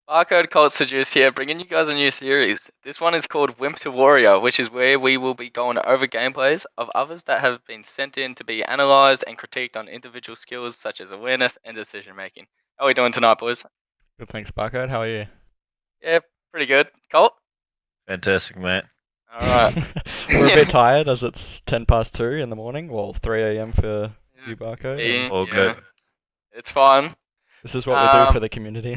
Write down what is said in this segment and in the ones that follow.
Barcode Cult Seduce here, bringing you guys a new series. This one is called Wimp to Warrior, which is where we will be going over gameplays of others that have been sent in to be analysed and critiqued on individual skills such as awareness and decision making. How are we doing tonight, boys? Good, thanks, Barcode. How are you? Yeah, pretty good. Colt? Fantastic, mate. Alright. We're a bit tired as it's 10 past 2 in the morning. Well, 3 a.m. for you, Barcode. Yeah, All good. it's fine. This is what we do for the community.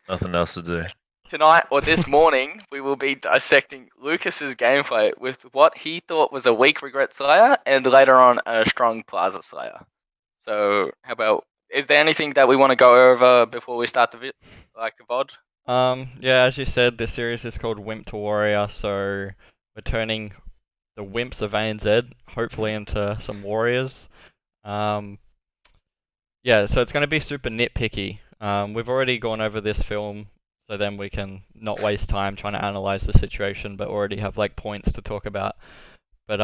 Nothing else to do. Tonight, or this morning, we will be dissecting Louqas's gameplay with what he thought was a weak Regret Slayer and later on a strong Plaza Slayer. So, how about, is there anything that we want to go over before we start the VOD? Yeah, as you said, this series is called Wimp to Warrior, so we're turning the Wimps of ANZ hopefully into some warriors. Yeah, so it's going to be super nitpicky. We've already gone over this film, so then we can not waste time trying to analyze the situation, but already have like points to talk about. But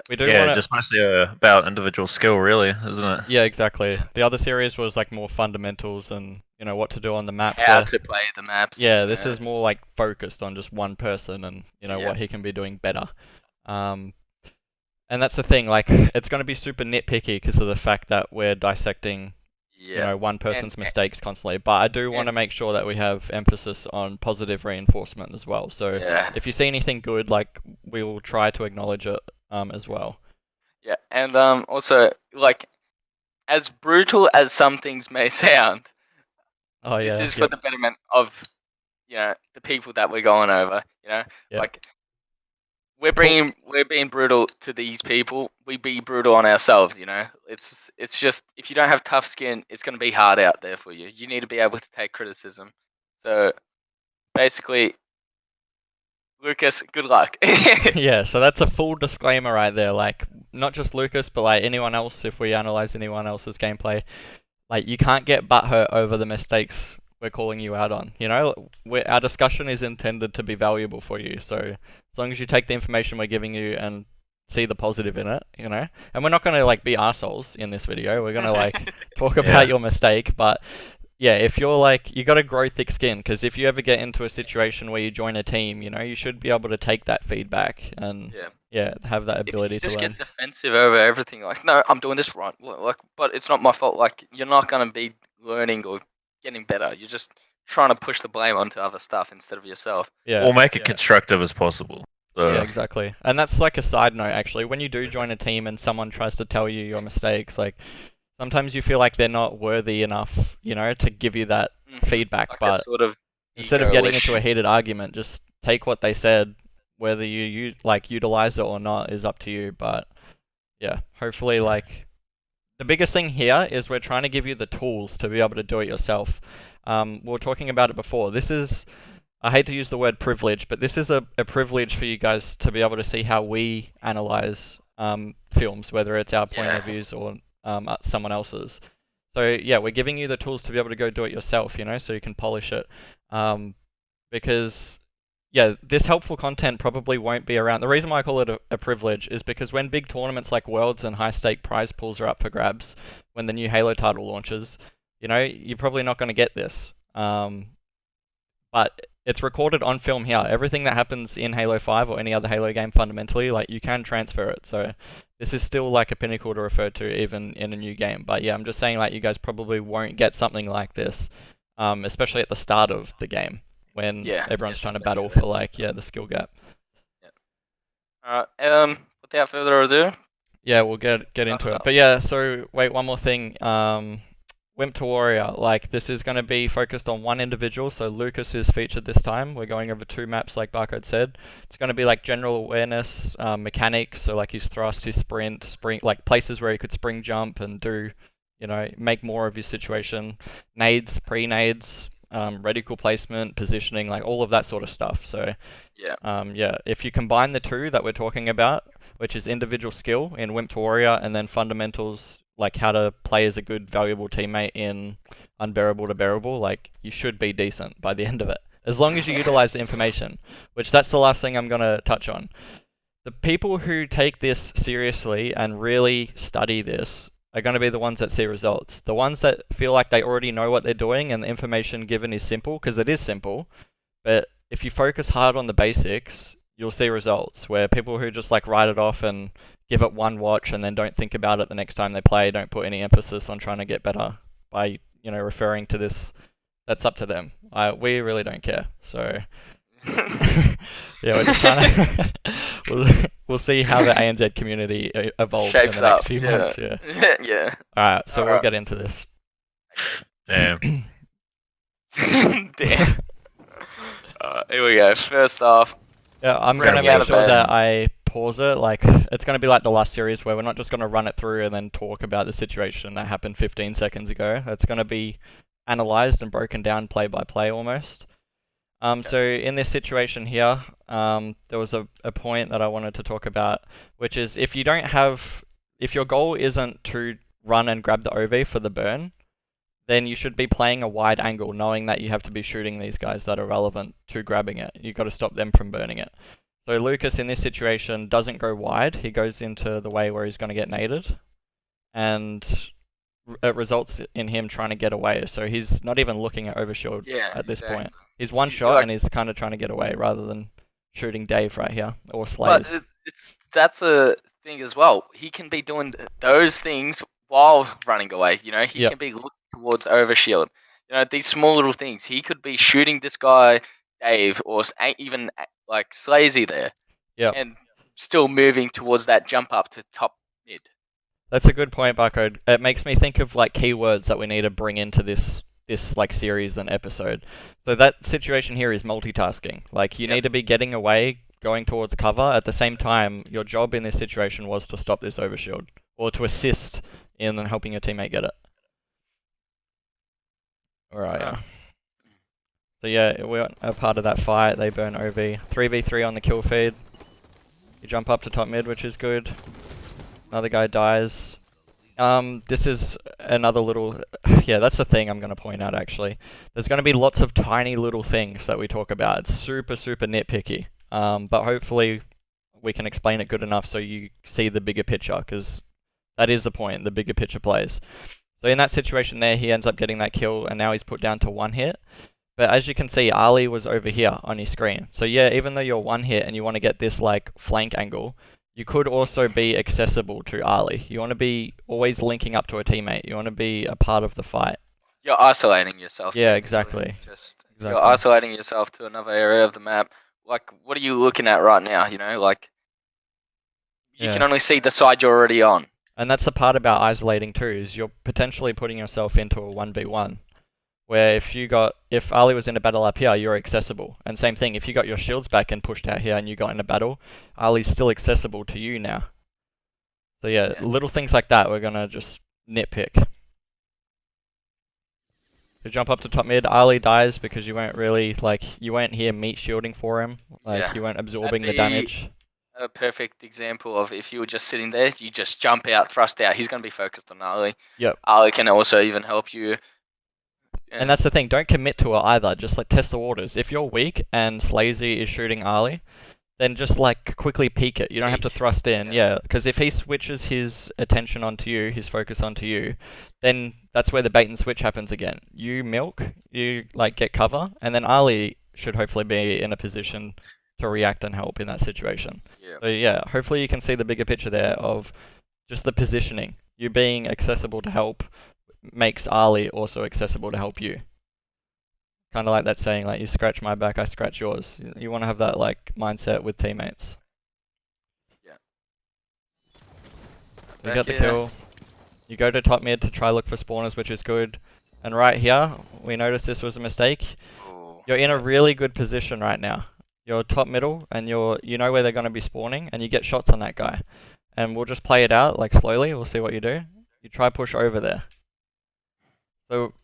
we do want to. Just mostly about individual skill, really, isn't it? Yeah, exactly. The other series was like more fundamentals and what to do on the map. How to play the maps. Yeah, this is more like focused on just one person and what he can be doing better. And that's the thing, like it's going to be super nitpicky because of the fact that we're dissecting one person's mistakes constantly. But I do want to make sure that we have emphasis on positive reinforcement as well. So if you see anything good, like we will try to acknowledge it as well. Yeah, and also like as brutal as some things may sound, this is for the betterment of the people that we're going over. Like we're being brutal to these people. We be brutal on ourselves. It's just if you don't have tough skin, it's going to be hard out there for you. You need to be able to take criticism. So basically, Louqas, good luck. Yeah, so that's a full disclaimer right there. Like, not just Louqas, but like anyone else, if we analyze anyone else's gameplay, like you can't get butthurt over the mistakes we're calling you out on. Our discussion is intended to be valuable for you. So as long as you take the information we're giving you and see the positive in it, and we're not going to like be assholes in this video. We're going to like talk about your mistake, but yeah, if you're like, you got to grow thick skin, because if you ever get into a situation where you join a team, you should be able to take that feedback and have that ability to learn. Just get defensive over everything, like, no, I'm doing this right, like, but it's not my fault. Like, you're not going to be learning or getting better. You're just trying to push the blame onto other stuff instead of yourself. Yeah. Or make it constructive as possible. So. Yeah, exactly. And that's like a side note, actually. When you do join a team and someone tries to tell you your mistakes, like, sometimes you feel like they're not worthy enough, to give you that feedback. Like but sort of instead of getting into a heated argument, just take what they said. Whether you like utilize it or not is up to you. But yeah, hopefully, like the biggest thing here is we're trying to give you the tools to be able to do it yourself. We were talking about it before. This is, I hate to use the word privilege, but this is a privilege for you guys to be able to see how we analyze films, whether it's our point of views or someone else's. So yeah, we're giving you the tools to be able to go do it yourself, so you can polish it. Because this helpful content probably won't be around. The reason why I call it a privilege is because when big tournaments like Worlds and high stake prize pools are up for grabs, when the new Halo title launches, you're probably not going to get this. But it's recorded on film here. Everything that happens in Halo 5 or any other Halo game fundamentally, like you can transfer it. So this is still like a pinnacle to refer to even in a new game. But yeah, I'm just saying like you guys probably won't get something like this, especially at the start of the game when everyone's trying to battle for like the skill gap. Alright, without further ado. Yeah, we'll get into it. But yeah, so wait, one more thing. Wimp to Warrior, like this is going to be focused on one individual, so Louqas is featured this time. We're going over 2 maps like Barcode said. It's going to be like general awareness, mechanics, so like his thrust, his sprint, like places where he could spring jump and do, make more of his situation. Nades, pre-nades, reticle placement, positioning, like all of that sort of stuff. So if you combine the two that we're talking about, which is individual skill in Wimp to Warrior and then fundamentals, like how to play as a good, valuable teammate in Unbearable to Bearable, like you should be decent by the end of it. As long as you utilize the information, which that's the last thing I'm going to touch on. The people who take this seriously and really study this are going to be the ones that see results. The ones that feel like they already know what they're doing and the information given is simple, because it is simple, but if you focus hard on the basics, you'll see results, where people who just like write it off and give it one watch and then don't think about it the next time they play, don't put any emphasis on trying to get better by, referring to this, that's up to them. We really don't care, so... yeah, we're just trying to... we'll see how the ANZ community evolves Shapes in the next up. few months. Yeah. Yeah. Alright, so we'll get into this. Damn. Damn. Here we go. First off, yeah, I'm gonna make sure that I pause it. Like, it's gonna be like the last series where we're not just gonna run it through and then talk about the situation that happened 15 seconds ago. It's gonna be analyzed and broken down play by play almost. So in this situation here, there was a point that I wanted to talk about, which is if your goal isn't to run and grab the OV for the burn, then you should be playing a wide angle, knowing that you have to be shooting these guys that are relevant to grabbing it. You've got to stop them from burning it. So Louqas in this situation doesn't go wide. He goes into the way where he's going to get naded, and it results in him trying to get away. So he's not even looking at overshield at this point. He's one shot and he's kind of trying to get away rather than shooting Dave right here or Slays. But that's a thing as well. He can be doing those things while running away. He can be looking towards overshield. These small little things. He could be shooting this guy Dave or even like Slazy there. Yeah. And still moving towards that jump up to top mid. That's a good point, Barcode. It makes me think of like keywords that we need to bring into this like series and episode. So that situation here is multitasking. Like you need to be getting away, going towards cover. At the same time, your job in this situation was to stop this overshield or to assist in helping your teammate get it. Alright, yeah. So yeah, we're a part of that fight. They burn OV. 3v3 on the kill feed. You jump up to top mid, which is good. Another guy dies. This is another little... Yeah, that's the thing I'm going to point out, actually. There's going to be lots of tiny little things that we talk about. It's super, super nitpicky. But hopefully we can explain it good enough so you see the bigger picture, because that is the point, the bigger picture plays. So in that situation there, he ends up getting that kill, and now he's put down to 1 hit. But as you can see, Ali was over here on your screen. So yeah, even though you're 1 hit and you want to get this like flank angle, you could also be accessible to Ali. You want to be always linking up to a teammate. You want to be a part of the fight. You're isolating yourself. Yeah, exactly. You're isolating yourself to another area of the map. Like, what are you looking at right now? Like, you can only see the side you're already on. And that's the part about isolating too, is you're potentially putting yourself into a 1v1. Where if Ali was in a battle up here, you're accessible. And same thing, if you got your shields back and pushed out here and you got in a battle, Ali's still accessible to you now. So yeah, little things like that we're gonna just nitpick. To jump up to top mid, Ali dies because you weren't here meat shielding for him. You weren't absorbing the damage. A perfect example of if you were just sitting there, you just jump out, thrust out. He's gonna be focused on Ali. Yep. Ali can also even help you. Yeah. And that's the thing, don't commit to it either, just like test the waters. If you're weak and Slazy is shooting Ali, then just like quickly peek it. You don't have to thrust in, because if he switches his attention onto you, his focus onto you, then that's where the bait and switch happens again. You milk, you like get cover, and then Ali should hopefully be in a position to react and help in that situation. Yeah. So yeah, hopefully you can see the bigger picture there of just the positioning. You being accessible to help makes Ali also accessible to help you. Kind of like that saying, like, you scratch my back, I scratch yours. You want to have that like mindset with teammates. Yeah. You got the kill. You go to top mid to try look for spawners, which is good. And right here, we noticed this was a mistake. Ooh. You're in a really good position right now. You're top middle, and you know where they're going to be spawning, and you get shots on that guy. And we'll just play it out, like slowly. We'll see what you do. You try push over there. So,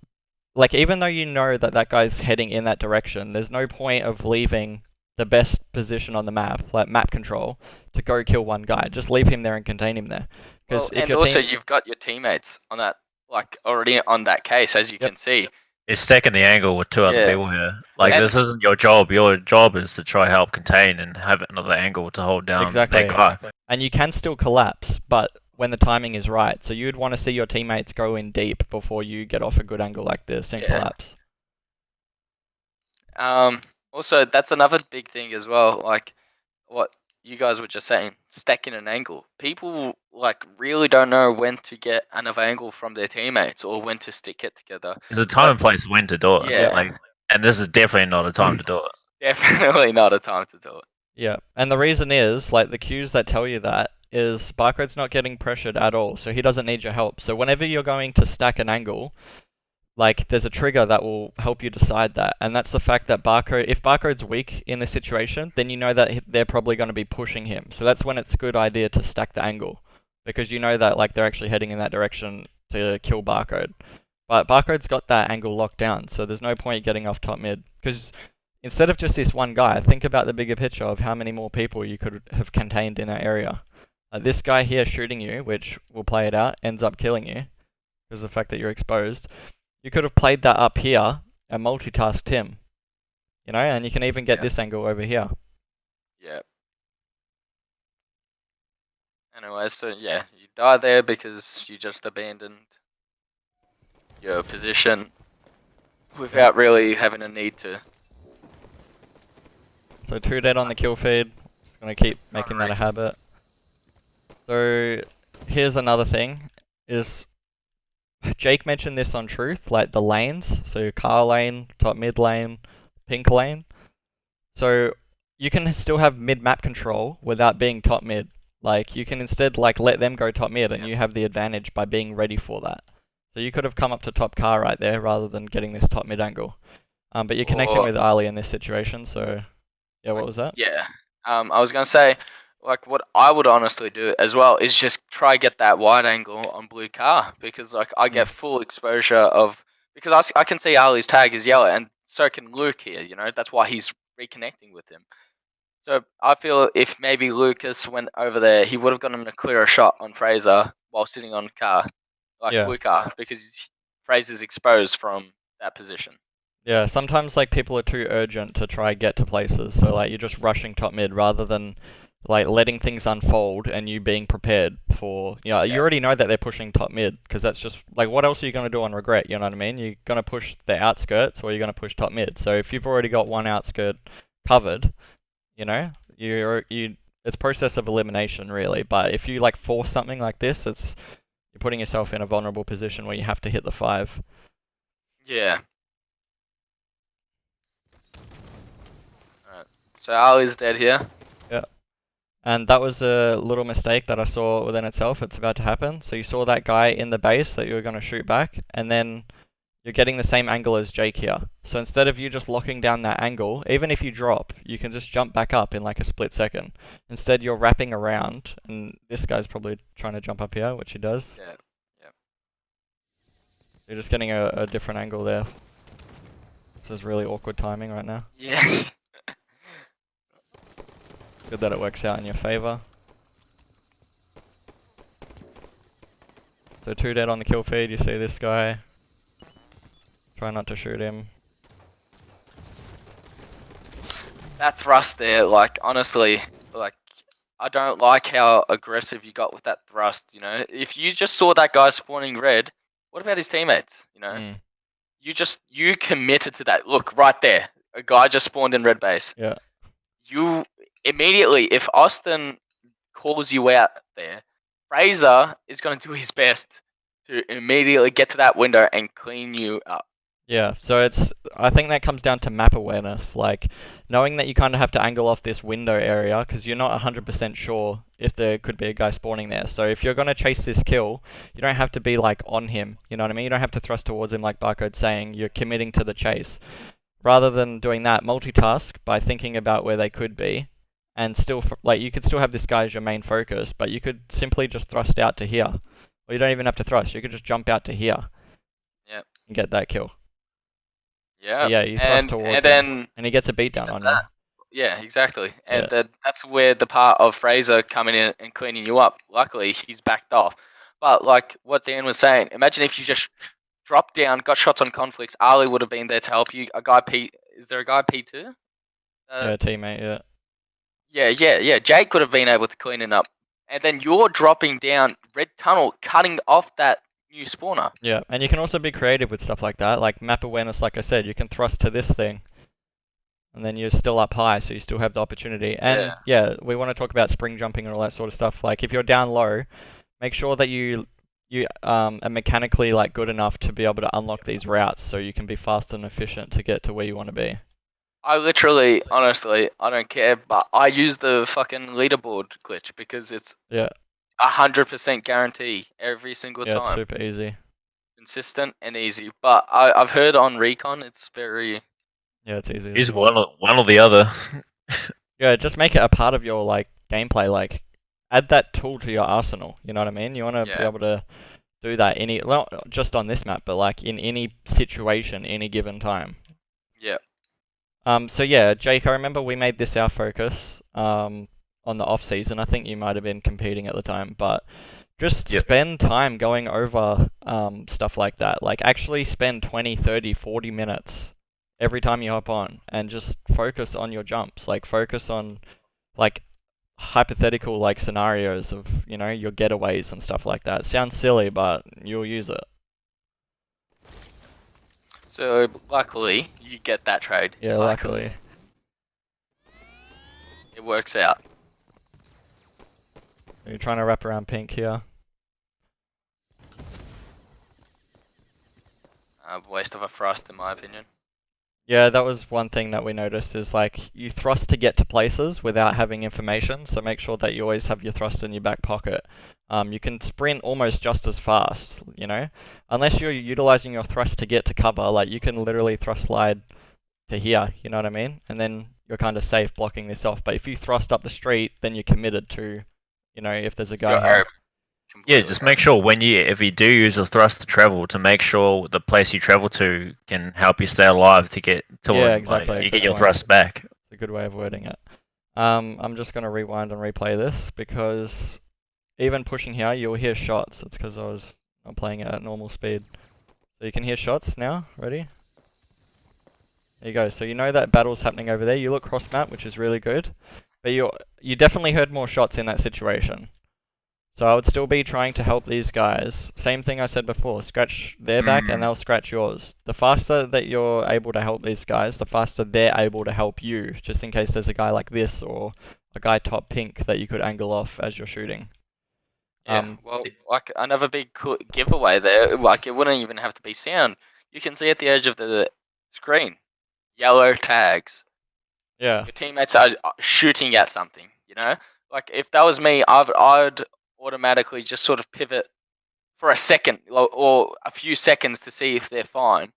like, even though you know that that guy's heading in that direction, there's no point of leaving the best position on the map, like map control, to go kill one guy. Just leave him there and contain him there. Well, and also you've got your teammates on that, like, already on that case, as you can see. He's stacking the angle with 2 other people here. Like, this isn't your job. Your job is to try help contain and have another angle to hold down that guy. And you can still collapse, but when the timing is right. So you'd want to see your teammates go in deep before you get off a good angle like this and collapse. Also, that's another big thing as well. Like what you guys were just saying, stacking an angle. People like really don't know when to get another angle from their teammates or when to stick it together. There's a time and place when to do it. Yeah. Like, and this is definitely not a time to do it. Definitely not a time to do it. Yeah, and the reason is, like, the cues that tell you that is Barcode's not getting pressured at all, so he doesn't need your help. So whenever you're going to stack an angle, like, there's a trigger that will help you decide that, and that's the fact that if Barcode's weak in this situation, then you know that they're probably going to be pushing him. So that's when it's a good idea to stack the angle, because you know that, like, they're actually heading in that direction to kill Barcode. But Barcode's got that angle locked down, so there's no point getting off top mid, because instead of just this one guy, think about the bigger picture of how many more people you could have contained in that area. This guy here shooting you, which will play it out, ends up killing you, because of the fact that you're exposed. You could have played that up here and multitasked him, you know, and you can even get this angle over here. Yeah. Anyway, so yeah, you die there because you just abandoned your position without really having a need to. So 2 dead on the kill feed. Just gonna keep making that a habit. So here's another thing, is Jake mentioned this on Truth, like the lanes. So car lane, top mid lane, pink lane. So you can still have mid-map control without being top mid. Like, you can instead, like, let them go top mid and you have the advantage by being ready for that. So you could have come up to top car right there rather than getting this top mid angle. But you're connecting with Ali in this situation, so yeah, what was that? Yeah. I was going to say, like, what I would honestly do as well is just try get that wide angle on blue car, because, like, I get full exposure of, because I can see Ali's tag is yellow, and so can Luke here, you know, that's why he's reconnecting with him. So I feel if maybe Louqas went over there, he would have gotten a clearer shot on Fraser while sitting on car, like blue car, because Fraser's exposed from that position. Yeah, sometimes, like, people are too urgent to try get to places, so, like, you're just rushing top mid rather than, like, letting things unfold and you being prepared for, you know, you already know that they're pushing top mid, because that's just, like, what else are you going to do on regret, you know what I mean? You're going to push the outskirts or you're going to push top mid. So if you've already got one outskirt covered, you know, it's a process of elimination, really. But if you, like, force something like this, you're putting yourself in a vulnerable position where you have to hit the 5. Yeah. Alright. So Ali's dead here. Yeah. And that was a little mistake that I saw within itself. It's about to happen. So you saw that guy in the base that you were going to shoot back, and then you're getting the same angle as Jake here. So instead of you just locking down that angle, even if you drop, you can just jump back up in like a split second. Instead, you're wrapping around, and this guy's probably trying to jump up here, which he does. Yeah. You're just getting a different angle there. This is really awkward timing right now. Yeah. Good that it works out in your favor. So 2 dead on the kill feed, you see this guy. Try not to shoot him. That thrust there, like, honestly, like, I don't like how aggressive you got with that thrust, you know? If you just saw that guy spawning red, what about his teammates, you know? You committed to that. Look, right there. A guy just spawned in red base. Yeah. You immediately, if Austin calls you out there, Fraser is going to do his best to immediately get to that window and clean you up. Yeah, so I think that comes down to map awareness, like knowing that you kind of have to angle off this window area because you're not 100% sure if there could be a guy spawning there. So if you're going to chase this kill, you don't have to be like on him, you know what I mean? You don't have to thrust towards him like Barcode's saying, you're committing to the chase. Rather than doing that, multitask by thinking about where they could be, and still, like, you could still have this guy as your main focus, but you could simply just thrust out to here. Or you don't even have to thrust, you could just jump out to here. Yep. And get that kill. Yeah. Yeah, you thrust towards him, and he gets a beatdown on you. Yeah, exactly. And that's where the part of Fraser coming in and cleaning you up. Luckily, he's backed off. But like what Dan was saying, imagine if you just dropped down, got shots on conflicts. Ali would have been there to help you. Is there a guy P2? Yeah, teammate. Yeah. Yeah. Jake could have been able to clean it up, and then you're dropping down red tunnel, cutting off that new spawner. Yeah, and you can also be creative with stuff like that, like map awareness. Like I said, you can thrust to this thing, and then you're still up high, so you still have the opportunity. And yeah, we want to talk about spring jumping and all that sort of stuff. Like if you're down low, make sure that you are mechanically like good enough to be able to unlock these routes, so you can be fast and efficient to get to where you want to be. I literally, honestly, I don't care, but I use the fucking leaderboard glitch because it's 100% guarantee every single time. Yeah, it's super easy. Consistent and easy. But I've heard on Recon it's very... Yeah, it's easy. Use one or the other. Yeah, just make it a part of your like gameplay. Like, add that tool to your arsenal. You know what I mean? You want to be able to do that not just on this map, but like in any situation, any given time. Yeah. So yeah, Jake, I remember we made this our focus on the off season. I think you might have been competing at the time, but just spend time going over stuff like that. Like actually spend 20, 30, 40 minutes every time you hop on and just focus on your jumps. Like focus on like hypothetical like scenarios of, you know, your getaways and stuff like that. It sounds silly, but you'll use it. So luckily you get that trade. Yeah, luckily. It works out. You're trying to wrap around pink here. Waste of a thrust in my opinion. Yeah, that was one thing that we noticed is like you thrust to get to places without having information, so make sure that you always have your thrust in your back pocket. You can sprint almost just as fast, you know? Unless you're utilizing your thrust to get to cover, like you can literally thrust slide to here, you know what I mean? And then you're kind of safe blocking this off. But if you thrust up the street, then you're committed to, you know, if there's a guy here. Yeah, just make sure if you do use a thrust to travel, to make sure the place you travel to can help you stay alive to get to exactly. Like, you get your thrust back. It's a good way of wording it. I'm just going to rewind and replay this because even pushing here, you'll hear shots. It's because I was not playing it at normal speed. So you can hear shots now. Ready? There you go. So you know that battle's happening over there. You look cross map, which is really good. But you definitely heard more shots in that situation. So I would still be trying to help these guys. Same thing I said before, scratch their back and they'll scratch yours. The faster that you're able to help these guys, the faster they're able to help you, just in case there's a guy like this or a guy top pink that you could angle off as you're shooting. Yeah, well, like another big giveaway there, like it wouldn't even have to be sound. You can see at the edge of the screen, yellow tags. Yeah. Your teammates are shooting at something, you know? Like if that was me, I'd automatically just sort of pivot for a second or a few seconds to see if they're fine.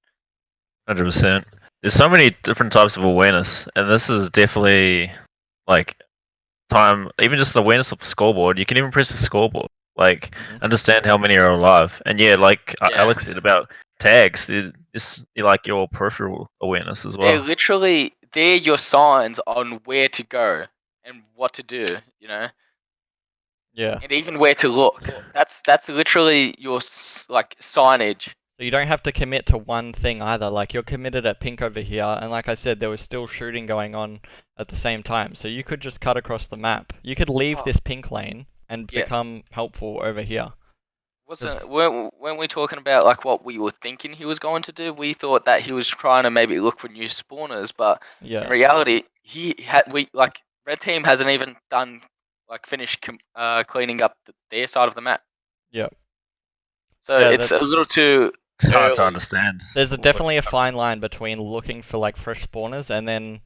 100%. There's so many different types of awareness, and this is definitely like time. Even just the awareness of the scoreboard, you can even press the scoreboard. Like understand how many are alive, and Alex said about tags, it's like your peripheral awareness as well. They're your signs on where to go and what to do. You know. Yeah. And even where to look. That's literally your like signage. So you don't have to commit to one thing either. Like you're committed at pink over here, and like I said, there was still shooting going on at the same time. So you could just cut across the map. You could leave this pink lane and become helpful over here. Weren't we talking about like what we were thinking he was going to do? We thought that he was trying to maybe look for new spawners, but in reality, Red Team hasn't even finished cleaning up their side of the map. Yep. So it's a little too. It's hard to understand. There's definitely a fine line between looking for like fresh spawners and then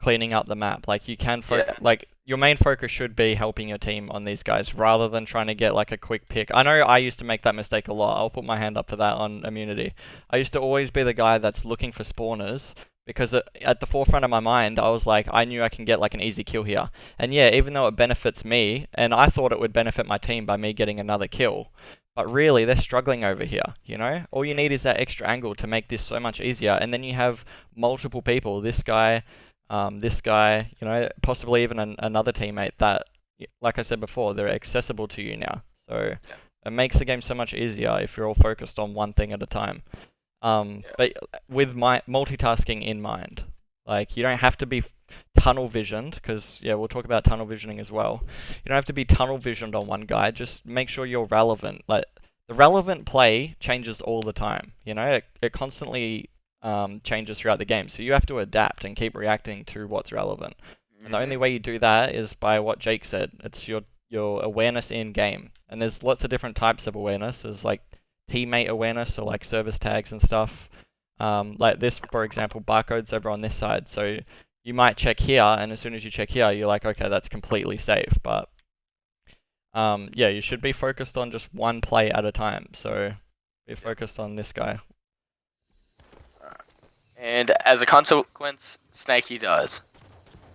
cleaning up the map. Like you can like your main focus should be helping your team on these guys rather than trying to get like a quick pick. I know I used to make that mistake a lot. I'll put my hand up for that on immunity. I used to always be the guy that's looking for spawners because at the forefront of my mind, I was like, I knew I can get like an easy kill here. And yeah, even though it benefits me, and I thought it would benefit my team by me getting another kill, but really, they're struggling over here, you know? All you need is that extra angle to make this so much easier, and then you have multiple people, this guy, you know, possibly even another teammate that, like I said before, they're accessible to you now. So it makes the game so much easier if you're all focused on one thing at a time. But with my multitasking in mind, like you don't have to be tunnel visioned, because yeah, we'll talk about tunnel visioning as well. You don't have to be tunnel visioned on one guy. Just make sure you're relevant. Like the relevant play changes all the time. It constantly changes throughout the game. So you have to adapt and keep reacting to what's relevant. And the only way you do that is by what Jake said. It's your awareness in game. And there's lots of different types of awareness. There's like teammate awareness, so like service tags and stuff. Like this, for example, barcode's over on this side. So you might check here, and as soon as you check here, you're like, okay, that's completely safe. But yeah, you should be focused on just one play at a time. So be focused on this guy. And as a consequence, Snaky dies.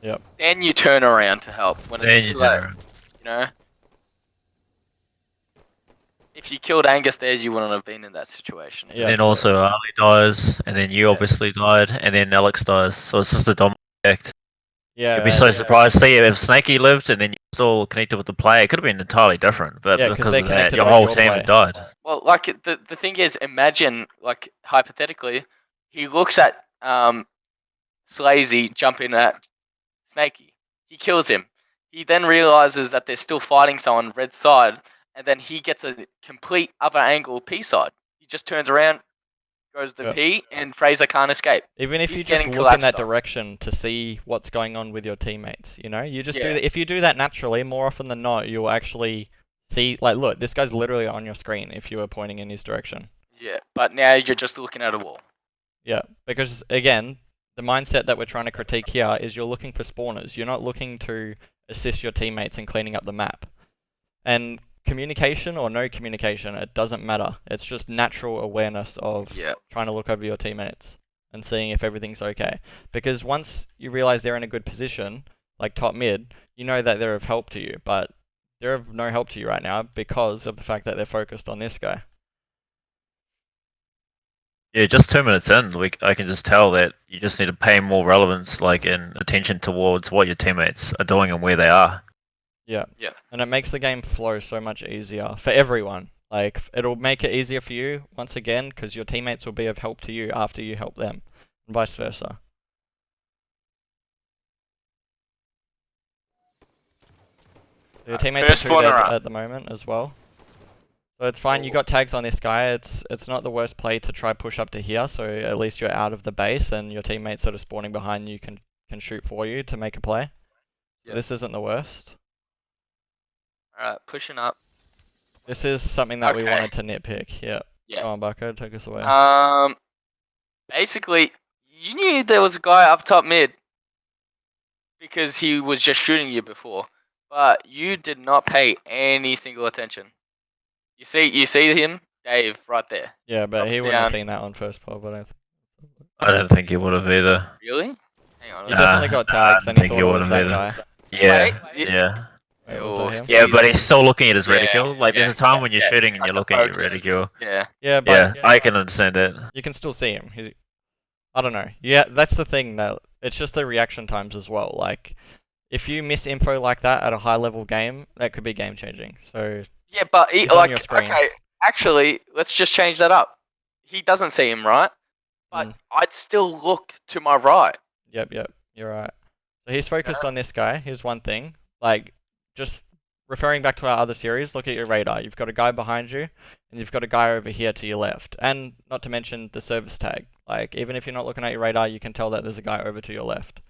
Yep. Then you turn around to help when it's too late. If you killed Angus there, you wouldn't have been in that situation. So and then also Ali dies, and then you obviously died, and then Alex dies. So it's just a domino effect. Yeah. You'd be so surprised. See, if Snaky lived and then you're still connected with the player, it could have been entirely different. But because of that, your whole team had died. Well, like the thing is, imagine, like hypothetically, he looks at Slazy jumping at Snaky. He kills him. He then realizes that they're still fighting someone red side, and then he gets a complete other angle P side. He just turns around, goes to P, and Fraser can't escape. Even if you just look in that direction to see what's going on with your teammates, you just do that. If you do that naturally, more often than not, you'll actually see, like, look, this guy's literally on your screen if you were pointing in his direction. Yeah, but now you're just looking at a wall. Yeah, because again, the mindset that we're trying to critique here is you're looking for spawners. You're not looking to assist your teammates in cleaning up the map. And communication or no communication, it doesn't matter. It's just natural awareness of trying to look over your teammates and seeing if everything's okay. Because once you realize they're in a good position, like top mid, you know that they're of help to you, but they're of no help to you right now because of the fact that they're focused on this guy. Yeah, just 2 minutes in, I can just tell that you just need to pay more relevance, like, and attention towards what your teammates are doing and where they are. Yeah. And it makes the game flow so much easier for everyone. Like, it'll make it easier for you, once again, because your teammates will be of help to you after you help them, and vice versa. Your teammates are 2 dead at the moment as well. So it's fine, you got tags on this guy. It's not the worst play to try push up to here, so at least you're out of the base and your teammates sort of spawning behind you can shoot for you to make a play. So this isn't the worst. Alright, pushing up. This is something that we wanted to nitpick. Yeah. Go on, Bucko, take us away. Basically, you knew there was a guy up top mid because he was just shooting you before, but you did not pay any single attention. You see him, Dave, right there. Yeah, but he wouldn't have seen that on first pop, but I don't think he would have either. Really? Hang on. He definitely got tags, and he thought it was that guy. Yeah. Yeah, but he's still looking at his reticule. Like, there's a time when you're shooting and you're looking at your reticule. Yeah, but I can understand it. You can still see him. I don't know. Yeah, that's the thing, though. It's just the reaction times as well. Like, if you miss info like that at a high-level game, that could be game-changing. So yeah, but okay, actually, let's just change that up. He doesn't see him, right? But I'd still look to my right. Yep, you're right. So he's focused on this guy. Here's one thing. Like, just referring back to our other series, look at your radar. You've got a guy behind you, and you've got a guy over here to your left. And not to mention the service tag. Like, even if you're not looking at your radar, you can tell that there's a guy over to your left.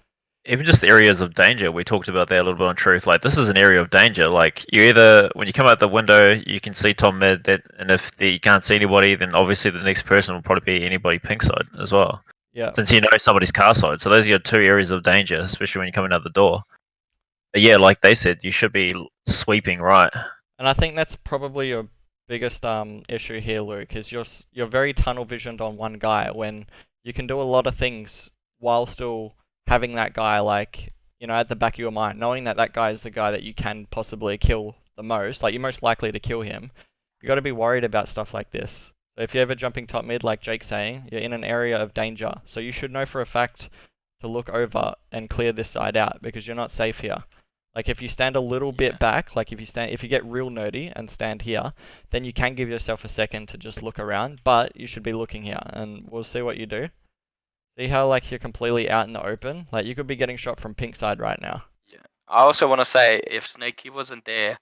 Even just areas of danger, we talked about that a little bit on Truth. Like, this is an area of danger. Like, you either, when you come out the window, you can see top mid, and if you can't see anybody, then obviously the next person will probably be anybody pink side as well. Yeah. Since you know somebody's car side. So those are your 2 areas of danger, especially when you're coming out the door. But yeah, like they said, you should be sweeping right. And I think that's probably your biggest issue here, Luke, is you're very tunnel visioned on one guy when you can do a lot of things while still having that guy, like, at the back of your mind, knowing that that guy is the guy that you can possibly kill the most, like, you're most likely to kill him. You got to be worried about stuff like this. So if you're ever jumping top mid, like Jake's saying, you're in an area of danger. So you should know for a fact to look over and clear this side out because you're not safe here. Like, if you stand a little bit back, like if you get real nerdy and stand here, then you can give yourself a second to just look around, but you should be looking here, and we'll see what you do. See how like you're completely out in the open? Like you could be getting shot from pink side right now. Yeah. I also want to say, if Snakey wasn't there,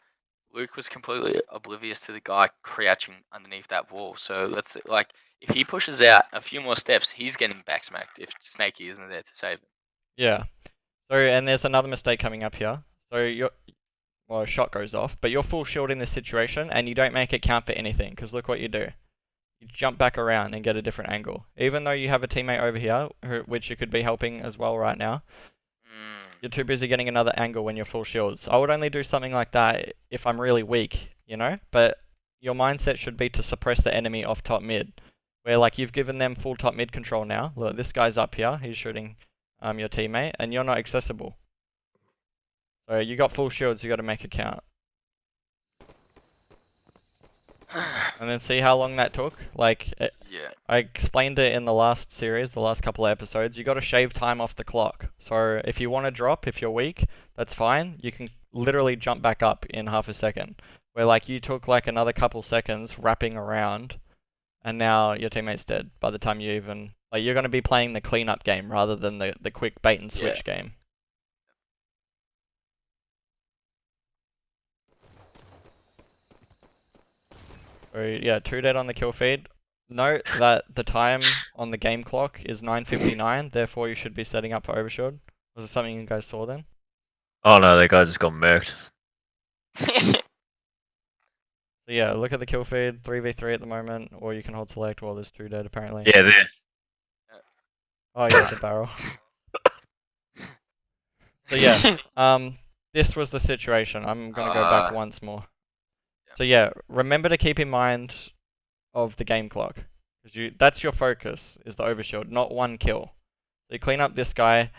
Luke was completely oblivious to the guy crouching underneath that wall. So let's like, if he pushes out a few more steps, he's getting backsmacked if Snakey isn't there to save him. Yeah. So, and there's another mistake coming up here. So well, a shot goes off, but you're full shield in this situation, and you don't make it count for anything, because look what you do. You jump back around and get a different angle. Even though you have a teammate over here, which you could be helping as well right now, you're too busy getting another angle when you're full shields. I would only do something like that if I'm really weak, you know? But your mindset should be to suppress the enemy off top mid. Where like you've given them full top mid control now. Look, this guy's up here, he's shooting your teammate, and you're not accessible. So you got full shields, you got to make it count. And then see how long that took? Like, Yeah. I explained it in the last series, the last couple of episodes. You got to shave time off the clock. So if you want to drop, if you're weak, that's fine. You can literally jump back up in half a second. Where like you took like another couple seconds wrapping around, and now your teammate's dead by the time you even... Like, you're going to be playing the cleanup game rather than the quick bait and switch game. So yeah, 2 dead on the kill feed. Note that the time on the game clock is 9:59, therefore you should be setting up for overshield. Was it something you guys saw then? Oh no, that guy just got murked. So yeah, look at the kill feed, 3v3 at the moment, or you can hold select while there's 2 dead apparently. Yeah, there. Oh yeah, the barrel. So yeah, this was the situation. I'm gonna go back once more. So yeah, remember to keep in mind of the game clock. Because that's your focus, is the overshield, not one kill. So you clean up this guy.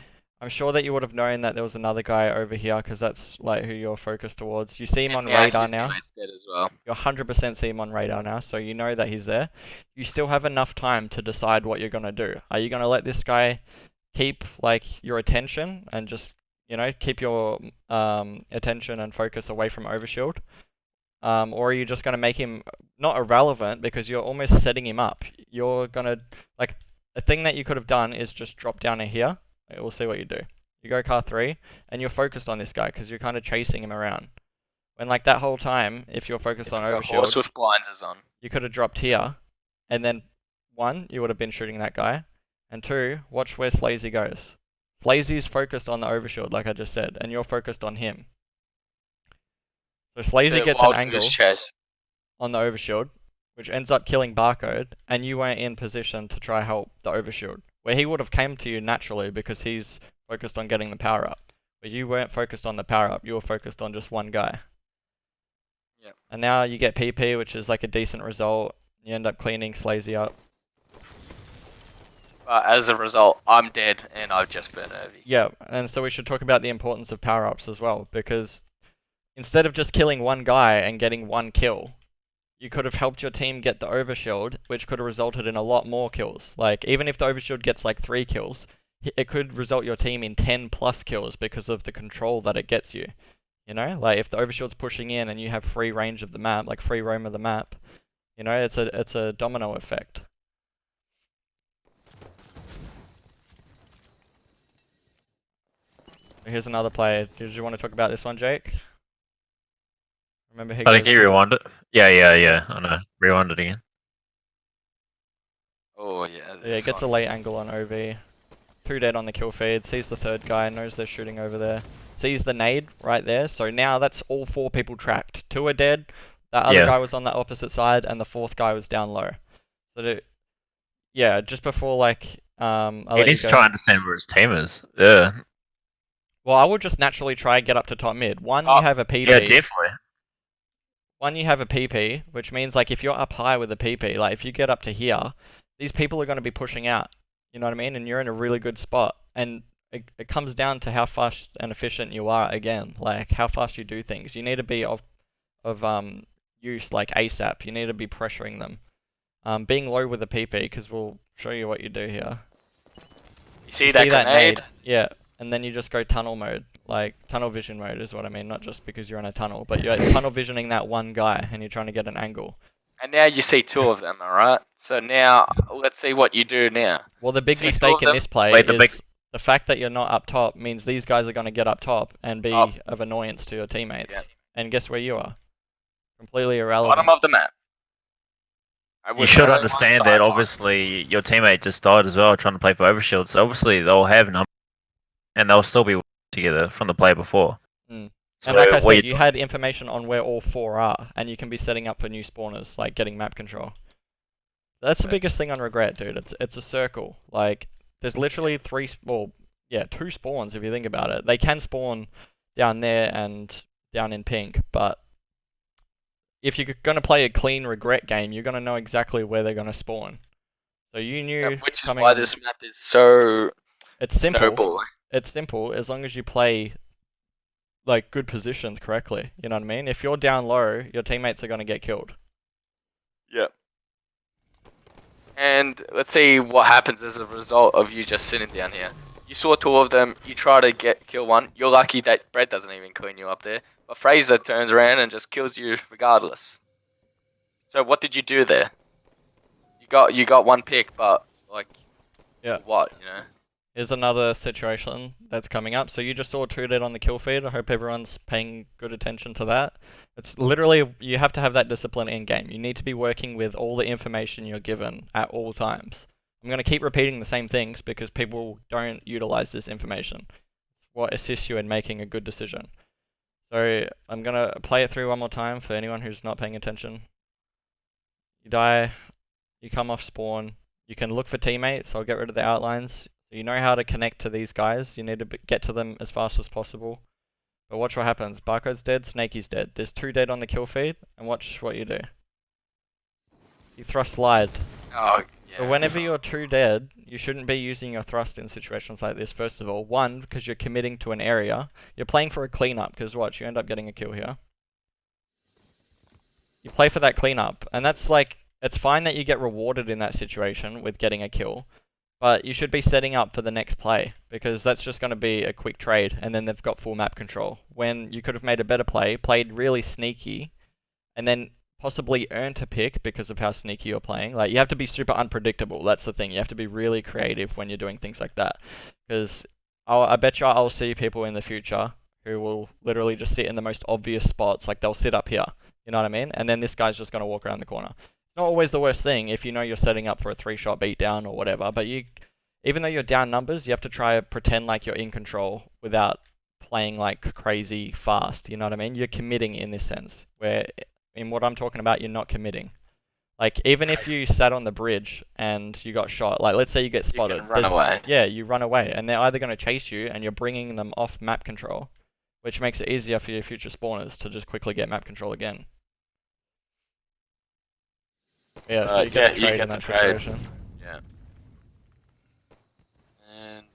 I'm sure that you would have known that there was another guy over here, because that's like who you're focused towards. You see him on radar now. Dead as well. You 100% see him on radar now, so you know that he's there. You still have enough time to decide what you're going to do. Are you going to let this guy keep like your attention and just, you know, keep your attention and focus away from overshield? Or are you just going to make him not irrelevant because you're almost setting him up? You're going to, like, a thing that you could have done is just drop down here. We'll see what you do. You go car 3, and you're focused on this guy because you're kind of chasing him around. When like that whole time, if you're focused on overshield, horse with blinders on, you could have dropped here, and then 1, you would have been shooting that guy, and 2, watch where Slazy goes. Slazy's focused on the overshield, like I just said, and you're focused on him. So Slazy gets an angle on the overshield, which ends up killing Barcode, and you weren't in position to try help the overshield, where he would have came to you naturally because he's focused on getting the power up. But you weren't focused on the power up, you were focused on just one guy. Yep. And now you get PP, which is like a decent result. You end up cleaning Slazy up. But as a result, I'm dead and I've just been Irvy. Yeah, and so we should talk about the importance of power-ups as well, because instead of just killing one guy and getting 1 kill, you could have helped your team get the overshield, which could have resulted in a lot more kills. Like, even if the overshield gets like 3 kills, it could result your team in 10 plus kills because of the control that it gets you. You know, like if the overshield's pushing in and you have free range of the map, like free roam of the map, you know, it's a domino effect. Here's another player. Did you want to talk about this one, Jake? Remember he I think he rewound it. Yeah, I know. Rewound it again. Oh yeah. Yeah, gets a late angle on OV. 2 dead on the kill feed. Sees the 3rd guy. Knows they're shooting over there. Sees the nade right there. So now that's all 4 people tracked. 2 are dead. That other guy was on the opposite side, and the 4th guy was down low. So yeah, just before like he needs to try and understand where his team is. Yeah. Well, I would just naturally try and get up to top mid. You have a PP. Yeah, definitely. 1, you have a PP, which means like if you're up high with a PP, like if you get up to here, these people are going to be pushing out. You know what I mean? And you're in a really good spot. And it comes down to how fast and efficient you are again. Like how fast you do things. You need to be of use like ASAP. You need to be pressuring them. Being low with a PP, because we'll show you what you do here. You see that grenade? Yeah. And then you just go tunnel mode, like tunnel vision mode is what I mean, not just because you're in a tunnel, but you're tunnel visioning that one guy and you're trying to get an angle. And now you see 2 of them, alright? So now, let's see what you do now. Well, the big See 2 mistake of in them? this play Wait, is the fact that you're not up top means these guys are going to get up top and be Up. of annoyance to your teammates. Yeah. And guess where you are? Completely irrelevant. Bottom of the map. You should understand that obviously your teammate just died as well trying to play for Overshield, so obviously they'll have numbers and they'll still be together from the play before. So and like I said, you had information on where all 4 are, and you can be setting up for new spawners, like getting map control. That's the biggest thing on Regret, dude. It's a circle. Like, there's literally 2 spawns if you think about it. They can spawn down there and down in pink, but if you're going to play a clean Regret game, you're going to know exactly where they're going to spawn. So you knew... which is why this map is so... It's simple. It's simple as long as you play like good positions correctly. You know what I mean? If you're down low, your teammates are going to get killed. Yep. And let's see what happens as a result of you just sitting down here. You saw 2 of them, you try to kill one. You're lucky that Brett doesn't even clean you up there. But Fraser turns around and just kills you regardless. So what did you do there? You got 1 pick, but like, what, you know? Here's another situation that's coming up. So you just saw 2 dead on the kill feed. I hope everyone's paying good attention to that. It's literally, you have to have that discipline in game. You need to be working with all the information you're given at all times. I'm going to keep repeating the same things because people don't utilize this information. It's what assists you in making a good decision. So I'm going to play it through one more time for anyone who's not paying attention. You die, you come off spawn, you can look for teammates. I'll get rid of the outlines. You know how to connect to these guys. You need to get to them as fast as possible. But watch what happens. Barcode's dead, Snakey's dead. There's 2 dead on the kill feed, and watch what you do. You thrust slide. Oh, yeah. So whenever you're 2 dead, you shouldn't be using your thrust in situations like this, first of all. 1, because you're committing to an area. You're playing for a cleanup, because watch, you end up getting a kill here. You play for that cleanup, and that's like, it's fine that you get rewarded in that situation with getting a kill. But you should be setting up for the next play, because that's just going to be a quick trade, and then they've got full map control. When you could have made a better play, played really sneaky, and then possibly earned a pick because of how sneaky you're playing. Like, you have to be super unpredictable, that's the thing. You have to be really creative when you're doing things like that. Because I bet you I'll see people in the future who will literally just sit in the most obvious spots, like they'll sit up here, you know what I mean? And then this guy's just going to walk around the corner. Not always the worst thing if you know you're setting up for a 3-shot beatdown or whatever, but even though you're down numbers, you have to try to pretend like you're in control without playing like crazy fast, you know what I mean? You're committing in this sense, where in what I'm talking about, you're not committing. Like, even if you sat on the bridge and you got shot, like let's say you get spotted. You can run away. Yeah, you run away, and they're either going to chase you and you're bringing them off map control, which makes it easier for your future spawners to just quickly get map control again. Yeah, so you get in that situation. Yeah. And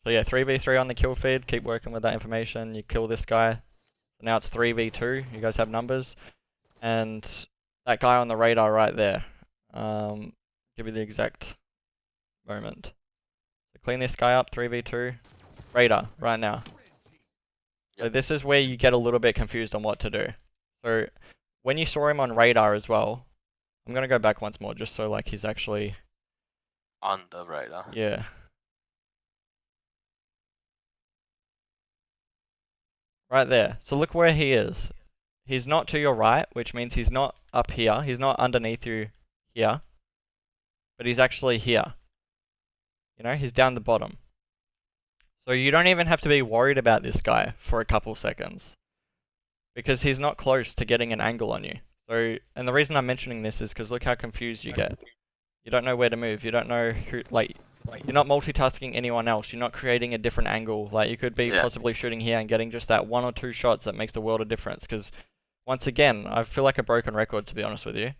so yeah, 3v3 on the kill feed. Keep working with that information. You kill this guy. So now it's 3v2. You guys have numbers. And that guy on the radar right there. Give you the exact moment. So clean this guy up, 3v2. Radar, right now. So this is where you get a little bit confused on what to do. So when you saw him on radar as well, I'm going to go back once more just so like he's actually on the radar. Yeah. Right there. So look where he is. He's not to your right, which means he's not up here. He's not underneath you here. But he's actually here. You know, he's down the bottom. So you don't even have to be worried about this guy for a couple seconds. Because he's not close to getting an angle on you. So, and the reason I'm mentioning this is because look how confused you get. You don't know where to move. You don't know who, like you're not multitasking anyone else. You're not creating a different angle. Like, you could be possibly shooting here and getting just that 1 or 2 shots that makes the world of difference. Because, once again, I feel like a broken record, to be honest with you.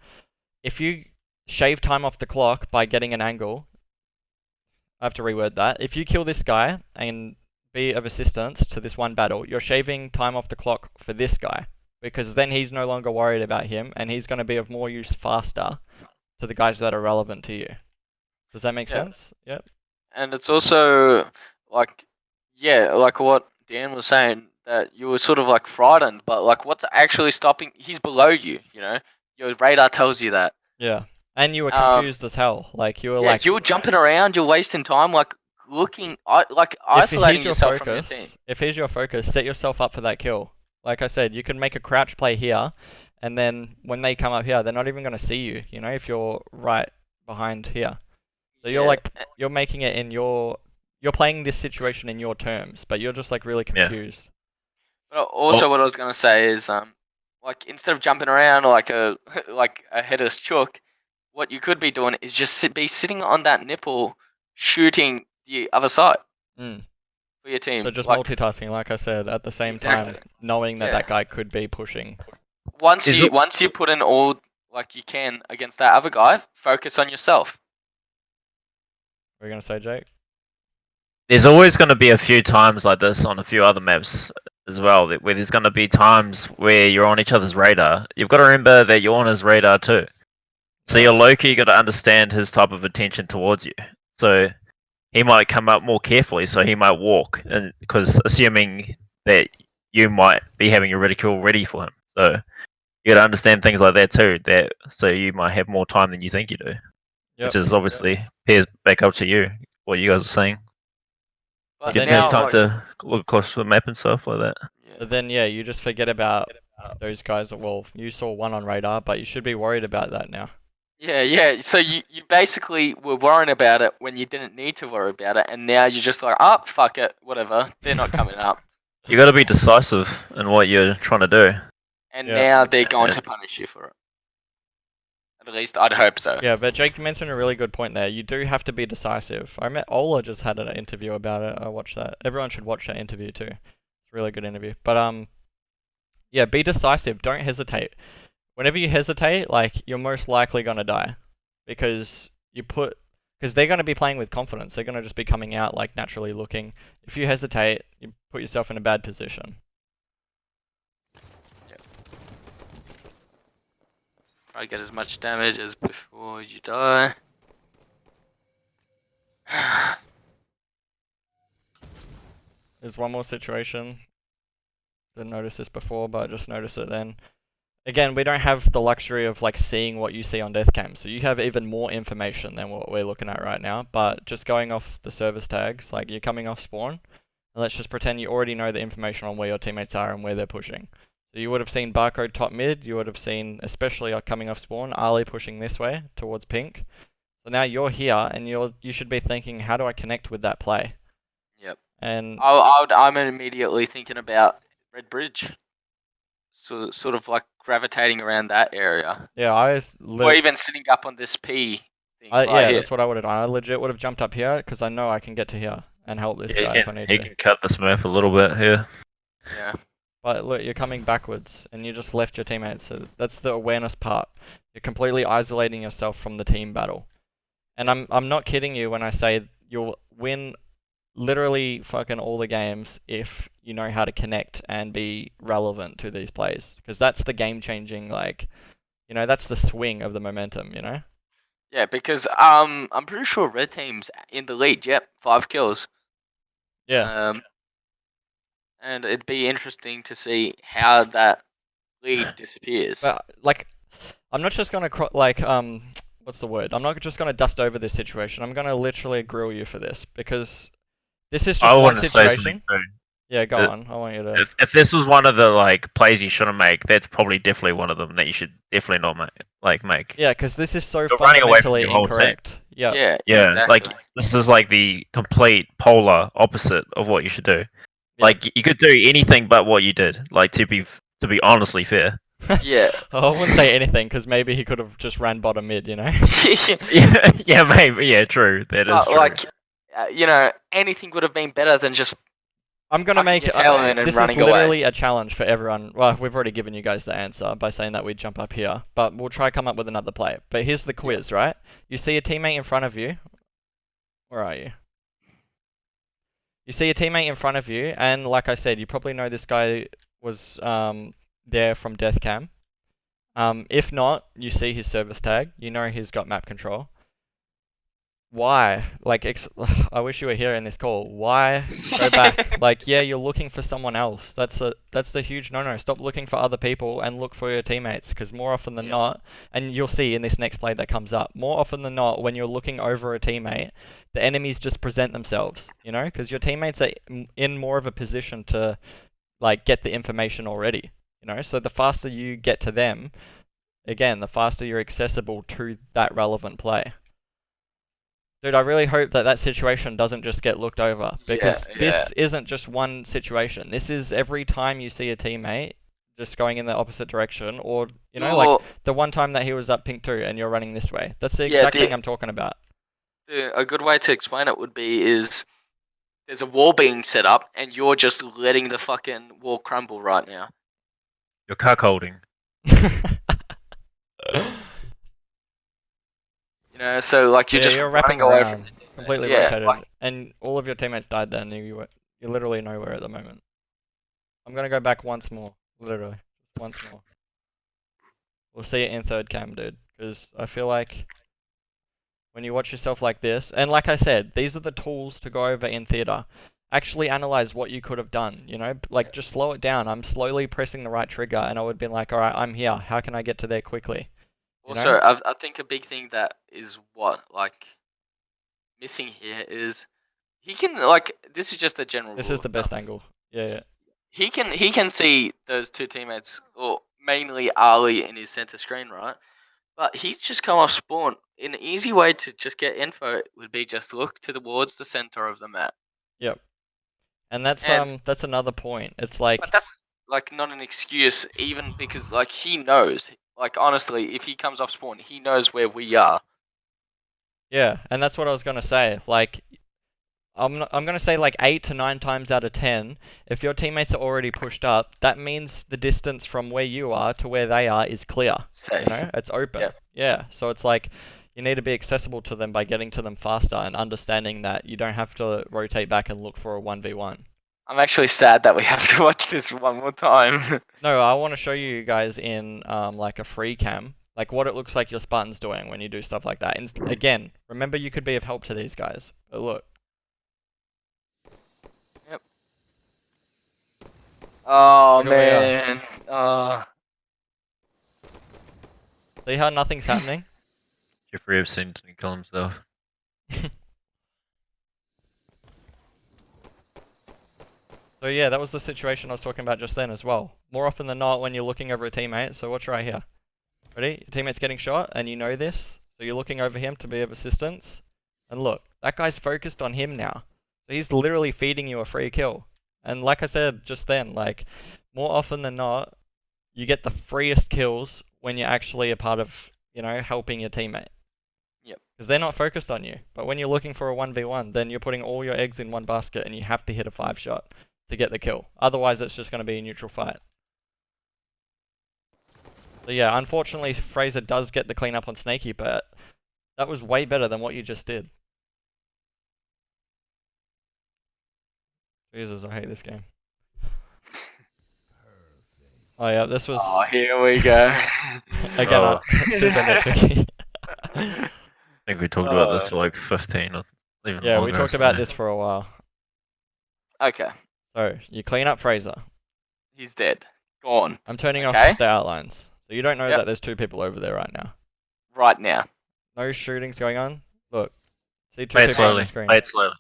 If you shave time off the clock by getting an angle, I have to reword that. If you kill this guy and be of assistance to this one battle, you're shaving time off the clock for this guy. Because then he's no longer worried about him, and he's going to be of more use faster to the guys that are relevant to you. Does that make sense? Yep. And it's also, like, like what Dan was saying, that you were sort of like frightened, but like what's actually stopping? He's below you. You know, your radar tells you that. Yeah, and you were confused as hell. Like you were like, you were jumping around. You're wasting time. Like looking, like if isolating he's your yourself focus, from your team. if he's your focus, set yourself up for that kill. Like I said, you can make a crouch play here, and then when they come up here, they're not even going to see you. You know, if you're right behind here. So you're like, you're making it in you're playing this situation in your terms, but you're just like really confused. But also, what I was gonna say is, like instead of jumping around like a headless chook, what you could be doing is just be sitting on that nipple, shooting the other side for your team. So just like, multitasking, like I said, at the same time, knowing that that guy could be pushing. Once you put in all like you can against that other guy, focus on yourself. What are you gonna say, Jake? There's always going to be a few times like this on a few other maps as well, where there's going to be times where you're on each other's radar. You've got to remember that you're on his radar too. So your Loki, you got to understand his type of attention towards you. So he might come up more carefully, so he might walk, and because assuming that you might be having your ridicule ready for him. So you got to understand things like that too. So you might have more time than you think you do, which is obviously pairs back up to you. What you guys are saying. But you have time to look across the map and stuff like that. But then you just forget about those guys. Well, you saw one on radar, but you should be worried about that now. Yeah. So you basically were worrying about it when you didn't need to worry about it, and now you're just like, oh, fuck it, whatever. They're not coming up. You got to be decisive in what you're trying to do. And now they're going to punish you for it. At least I'd hope so. Yeah, but Jake mentioned a really good point there. You do have to be decisive. I met Ola just had an interview about it. I watched that. Everyone should watch that interview too. It's a really good interview. But yeah, be decisive. Don't hesitate. Whenever you hesitate, like you're most likely gonna die, because they're gonna be playing with confidence. They're gonna just be coming out like naturally looking. If you hesitate, you put yourself in a bad position. Try to get as much damage as before you die. There's one more situation. Didn't notice this before, but I just noticed it then. Again, we don't have the luxury of like seeing what you see on deathcam, so you have even more information than what we're looking at right now. But just going off the service tags, like you're coming off spawn, and let's just pretend you already know the information on where your teammates are and where they're pushing. So you would have seen Barcode top mid, you would have seen, especially coming off spawn, Ali pushing this way towards pink. So now you're here, and you should be thinking, how do I connect with that play? Yep. And I'm immediately thinking about Red Bridge. So, sort of like gravitating around that area. Yeah, or even sitting up on this P thing. That's what I would have done. I legit would have jumped up here because I know I can get to here and help this guy if I need to. He can cut this map a little bit here. Yeah. But look, you're coming backwards and you just left your teammates. So that's the awareness part. You're completely isolating yourself from the team battle. And I'm not kidding you when I say you'll win literally fucking all the games if you know how to connect and be relevant to these plays, because that's the game changing, like, you know, that's the swing of the momentum, you know. Yeah, because I'm pretty sure red team's in the lead. Yep, 5 kills. Yeah. And it'd be interesting to see how that lead disappears. But like, I'm not just gonna what's the word? I'm not just gonna dust over this situation. I'm gonna literally grill you for this, because this is just one situation. Say something too. Yeah, go on. I want you to. If this was one of the like plays you shouldn't make, that's probably definitely one of them that you should definitely not make. Yeah, because this is so You're running away from fundamentally your whole incorrect. team. Yeah. Exactly. Like this is like the complete polar opposite of what you should do. Yeah. Like you could do anything but what you did. Like to be honestly fair. Yeah. I wouldn't say anything, because maybe he could have just ran bottom mid, you know. yeah, maybe. Yeah, true. That is true. Like, you know, anything would have been better than just. I'm gonna make it. This is literally a challenge for everyone. Well, we've already given you guys the answer by saying that we'd jump up here, but we'll try come up with another play. But here's the quiz, right? You see a teammate in front of you. Where are you? You see a teammate in front of you, and like I said, you probably know this guy was there from deathcam. If not, you see his service tag. You know he's got map control. why? Like, I wish you were here in this call. Why go back? Like, yeah, you're looking for someone else. That's the huge no-no. Stop looking for other people and look for your teammates. Because more often than not, and you'll see in this next play that comes up, more often than not, when you're looking over a teammate, the enemies just present themselves. You know, because your teammates are in more of a position to, like, get the information already. You know, so the faster you get to them, again, the faster you're accessible to that relevant play. Dude, I really hope that situation doesn't just get looked over, because this isn't just one situation. This is every time you see a teammate just going in the opposite direction, or, you know, like the one time that he was up pink 2 and you're running this way. That's the exact thing I'm talking about. A good way to explain it would be is there's a wall being set up and you're just letting the fucking wall crumble right now. You're cuckolding. You know, so like you're just you're wrapping away from the completely rotated, and all of your teammates died then. You're literally nowhere at the moment. I'm gonna go back once more, literally, once more. We'll see it in third cam, dude, because I feel like when you watch yourself like this, and like I said, these are the tools to go over in theater. Actually analyze what you could have done, you know, like just slow it down. I'm slowly pressing the right trigger, and I would be like, all right, I'm here. How can I get to there quickly? Also, I think a big thing that is missing here is he can, like, this is just the general This rule is the best angle. Yeah. He can see those two teammates, or mainly Ali in his center screen, right? But he's just come off spawn. An easy way to just get info would be just look towards the center of the map. Yep. And that's another point. It's like, but that's like not an excuse, even because like he knows. Like honestly, if he comes off spawn, he knows where we are. Yeah, and that's what I was gonna say. Like, I'm gonna say like 8 to 9 times out of 10, if your teammates are already pushed up, that means the distance from where you are to where they are is clear. Safe. You know, it's open. Yeah. So it's like you need to be accessible to them by getting to them faster and understanding that you don't have to rotate back and look for a 1v1. I'm actually sad that we have to watch this one more time. No, I want to show you guys in like a free cam, like what it looks like your Spartan's doing when you do stuff like that. And again, remember you could be of help to these guys. But look. Yep. Oh man. See how nothing's happening? Jeffrey Epstein didn't kill himself. So yeah, that was the situation I was talking about just then as well. More often than not, when you're looking over a teammate, so watch right here. Ready? Your teammate's getting shot, and you know this, so you're looking over him to be of assistance. And look, that guy's focused on him now. So he's literally feeding you a free kill. And like I said just then, like, more often than not, you get the freest kills when you're actually a part of, you know, helping your teammate. Yep. Because they're not focused on you. But when you're looking for a 1v1, then you're putting all your eggs in one basket, and you have to hit a 5-shot to get the kill. Otherwise, it's just going to be a neutral fight. So yeah, unfortunately, Fraser does get the cleanup on Snaky, but that was way better than what you just did. Jesus, I hate this game. Oh yeah, this was... Oh, here we go. Again, super nitpicky. I think we talked about this for like 15 or even yeah, longer. We talked about this for a while. Okay. So, you clean up Fraser. He's dead. Gone. I'm turning off the outlines. So you don't know that there's 2 people over there right now. Right now. No shootings going on. Look. See 2 Play people on the screen. Play it slowly.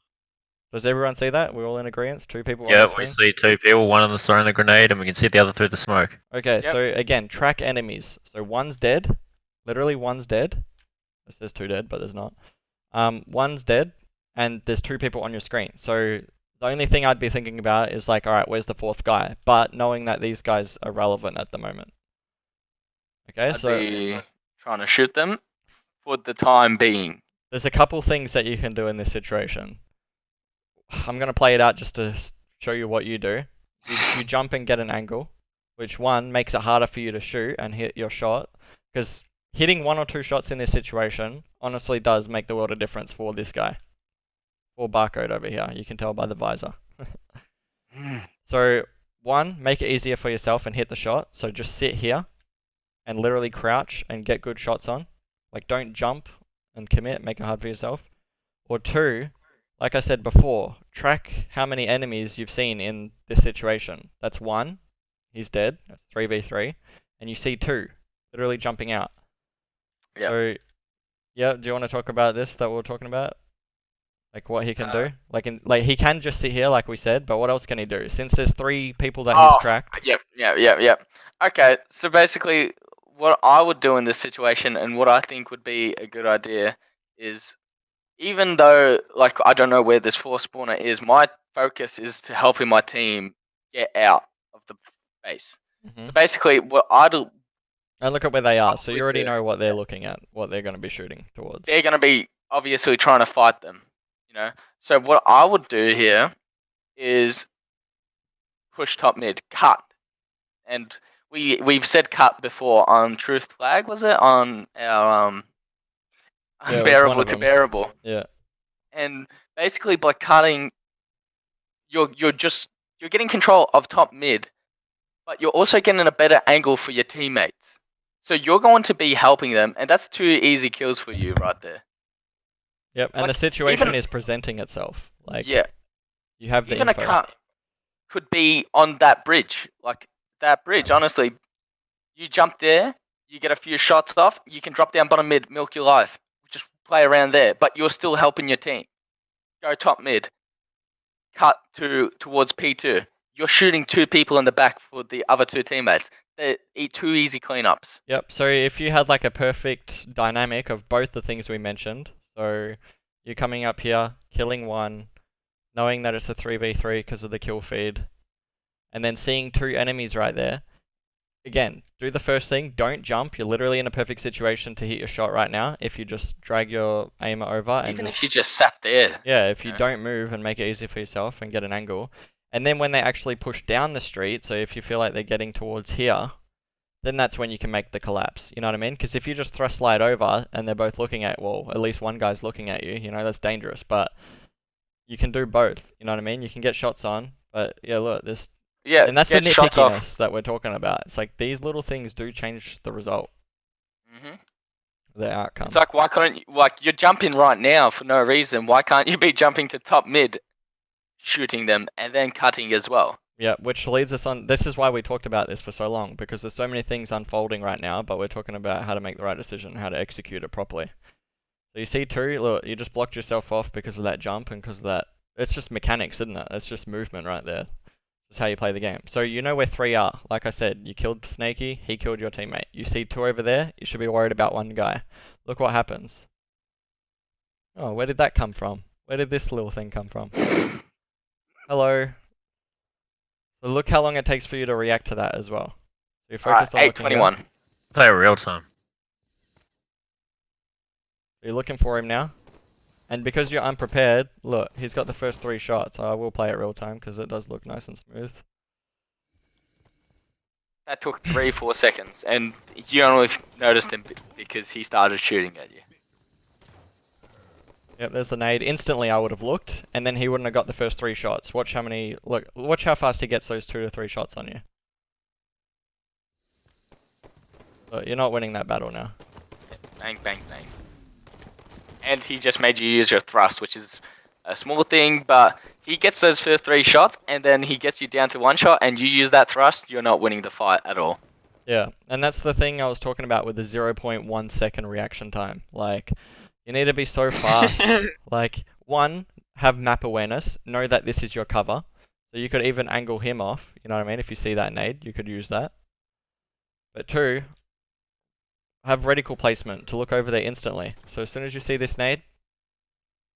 Does everyone see that? We're all in agreement? 2 people on Yeah, the screen? we see 2 people, one on the throwing the grenade, and we can see the other through the smoke. Okay, so again, track enemies. So one's dead. Literally one's dead. It says 2 dead, but there's not. One's dead, and there's 2 people on your screen. So the only thing I'd be thinking about is like, alright, where's the 4th guy? But knowing that these guys are relevant at the moment. Okay, I'd be trying to shoot them for the time being. There's a couple things that you can do in this situation. I'm going to play it out just to show you what you do. You jump and get an angle, which one makes it harder for you to shoot and hit your shot, because hitting 1 or 2 shots in this situation honestly does make the world of difference for this guy. For Barcode over here, you can tell by the visor. So, 1, make it easier for yourself and hit the shot. So just sit here and literally crouch and get good shots on. Like, don't jump and commit, make it hard for yourself. Or two, like I said before, track how many enemies you've seen in this situation. That's one, he's dead, that's 3v3, and you see two, literally jumping out. Yeah. So, yeah, do you want to talk about this that we were talking about? Like what he can do? Like he can just sit here, like we said, but what else can he do? Since there's 3 people that he's tracked. Yep. Okay, so basically, what I would do in this situation, and what I think would be a good idea, is even though, like, I don't know where this 4 spawner is, my focus is to helping my team get out of the base. So basically, what I do. And look at where they are, so you already know what they're looking at, what they're going to be shooting towards. They're going to be obviously trying to fight them, you know. So what I would do here is push top mid, cut, and we've said cut before on Truth Flag, was it on our unbearable to bearable? Yeah. And basically by cutting, you're getting control of top mid, but you're also getting a better angle for your teammates. So you're going to be helping them, and that's 2 easy kills for you right there. Yep, and like, the situation is presenting itself. Like, yeah, you have the even info. A cut could be on that bridge. Like that bridge, honestly, you jump there, you get a few shots off, you can drop down bottom mid, milk your life, just play around there, but you're still helping your team. Go top mid, cut towards P2. You're shooting 2 people in the back for the other 2 teammates. They're 2 easy cleanups. Yep, so if you had like a perfect dynamic of both the things we mentioned, so you're coming up here, killing one, knowing that it's a 3v3 because of the kill feed, and then seeing 2 enemies right there. Again, do the first thing, don't jump, you're literally in a perfect situation to hit your shot right now if you just drag your aimer over. And even if you just sat there. Yeah, if you don't move and make it easy for yourself and get an angle. And then when they actually push down the street, so if you feel like they're getting towards here, then that's when you can make the collapse, you know what I mean? Because if you just thrust slide over and they're both looking at, well, at least one guy's looking at you, you know, that's dangerous. But you can do both, you know what I mean? You can get shots on, but yeah, look, this... Yeah, and that's the nitpickiness that we're talking about. It's like these little things do change the result. The outcome. It's like, why can't you, like, you're jumping right now for no reason. Why can't you be jumping to top mid, shooting them, and then cutting as well? Yeah, which leads us on... This is why we talked about this for so long, because there's so many things unfolding right now, but we're talking about how to make the right decision, how to execute it properly. So you see 2, look, you just blocked yourself off because of that jump and because of that... It's just mechanics, isn't it? It's just movement right there. It's how you play the game. So you know where 3 are. Like I said, you killed Snakey, he killed your teammate. You see 2 over there, you should be worried about 1 guy. Look what happens. Oh, where did that come from? Where did this little thing come from? Hello. So look how long it takes for you to react to that as well. So you're focused on 8:21. Play real time. You're looking for him now. And because you're unprepared, look, he's got the first 3 shots. I will play it real time because it does look nice and smooth. That took 3-4 seconds, and you only noticed him because he started shooting at you. Yep, there's the nade. Instantly I would have looked, and then he wouldn't have got the first 3 shots. Watch how many... Look, watch how fast he gets those 2 to 3 shots on you. Look, you're not winning that battle now. Bang, bang, bang. And he just made you use your thrust, which is a small thing, but he gets those first 3 shots, and then he gets you down to 1 shot, and you use that thrust, you're not winning the fight at all. Yeah, and that's the thing I was talking about with the 0.1 second reaction time. Like, you need to be so fast. Like, 1, have map awareness, know that this is your cover. So you could even angle him off, you know what I mean? If you see that nade, you could use that. But 2, have reticle placement to look over there instantly. So as soon as you see this nade,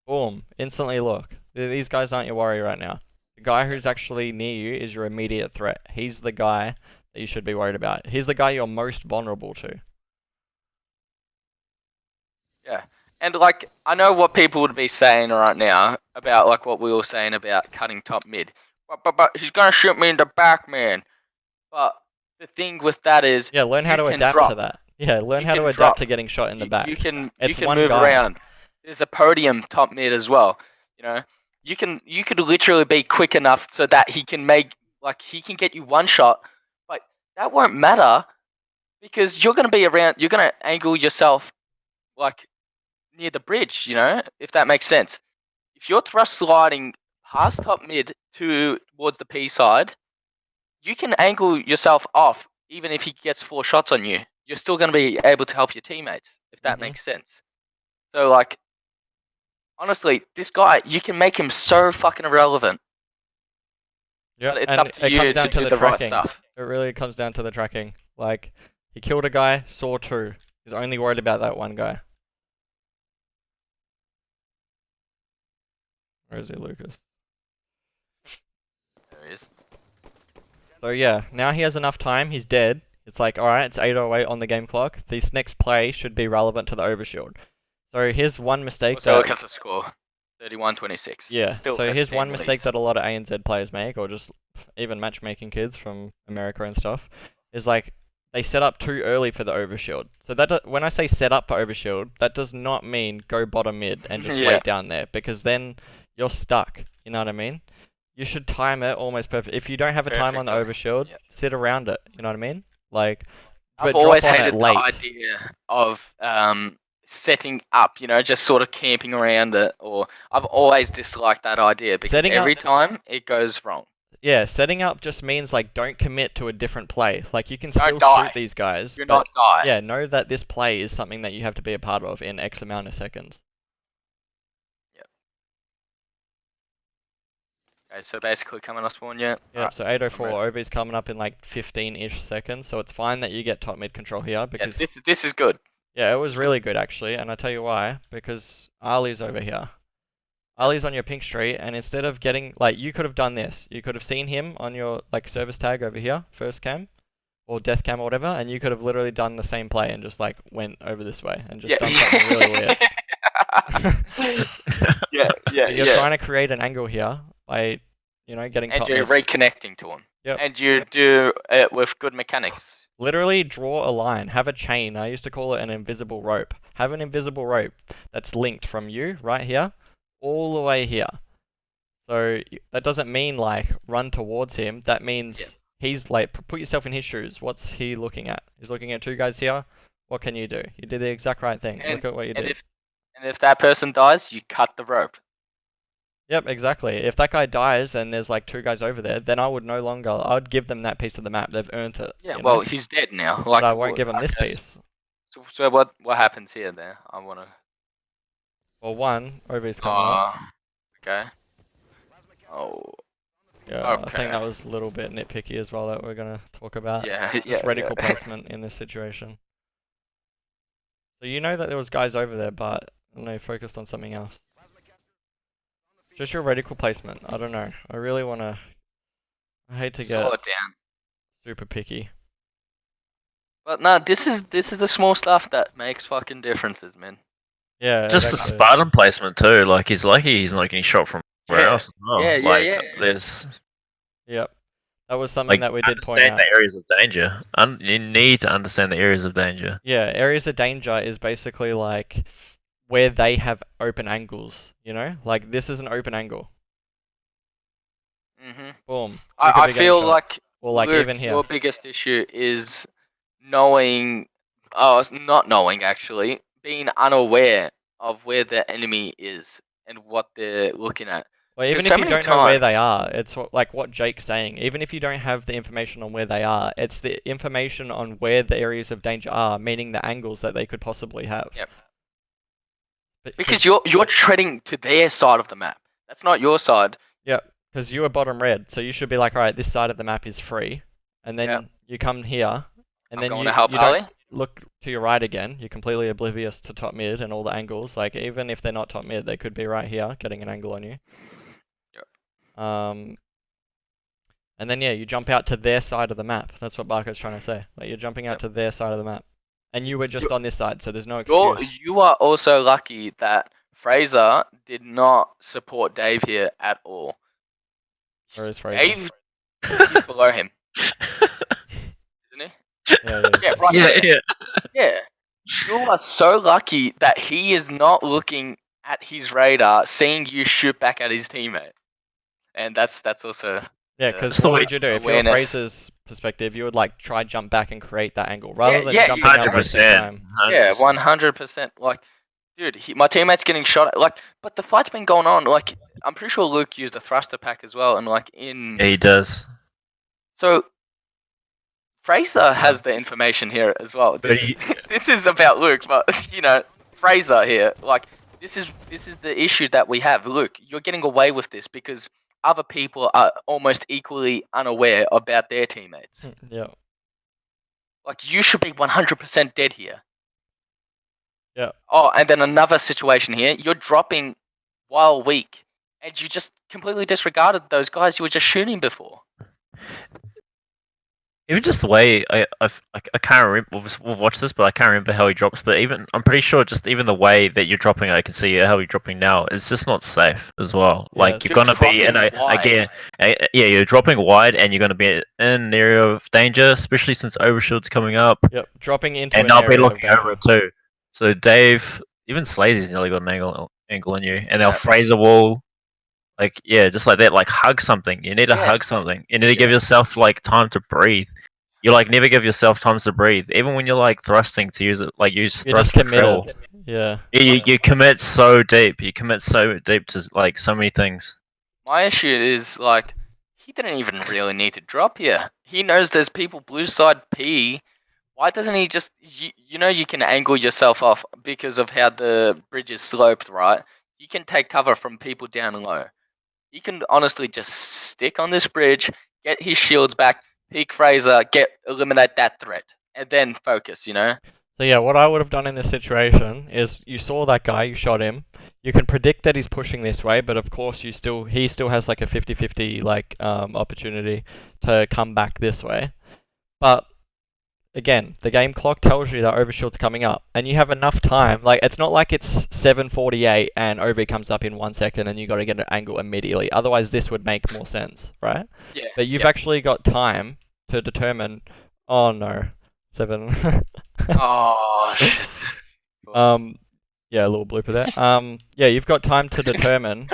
boom, instantly look. These guys aren't your worry right now. The guy who's actually near you is your immediate threat. He's the guy that you should be worried about. He's the guy you're most vulnerable to. Yeah. And, like, I know what people would be saying right now about, like, what we were saying about cutting top mid. But he's going to shoot me in the back, man. But the thing with that is... Yeah, learn how to adapt to that. Yeah, learn how to adapt to getting shot in the back. You can move around. There's a podium top mid as well. You know, you could literally be quick enough so that he can he can get you 1 shot, but that won't matter because you're gonna be around. You're gonna angle yourself like near the bridge, if that makes sense. If you're thrust sliding past top mid towards the P side, you can angle yourself off even if he gets 4 shots on you. You're still going to be able to help your teammates, if that makes sense. So, like, honestly, this guy, you can make him so fucking irrelevant. Yeah, it's up to you to do the right stuff. It really comes down to the tracking. Like, he killed a guy, saw 2. He's only worried about that one guy. Where is he, Louqas? There he is. So yeah, now he has enough time, he's dead. It's like, alright, it's 8:08 on the game clock. This next play should be relevant to the overshield. So here's one mistake also look at the score. 31-26. Yeah, Still so here's one mistake leads. that a lot of ANZ players make, or just even matchmaking kids from America and stuff, is like, they set up too early for the overshield. So that when I say set up for overshield, that does not mean go bottom mid and just wait down there, because then you're stuck, you know what I mean? You should time it almost perfect. If you don't have a time on the overshield, sit around it, you know what I mean? Like, I've always hated the idea of setting up, just sort of camping around it, or I've always disliked that idea because every time it goes wrong. Yeah, setting up just means, like, don't commit to a different play. Like, you can still shoot these guys. Do not die. Yeah, know that this play is something that you have to be a part of in X amount of seconds. Yep. Okay, so basically coming off spawn, yeah. Yep, so 8:04, OB's coming up in like 15-ish seconds, so it's fine that you get top mid control here, because... Yeah, this is good. Yeah, it was really good, actually, and I tell you why, because Ali's over here. Ali's on your pink street, and instead of getting, like, you could have done this. You could have seen him on your, like, service tag over here, first cam, or death cam or whatever, and you could have literally done the same play and just, like, went over this way and just done something really weird. You're trying to create an angle here by, getting top mid. And you're reconnecting to him. Yep. And you do it with good mechanics. Literally draw a line, have a chain. I used to call it an invisible rope. Have an invisible rope that's linked from you, right here, all the way here. So that doesn't mean, like, run towards him. That means he's, like, put yourself in his shoes. What's he looking at? He's looking at 2 guys here. What can you do? You did the exact right thing. Look at what you did. And if that person dies, you cut the rope. Yep, exactly. If that guy dies and there's, like, 2 guys over there, then I would I'd give them that piece of the map. They've earned it. Yeah, well, he's dead now. Like, but I won't give him this piece. So what happens here there? I want to... Well, one, OB's coming up. Okay. Oh. Yeah, okay. I think that was a little bit nitpicky as well that we're going to talk about. Yeah, just reticle placement in this situation. So you know that there was guys over there, but I don't know, focused on something else. Just your reticle placement. I don't know. I really want to... I hate to get super picky. But no, this is the small stuff that makes fucking differences, man. Yeah, just the Spartan placement too. Like, he's lucky he's not getting shot from where else as well. There's... Yep. That was something that we did point out. Understand the areas of danger. You need to understand the areas of danger. Yeah, areas of danger is basically like where they have open angles, Like, this is an open angle. Boom. I feel like, Luke, even here. Your biggest issue is not knowing, actually, being unaware of where the enemy is and what they're looking at. Well, even if you don't know where they are, it's like what Jake's saying. Even if you don't have the information on where they are, it's the information on where the areas of danger are, meaning the angles that they could possibly have. Yep. Because you're treading to their side of the map. That's not your side. Yep. Because you are bottom red, so you should be like, alright, this side of the map is free, and then you come here, and then you don't look to your right again. You're completely oblivious to top mid and all the angles. Like, even if they're not top mid, they could be right here, getting an angle on you. And then you jump out to their side of the map. That's what Barco's trying to say. Like, you're jumping out to their side of the map, and you were just on this side, so there's no excuse. You are also lucky that Fraser did not support Dave here at all. Where is Fraser? Dave is below him, isn't he? Yeah. You are so lucky that he is not looking at his radar, seeing you shoot back at his teammate. And that's also... Yeah, because what would you do? If you're Fraser's perspective, you would, like, try jump back and create that angle, rather than jumping out at the same time. Yeah, 100%. Like, Dude, my teammate's getting shot. Like, but the fight's been going on. Like, I'm pretty sure Luke used a thruster pack as well, and like in. Yeah, he does. So Fraser has the information here as well. This is about Luke, but Fraser here. Like, this is the issue that we have. Luke, you're getting away with this because other people are almost equally unaware about their teammates. Yeah. Like, you should be 100% dead here. Yeah. Oh, and then another situation here. You're dropping while weak, and you just completely disregarded those guys you were just shooting before. Even just the way I can't remember. We've watched this, but I can't remember how he drops. But I'm pretty sure just even the way that you're dropping, I can see how you're dropping now. It's just not safe as well. Yeah, like you're gonna be in you're dropping wide, and you're gonna be in an area of danger, especially since overshield's coming up. Yep, dropping into and they'll be looking over it too. So Dave, even Slazy's nearly got an angle on you, and they'll Fraser wall. Like, yeah, just like that. Like, hug something. You need to hug something. You need to give yourself, like, time to breathe. You, like, never give yourself time to breathe. Even when you're, like, thrusting to use it, like, use thrust control. Yeah. You commit so deep. You commit so deep to, like, so many things. My issue is, like, he didn't even really need to drop here. He knows there's people blue side P. Why doesn't he just... You can angle yourself off because of how the bridge is sloped, right? You can take cover from people down low. He can honestly just stick on this bridge, get his shields back, peek Fraser, eliminate that threat, and then focus, So yeah, what I would have done in this situation is you saw that guy, you shot him. You can predict that he's pushing this way, but of course he still has like a 50-50 like opportunity to come back this way. But again, the game clock tells you that overshield's coming up, and you have enough time. Like, it's not like it's 7:48 and OV comes up in 1 second and you got to get an angle immediately. Otherwise, this would make more sense, right? Yeah. But you've actually got time to determine. Oh no, 7. Oh shit. Yeah, a little blooper there. Yeah, you've got time to determine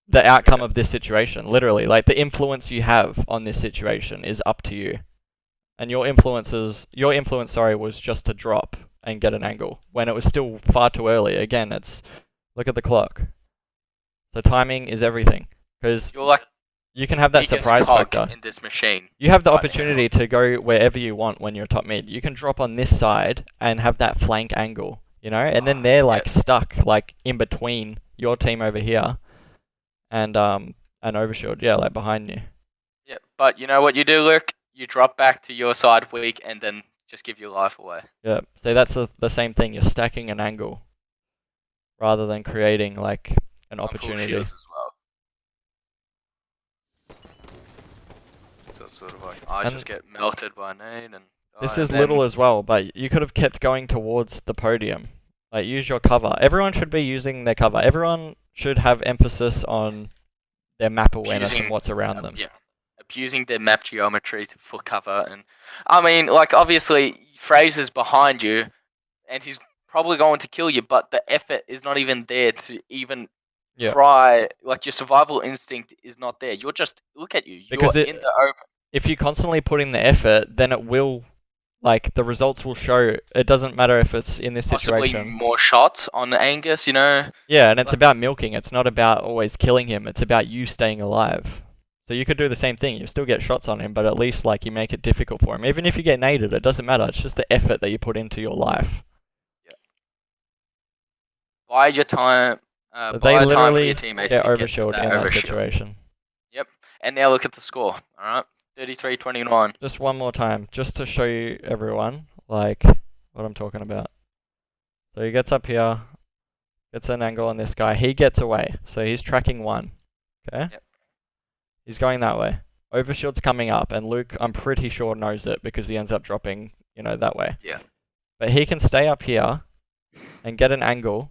the outcome of this situation. Literally, like the influence you have on this situation is up to you. And your influence, was just to drop and get an angle when it was still far too early. Again, look at the clock. The timing is everything, because you can have that surprise factor in this machine. You have the opportunity to go wherever you want when you're top mid. You can drop on this side and have that flank angle, and then they're like stuck like in between your team over here and overshield, like behind you. Yeah, but you know what you do, Luke? You drop back to your side weak and then just give your life away. Yeah, so that's the same thing. You're stacking an angle rather than creating like an opportunity. As well. So it's sort of like I just get melted by nade and. This is little as well, but you could have kept going towards the podium. Like, use your cover. Everyone should be using their cover. Everyone should have emphasis on their map awareness and what's around them. Yeah. Abusing their map geometry for cover, and I mean, like, obviously Fraser's behind you and he's probably going to kill you, but the effort is not even there to even try. Like, your survival instinct is not there. You're just, look at you, you're in the open. If you constantly put in the effort, then it will, like, the results will show. It doesn't matter if it's in this situation. Possibly more shots on Angus, Yeah, and it's about milking. It's not about always killing him. It's about you staying alive. So you could do the same thing. You still get shots on him, but at least like you make it difficult for him. Even if you get naded, it doesn't matter. It's just the effort that you put into your life. Yeah. Buy your time. They literally get overshielded in that situation. Yep. And now look at the score. All right, 33-29. Just one more time, just to show you everyone like what I'm talking about. So he gets up here, gets an angle on this guy. He gets away, so he's tracking 1. Okay. Yep. He's going that way. Overshield's coming up, and Luke, I'm pretty sure, knows it because he ends up dropping, that way. Yeah. But he can stay up here and get an angle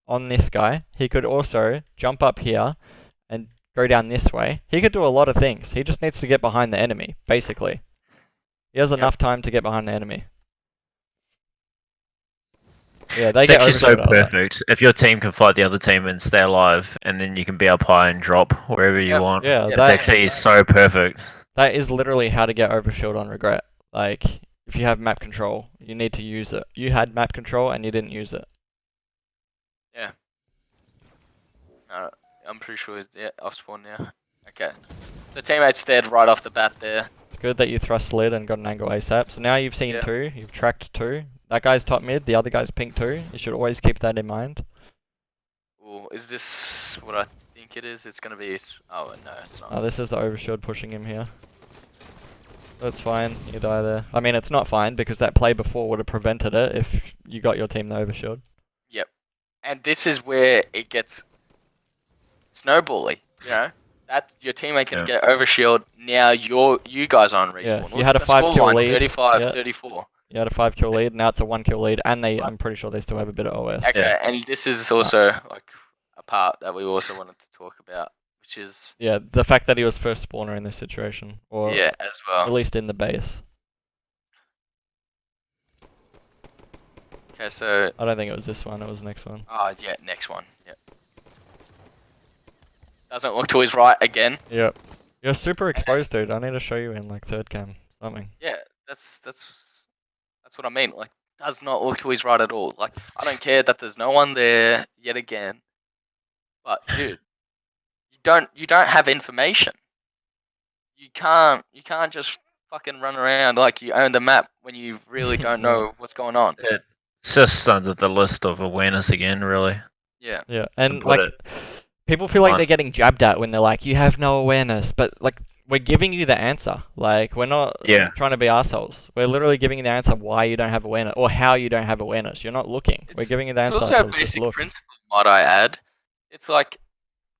on this guy. He could also jump up here and go down this way. He could do a lot of things. He just needs to get behind the enemy, basically. He has enough time to get behind the enemy. Yeah, they get actually so perfect. If your team can fight the other team and stay alive, and then you can be up high and drop wherever you want. Yeah, it's actually so perfect. That is literally how to get overshield on regret. Like, if you have map control, you need to use it. You had map control and you didn't use it. Yeah. I'm pretty sure it's off spawn now. Okay. So teammates dead right off the bat there. It's good that you thrust lid and got an angle ASAP. So now you've seen Yeah. 2, you've tracked 2. That guy's top mid, the other guy's pink 2. You should always keep that in mind. Ooh, is this what I think it is? It's gonna be. Oh no, it's not. Oh, this is the overshield pushing him here. That's fine, you die there. I mean, it's not fine because that play before would have prevented it if you got your team the overshield. Yep. And this is where it gets snowbally, you know? That your teammate can get overshield. Now you guys are on respawn. Yeah, you had a 5 kill lead. 35, 34. You had a 5 kill lead, now it's a 1 kill lead, and I'm pretty sure they still have a bit of OS. Okay, and this is also like a part that we also wanted to talk about, which is the fact that he was first spawner in this situation, or as well. at least in the base. Okay, so I don't think it was this one, it was the next one. Oh yeah, next one. Yep. Doesn't look to his right again. Yep. You're super exposed, dude. I need to show you in like third cam something. Yeah, that's what I mean. Like, does not look to his right at all. Like, I don't care that there's no one there yet again. But dude, you don't have information. You can't just fucking run around like you own the map when you really don't know what's going on. It's just under the list of awareness again, really. Yeah. Yeah, and like people feel like they're getting jabbed at when they're like, you have no awareness, but like we're giving you the answer. Like we're not trying to be assholes. We're literally giving you the answer why you don't have awareness or how you don't have awareness. You're not looking. We're giving you the answer. It's also a basic principle, might I add. It's like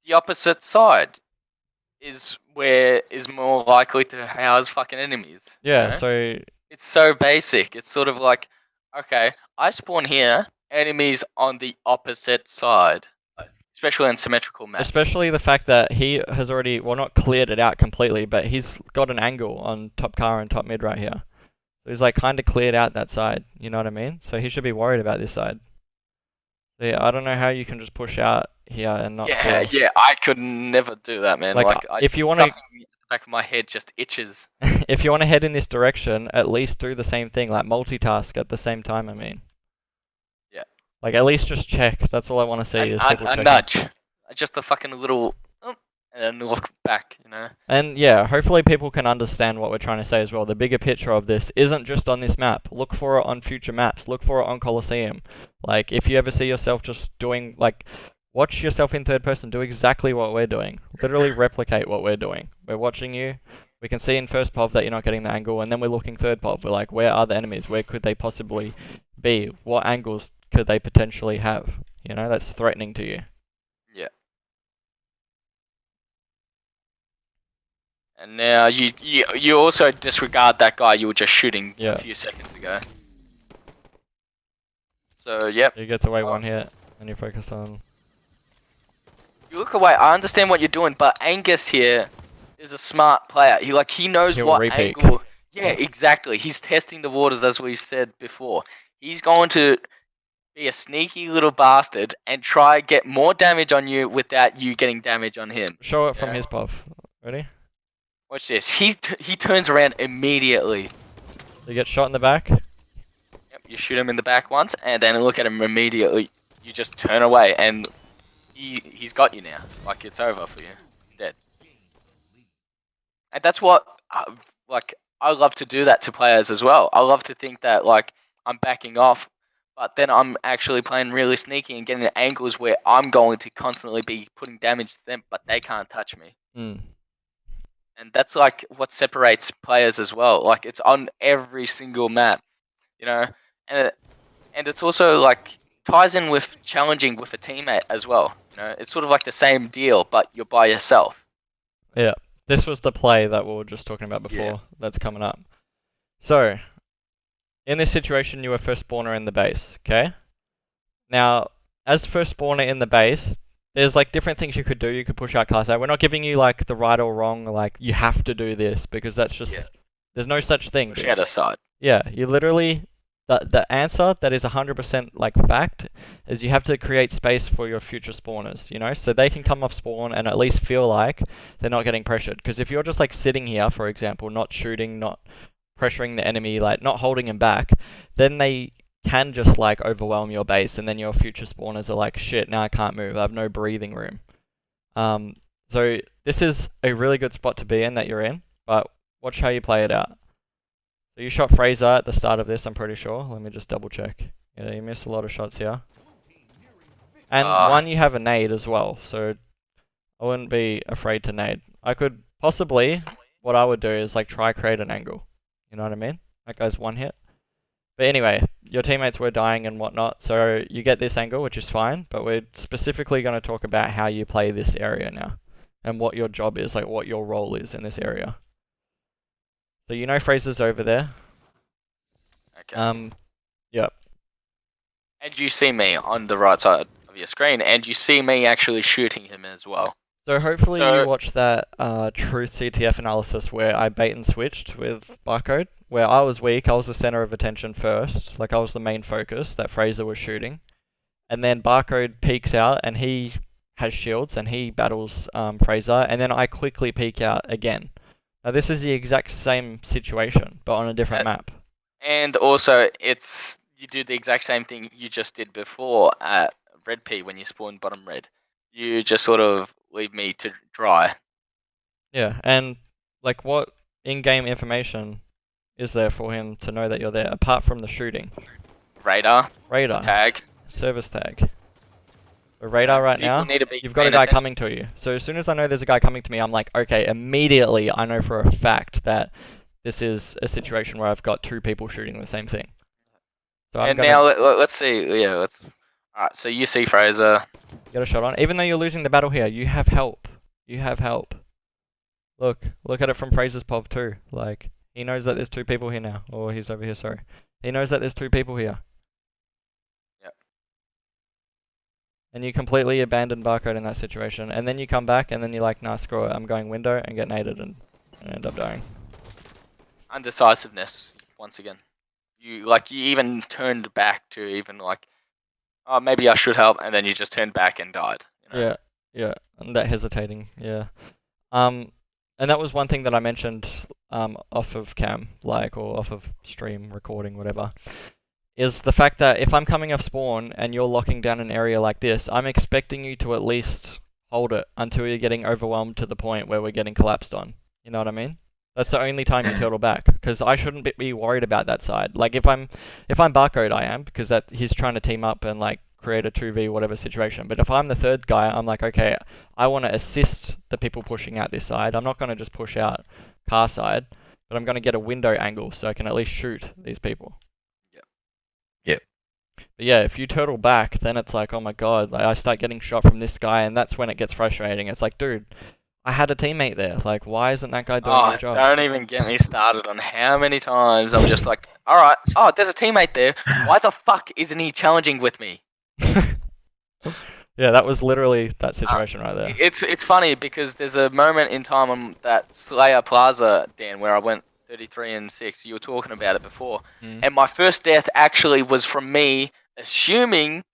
the opposite side is more likely to house fucking enemies. Yeah, you know? so it's so basic. It's sort of like, okay, I spawn here, enemies on the opposite side. Especially in symmetrical maps. Especially the fact that he has already, well, not cleared it out completely, but he's got an angle on top car and top mid right here. So he's like kind of cleared out that side, you know what I mean? So he should be worried about this side. So yeah, I don't know how you can just push out here and not clear. Yeah, I could never do that, man. Like if you want to... The back of my head just itches. If you want to head in this direction, at least do the same thing, like multitask at the same time, I mean. Like, at least just check. That's all I want to see is people checking. A nudge. Just a fucking little... and then look back, you know? And yeah, hopefully people can understand what we're trying to say as well. The bigger picture of this isn't just on this map. Look for it on future maps. Look for it on Colosseum. Like, if you ever see yourself just doing, like... Watch yourself in third person. Do exactly what we're doing. Literally replicate what we're doing. We're watching you. We can see in first pov that you're not getting the angle, and then we're looking third pov. We're like, where are the enemies? Where could they possibly be? What angles could they potentially have? You know, that's threatening to you. Yeah. And now you also disregard that guy you were just shooting a few seconds ago. So, yep. You get away one hit, and you focus on... You look away, I understand what you're doing, but Angus here is a smart player. He knows what angle... Yeah, exactly. He's testing the waters, as we said before. He's going to be a sneaky little bastard and try get more damage on you without you getting damage on him. Show it from his pov. Ready? Watch this. He turns around immediately. You get shot in the back? Yep, you shoot him in the back once, and then look at him immediately. You just turn away, and he's got you now. Like, it's over for you. You're dead. And that's what, I love to do that to players as well. I love to think that, like, I'm backing off, but then I'm actually playing really sneaky and getting angles where I'm going to constantly be putting damage to them, but they can't touch me. And that's, like, what separates players as well. Like, it's on every single map, you know? And it's also, like, ties in with challenging with a teammate as well. You know, it's sort of like the same deal, but you're by yourself. Yeah, this was the play that we were just talking about before. That's coming up. So, in this situation, you were first spawner in the base, okay? Now, as first spawner in the base, there's like different things you could do. You could push out cars out. We're not giving you like the right or wrong, like you have to do this, because that's just, there's no such thing. Push out aside. Yeah, you literally... The answer that is 100% like fact is you have to create space for your future spawners, you know, so they can come off spawn and at least feel like they're not getting pressured. Because if you're just like sitting here, for example, not shooting, not pressuring the enemy, like not holding him back, then they can just like overwhelm your base, and then your future spawners are like, shit, now I can't move, I have no breathing room. So this is a really good spot to be in that you're in, but watch how you play it out. So you shot Fraser at the start of this, I'm pretty sure. Let me just double check. Yeah, you missed a lot of shots here. And one, you have a nade as well, so I wouldn't be afraid to nade. I could possibly, what I would do is like try create an angle. You know what I mean? That goes one hit. But anyway, your teammates were dying and whatnot, so you get this angle, which is fine, but we're specifically going to talk about how you play this area now, and what your job is, like what your role is in this area. So you know Fraser's over there. Okay. Yep. And you see me on the right side of your screen, and you see me actually shooting him as well. So hopefully you watched that truth CTF analysis where I bait and switched with Barcode, where I was weak, I was the center of attention first, like I was the main focus that Fraser was shooting. And then Barcode peeks out and he has shields and he battles Fraser, and then I quickly peek out again. Now this is the exact same situation, but on a different map. And also, you do the exact same thing you just did before at Red P when you spawned bottom red. You just sort of leave me to dry. Yeah, and like what in-game information is there for him to know that you're there, apart from the shooting? Radar. Radar. Tag. Service tag. The radar right now, you've got a guy coming to you. So as soon as I know there's a guy coming to me, I'm like, okay, immediately I know for a fact that this is a situation where I've got two people shooting the same thing. So and now let's see, alright, so you see Fraser. Get a shot on. Even though you're losing the battle here, you have help. You have help. Look at it from Fraser's POV too. Like, he knows that there's two people here now. Or he's over here, sorry. He knows that there's two people here. Yep. And you completely abandon Barcode in that situation. And then you come back and then you're like, nah, screw it. I'm going window and get naded and end up dying. Undecisiveness, once again. You even turned back to even like, oh, maybe I should help, and then you just turned back and died. You know? Yeah. And that hesitating, yeah. And that was one thing that I mentioned off of cam, like, or off of stream, recording, whatever, is the fact that if I'm coming off spawn and you're locking down an area like this, I'm expecting you to at least hold it until you're getting overwhelmed to the point where we're getting collapsed on. You know what I mean? That's the only time you turtle back, because I shouldn't be worried about that side. Like if I'm Barcode, I am, because that he's trying to team up and like create a 2v whatever situation. But if I'm the third guy, I'm like, okay, I want to assist the people pushing out this side. I'm not going to just push out car side, but I'm going to get a window angle so I can at least shoot these people. Yep. But yeah, if you turtle back, then it's like, oh my god, like I start getting shot from this guy, and that's when it gets frustrating. It's like, dude, I had a teammate there. Like, why isn't that guy doing his job? Don't even get me started on how many times I'm just like, alright, there's a teammate there. Why the fuck isn't he challenging with me? Yeah, that was literally that situation right there. It's funny because there's a moment in time on that Slayer Plaza, Dan, where I went 33 and 6. You were talking about it before. And my first death actually was from me assuming.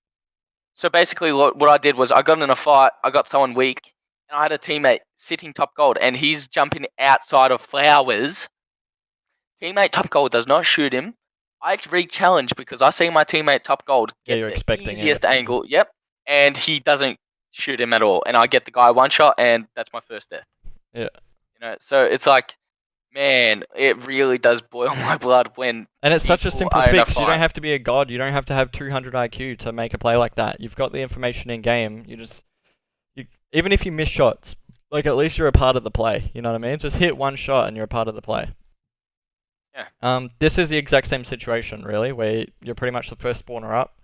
So basically what I did was I got in a fight, I got someone weak, and I had a teammate sitting top gold, and he's jumping outside of flowers. Teammate top gold does not shoot him. I re-challenge because I see my teammate top gold get the easiest angle. Yep. And he doesn't shoot him at all. And I get the guy one shot, and that's my first death. Yeah. You know, so it's like, man, it really does boil my blood when. And it's such a simple fix. You don't have to be a god. You don't have to have 200 IQ to make a play like that. You've got the information in game. Even if you miss shots, like at least you're a part of the play. You know what I mean? Just hit one shot and you're a part of the play. Yeah. This is the exact same situation, really, where you're pretty much the first spawner up.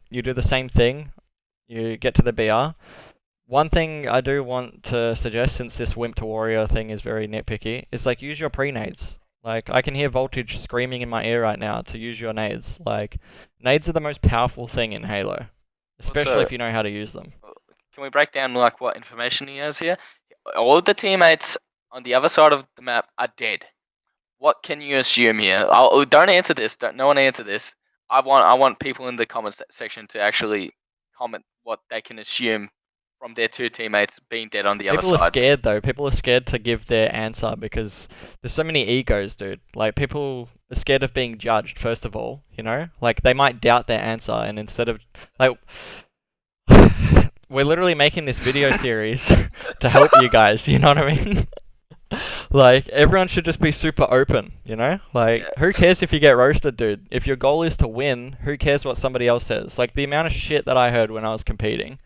You do the same thing. You get to the BR. One thing I do want to suggest, since this Wimp to Warrior thing is very nitpicky, is like use your pre-nades. Like I can hear Voltage screaming in my ear right now to use your nades. Like nades are the most powerful thing in Halo, especially if you know how to use them. Can we break down like what information he has here? All of the teammates on the other side of the map are dead. What can you assume here? Don't answer this. No one answer this. I want people in the comments section to actually comment what they can assume from their two teammates being dead on the other side. People are scared though. People are scared to give their answer because there's so many egos, dude. Like people are scared of being judged, first of all, you know? Like, they might doubt their answer, and instead of, like, we're literally making this video series to help you guys, you know what I mean? Like, everyone should just be super open, you know? Like, who cares if you get roasted, dude? If your goal is to win, who cares what somebody else says? Like, the amount of shit that I heard when I was competing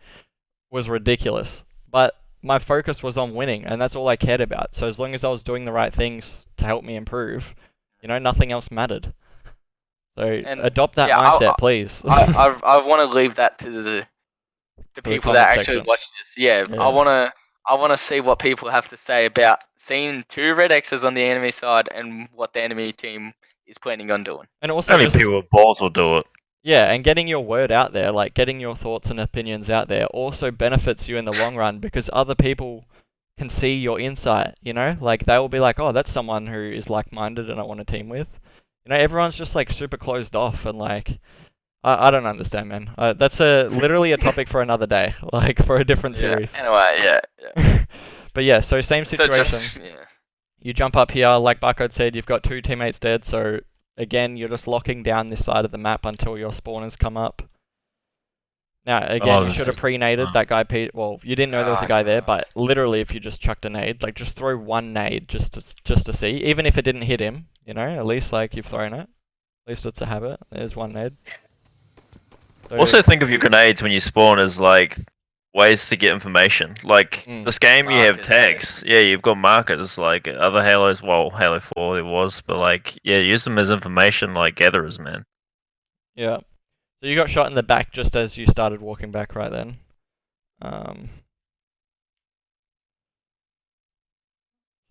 was ridiculous. But my focus was on winning, and that's all I cared about. So as long as I was doing the right things to help me improve, you know, nothing else mattered. So adopt that mindset, please. I want to leave that to the people that actually watch this. Yeah. I want to see what people have to say about seeing 2 red X's on the enemy side and what the enemy team is planning on doing. And also, only people with balls will do it. Yeah, and getting your word out there, like getting your thoughts and opinions out there, also benefits you in the long run because other people can see your insight, you know? Like, they will be like, oh, that's someone who is like-minded and I want to team with. You know, everyone's just, like, super closed off and, like, I don't understand, man. That's literally a topic for another day, like, for a different series. Anyway, yeah. But yeah, so same situation. You jump up here, like Barcode said, you've got 2 teammates dead, so again, you're just locking down this side of the map until your spawners come up. Now, again, you should have pre-naded that guy. Well, you didn't know there was a guy there, but literally, if you just chucked a nade, like, just throw 1 nade just to see. Even if it didn't hit him, you know, at least, like, you've thrown it. At least it's a habit. There's 1 nade. So, also think of your grenades when you spawn as, like, ways to get information. Like, this game you have tags. Yeah, you've got markers, like other Halos, well, Halo 4 there was, but like, yeah, use them as information, like gatherers, man. Yeah. So you got shot in the back just as you started walking back right then. So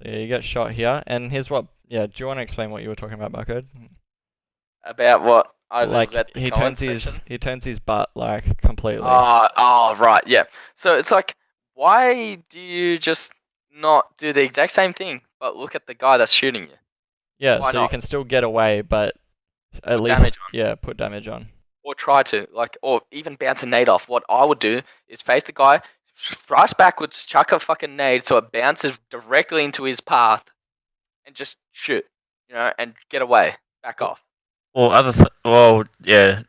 yeah, you get shot here, and here's what, do you want to explain what you were talking about, Barcode? About what? Like, he turns his butt, like, completely. Oh, right, yeah. So it's like, why do you just not do the exact same thing, but look at the guy that's shooting you? Yeah, why so not? You can still get away, but at least, put damage on. Or try to, like, or even bounce a nade off. What I would do is face the guy, thrust backwards, chuck a fucking nade so it bounces directly into his path, and just shoot, you know, and get away, back off. Well,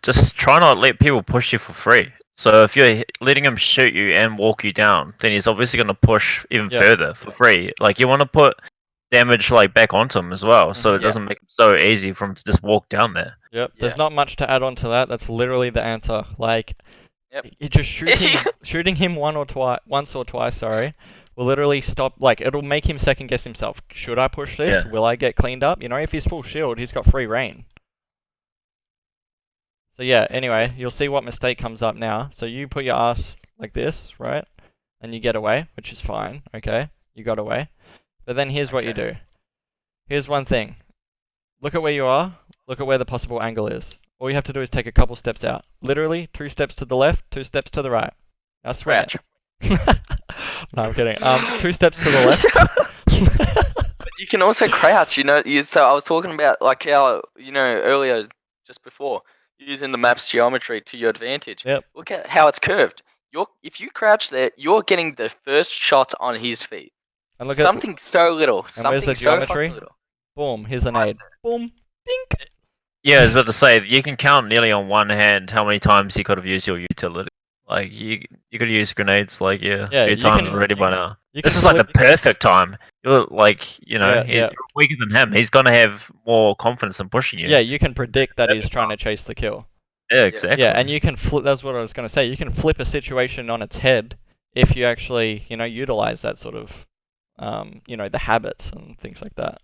just try not to let people push you for free. So if you're letting him shoot you and walk you down, then he's obviously going to push even further for free. Like, you want to put damage, like, back onto him as well, so it doesn't make it so easy for him to just walk down there. Yep, there's not much to add on to that. That's literally the answer. Like, you just shooting him once or twice, will literally stop, like, it'll make him second guess himself. Should I push this? Will I get cleaned up? You know, if he's full shield, he's got free reign. So yeah, anyway, you'll see what mistake comes up now. So you put your ass like this, right? And you get away, which is fine, okay? You got away. But then here's what you do. Here's one thing. Look at where you are. Look at where the possible angle is. All you have to do is take a couple steps out. Literally, 2 steps to the left, 2 steps to the right. I swear. No, I'm kidding. 2 steps to the left. But you can also crouch, you know. So I was talking about, like, how, you know, earlier, just before, using the map's geometry to your advantage. Yep. Look at how it's curved. If you crouch there, you're getting the first shot on his feet. And look something so little. And where's the geometry? So little. Boom, here's a nade. Boom, dink. Yeah, I was about to say, you can count nearly on one hand how many times you could have used your utility. Like, you could use grenades, like, a few times already by now. This is like the perfect time. You're like, you know, you're weaker than him. He's gonna have more confidence in pushing you. Yeah, you can predict that he's trying to chase the kill. Yeah, exactly. Yeah, and you can flip. That's what I was gonna say. You can flip a situation on its head if you actually, you know, utilize that sort of, you know, the habits and things like that.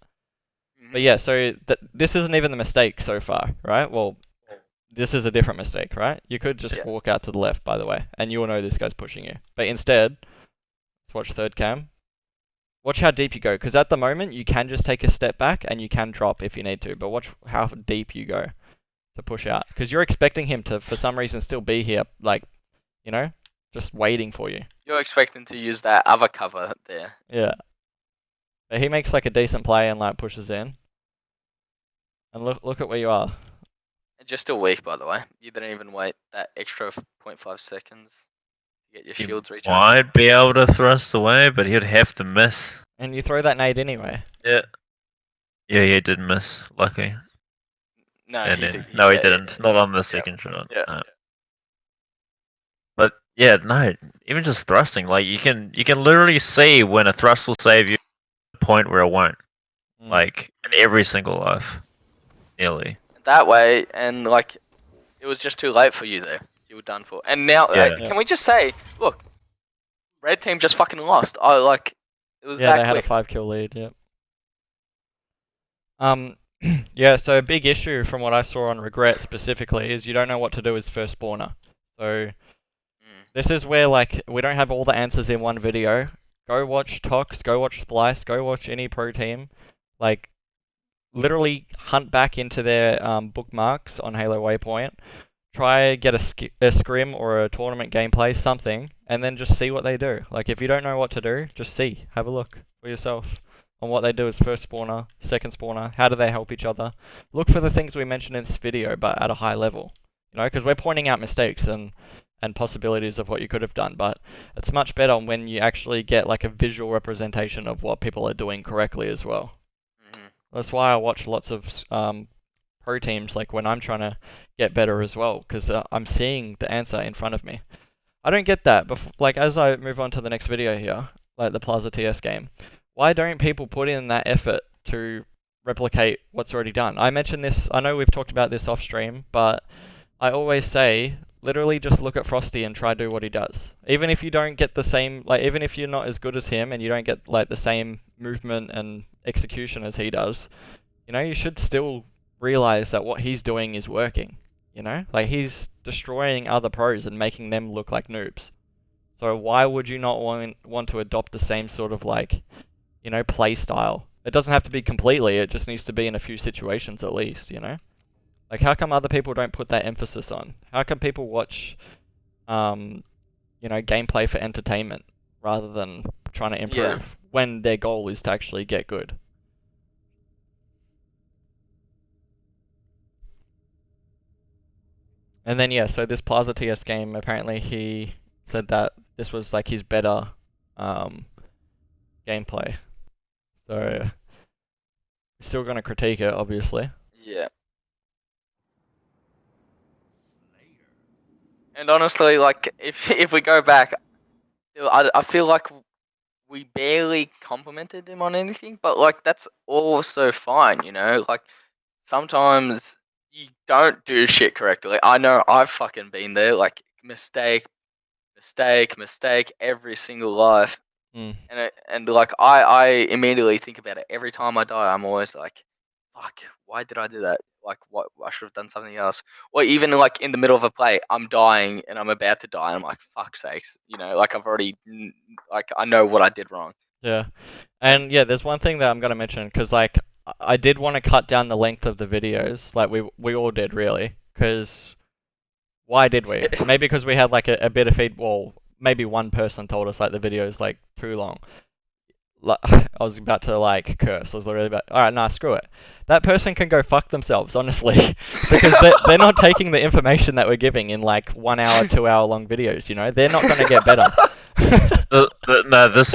But yeah, so this isn't even the mistake so far, right? Well, this is a different mistake, right? You could just walk out to the left, by the way, and you will know this guy's pushing you. But instead, let's watch third cam. Watch how deep you go, because at the moment, you can just take a step back and you can drop if you need to, but watch how deep you go to push out. Because you're expecting him to, for some reason, still be here, like, you know, just waiting for you. You're expecting to use that other cover there. Yeah. But he makes, like, a decent play and, like, pushes in. And look at where you are. And you're still weak, by the way. You didn't even wait that extra 0.5 seconds to get your shields recharged. Might be able to thrust away, but he'd have to miss. And you throw that nade anyway. Yeah. Yeah, he did miss. Lucky. No, and he then did. no, he Yeah, didn't. Not on the second shot. Yeah. No. But yeah, no. Even just thrusting, like you can literally see when a thrust will save you to the point where it won't. Like in every single life, nearly. That way, and like, it was just too late for you there. You were done for. And now, can we just say, look, red team just fucking lost. Oh, like, it was Yeah, that they had a quick. 5-kill lead. Yep. Yeah. So a big issue from what I saw on Regret specifically is you don't know what to do as first spawner. So this is where like we don't have all the answers in one video. Go watch Tox. Go watch Splice. Go watch any pro team. Like, literally hunt back into their bookmarks on Halo Waypoint. Try get a scrim or a tournament gameplay, something, and then just see what they do. Like, if you don't know what to do, just see, have a look for yourself on what they do as first spawner, second spawner, how do they help each other. Look for the things we mentioned in this video, but at a high level, you know, because we're pointing out mistakes and possibilities of what you could have done, but it's much better when you actually get like a visual representation of what people are doing correctly as well. That's why I watch lots of pro teams, like when I'm trying to get better as well, because I'm seeing the answer in front of me. I don't get that, but like as I move on to the next video here, like the Plaza TS game, why don't people put in that effort to replicate what's already done? I mentioned this, I know we've talked about this off stream, but I always say, literally just look at Frosty and try to do what he does. Even if you don't get the same, like even if you're not as good as him and you don't get like the same movement and execution as he does, you know, you should still realize that what he's doing is working, you know? Like, he's destroying other pros and making them look like noobs. So why would you not want to adopt the same sort of, like, you know, play style? It doesn't have to be completely, it just needs to be in a few situations at least, you know? Like, how come other people don't put that emphasis on? How come people watch, you know, gameplay for entertainment rather than trying to improve when their goal is to actually get good? And then yeah, so this Plaza TS game, apparently he said that this was like his better gameplay. So still gonna critique it, obviously. Yeah. And honestly, like, if we go back, I feel like we barely complimented him on anything, but like that's also fine, you know? Like, sometimes you don't do shit correctly. I know I've fucking been there, like, mistake every single life. And like I immediately think about it every time I die. I'm always like, fuck, why did I do that? Like, what, I should have done something else. Or even like in the middle of a play, I'm dying and I'm about to die, and I'm like, fuck sakes, you know, like I've already, like, I know what I did wrong. Yeah, and yeah, there's one thing that I'm gonna mention, because like I did want to cut down the length of the videos, like we all did really, because why did we? Maybe because we had like a bit of well, maybe one person told us like the video is like too long. I was about to like curse. I was literally about, alright, nah, screw it. That person can go fuck themselves, honestly. Because they're not taking the information that we're giving in like 1 hour, 2 hour long videos, you know? They're not going to get better. No, this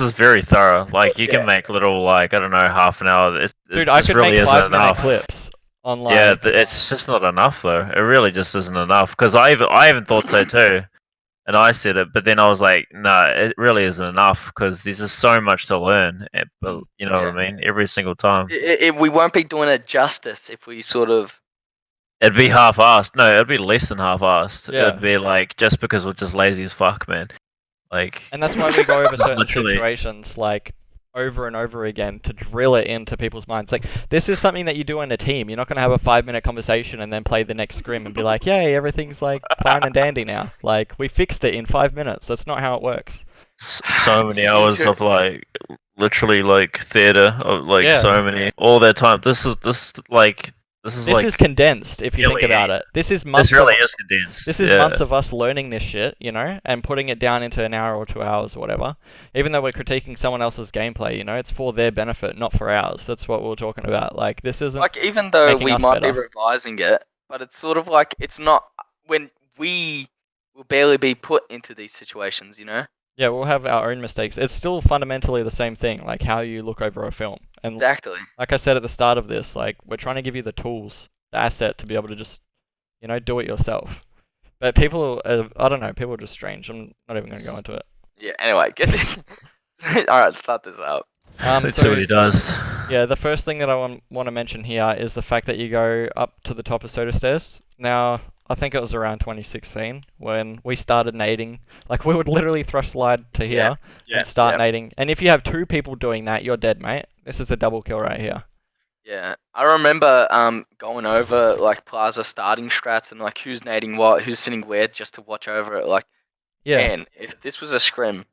is very thorough. Like, you can make little, like, I don't know, half an hour. Dude, I could really make 5-minute clips. On like... Yeah, it's just not enough, though. It really just isn't enough. Because I even thought so, too. And I said it, but then I was like, no, it really isn't enough, because there's just so much to learn. But you know what I mean? Every single time. We won't be doing it justice if we sort of... It'd be half-assed. No, it'd be less than half-assed. Yeah. It'd be like, just because we're just lazy as fuck, man. Like... And that's why we go over certain situations, like, over and over again to drill it into people's minds. Like, this is something that you do in a team. You're not going to have a 5-minute conversation and then play the next scrim and be like, yay, everything's like fine and dandy now. Like, we fixed it in 5 minutes. That's not how it works. So many hours of like, literally like theater of like so many, all that time. This is condensed if you think about it. This is months. This really is condensed. This is months of us learning this shit, you know, and putting it down into an hour or 2 hours or whatever. Even though we're critiquing someone else's gameplay, you know, it's for their benefit, not for ours. That's what we're talking about. Like, this isn't like, even though we might be revising it, but it's sort of like, it's not when we will barely be put into these situations, you know. Yeah, we'll have our own mistakes. It's still fundamentally the same thing, like how you look over a film. And exactly. Like I said at the start of this, like, we're trying to give you the tools the asset to be able to just, you know, do it yourself. But people, I don't know, people are just strange. I'm not even going to go into it. Yeah. Anyway, all right, start this up. Let's see what he does. Yeah, the first thing that I want to mention here is the fact that you go up to the top of Soda Stairs. Now, I think it was around 2016 when we started nading. Like, we would literally thrust slide to here and start nading. And if you have 2 people doing that, you're dead, mate. This is a double kill right here. Yeah, I remember going over like Plaza starting strats and like who's nading what, who's sitting where, just to watch over it. Like, man, if this was a scrim,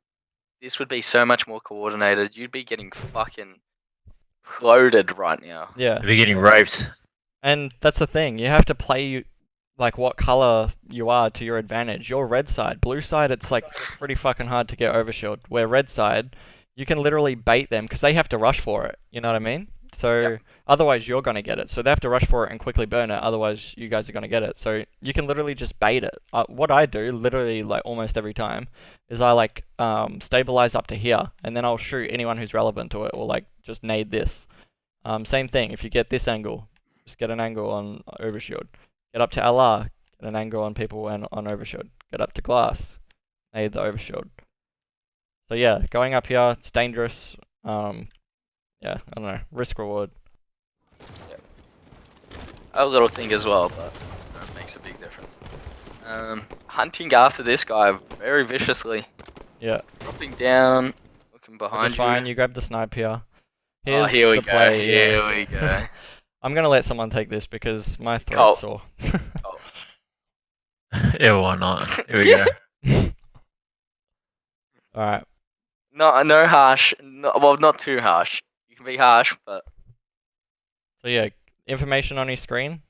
this would be so much more coordinated. You'd be getting fucking loaded right now. Yeah. You'd be getting raped. And that's the thing. You have to play like what color you are to your advantage. You're red side. Blue side, it's like pretty fucking hard to get overshield. Where red side, you can literally bait them because they have to rush for it. You know what I mean? So otherwise you're going to get it. So they have to rush for it and quickly burn it. Otherwise you guys are going to get it. So you can literally just bait it. What I do, literally like almost every time, is I like stabilize up to here. And then I'll shoot anyone who's relevant to it. Or like just nade this. Same thing. If you get this angle, just get an angle on overshield. Get up to LR, get an angle on people and on overshield. Get up to glass, nade the overshield. So yeah, going up here, it's dangerous. Yeah, I don't know, risk reward. Yep. A little thing as well, but that makes a big difference. Hunting after this guy very viciously. Yeah. Dropping down, looking behind you. Fine, you grab the snipe here. Here's here we go. Play, here we go. I'm gonna let someone take this because my throat's sore. Yeah, why not? Here we go. Alright. No harsh. Well, not too harsh. You can be harsh, but... So yeah, information on his screen.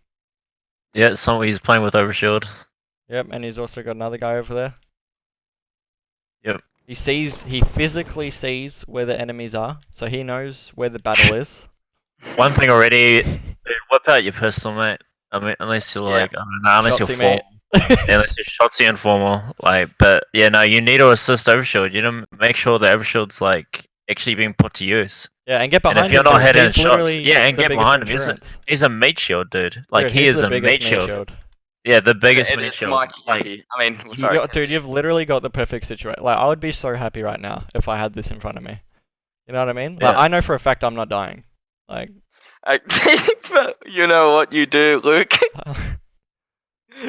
Yeah, he's playing with overshield. Yep, and he's also got another guy over there. Yep. He physically sees where the enemies are, so he knows where the battle is. One thing already, dude, whip out your pistol, mate. I mean, unless you're like, I don't know, unless you're formal. Unless you're shotsy and formal. Like, but yeah, no, you need to assist overshield. You need to make sure the overshield's like actually being put to use. Yeah, and get behind him. And if you're not hitting shots, yeah, and get behind him. He's a meat shield, dude. Like, he is a meat shield. Yeah, the biggest meat shield. Like, I mean, sorry. Dude, you've literally got the perfect situation. Like, I would be so happy right now if I had this in front of me. You know what I mean? Like, I know for a fact I'm not dying. Like, you know what you do, Luke.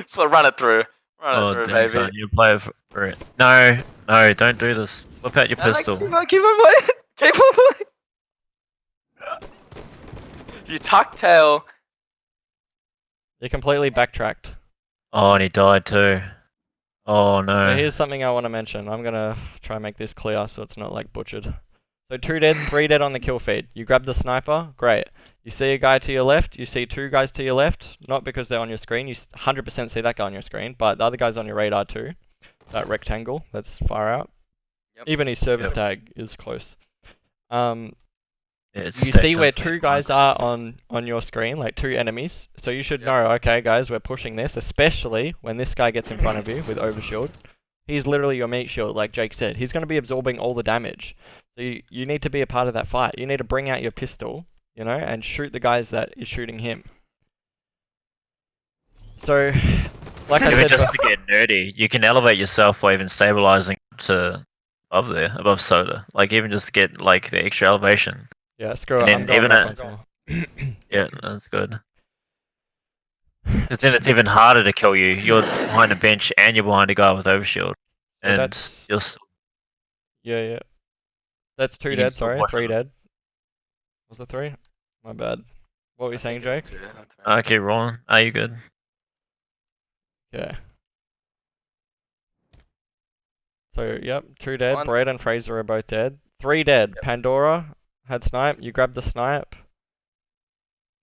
So run it through. Run it through, baby. Son, you play for it. No, don't do this. Whip out your pistol. Keep on playing. Keep on playing. You tuck tail. You completely backtracked. Oh, and he died too. Oh no. So here's something I want to mention. I'm gonna try and make this clear so it's not like butchered. So 2 dead, 3 dead on the kill feed. You grab the sniper, great. You see a guy to your left, you see 2 guys to your left, not because they're on your screen, you 100% see that guy on your screen, but the other guy's on your radar too. That rectangle, that's far out. Yep. Even his service tag is close. You see where 2 guys are on your screen, like 2 enemies, so you should know, okay guys, we're pushing this, especially when this guy gets in front of you with overshield. He's literally your meat shield, like Jake said. He's going to be absorbing all the damage. So you need to be a part of that fight. You need to bring out your pistol, you know, and shoot the guys that is shooting him. So, like I said... just to get nerdy, you can elevate yourself by even stabilizing to above Soda. Like, even just to get, like, the extra elevation. Yeah, screw it. Yeah, that's good. Because then it's even harder to kill you. You're behind a bench and you're behind a guy with overshield. And you're still... Yeah. That's 2 dead, sorry. 3 dead. Was it 3? My bad. What were you saying, Jake? Okay, rolling. Are you good? Yeah. So, yep, 2 dead. Brad and Fraser are both dead. 3 dead. Yep. Pandora had snipe. You grabbed the snipe.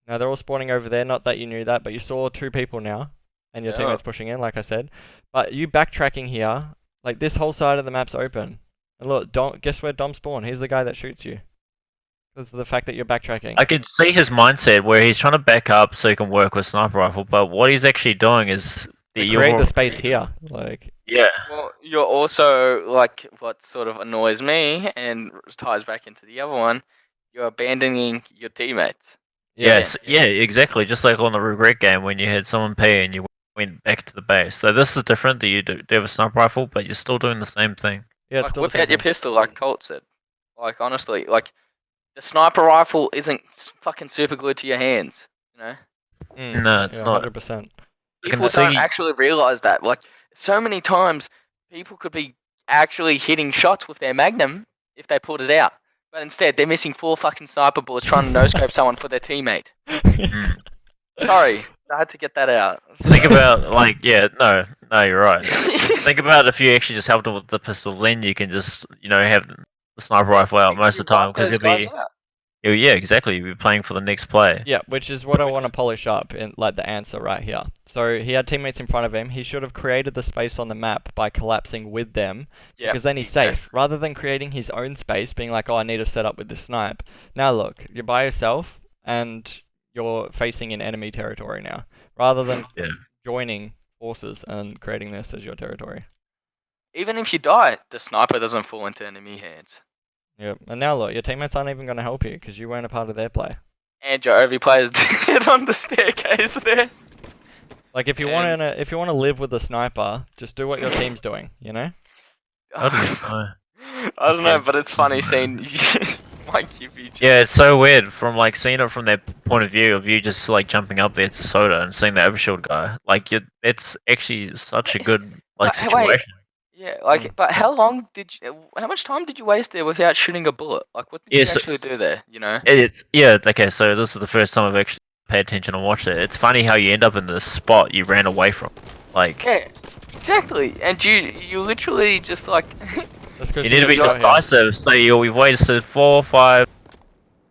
Now, they're all spawning over there. Not that you knew that, but you saw 2 people now. And your teammates pushing in, like I said. But you backtracking here, like this whole side of the map's open. And look, guess where Dom spawned? He's the guy that shoots you. Because of the fact that you're backtracking. I could see his mindset where he's trying to back up so he can work with sniper rifle, but what he's actually doing is... create the space here. Like... Yeah. Well, you're also, like, what sort of annoys me, and ties back into the other one, you're abandoning your teammates. Yes, yeah, exactly. Just like on the regret game when you had someone pay and you went back to the base. So this is different. That you do have a sniper rifle, but you're still doing the same thing. Yeah, it's Like still the whip same out your thing. pistol, like Colt said. Like honestly, like the sniper rifle isn't fucking super glued to your hands. You know. No, it's not. 100%. People don't actually realize that. Like so many times, people could be actually hitting shots with their Magnum if they pulled it out, but instead they're missing 4 fucking sniper bullets trying to no-scope someone for their teammate. Sorry, I had to get that out. Think about like no, you're right. Think about if you actually just helped them with the pistol, then you can just have the sniper rifle out most of the time because you'll be. Yeah, exactly. You'll be playing for the next play. Yeah, which is what I want to polish up in like the answer right here. So he had teammates in front of him. He should have created the space on the map by collapsing with them, because then he's safe. Rather than creating his own space, being like, oh, I need to set up with this snipe. Now look, you're by yourself and you're facing in enemy territory now, rather than joining forces and creating this as your territory. Even if you die, the sniper doesn't fall into enemy hands. Yep, and now look, your teammates aren't even going to help you because you weren't a part of their play. And your OV player's dead on the staircase there. Like if you want to live with a sniper, just do what your team's doing, you know? I don't know, but it's funny seeing Mike UVG. Yeah, it's so weird from like seeing it from their point of you just like jumping up there to Soda and seeing the overshield guy. Like it's actually such a good situation. Wait. Yeah, like, but how much time did you waste there without shooting a bullet? Like, what did you actually do there, you know? Okay, so this is the first time I've actually paid attention and watched it. It's funny how you end up in the spot you ran away from. Like... Yeah, exactly, and you literally just, like... you need to be decisive, so we've wasted 4 or 5...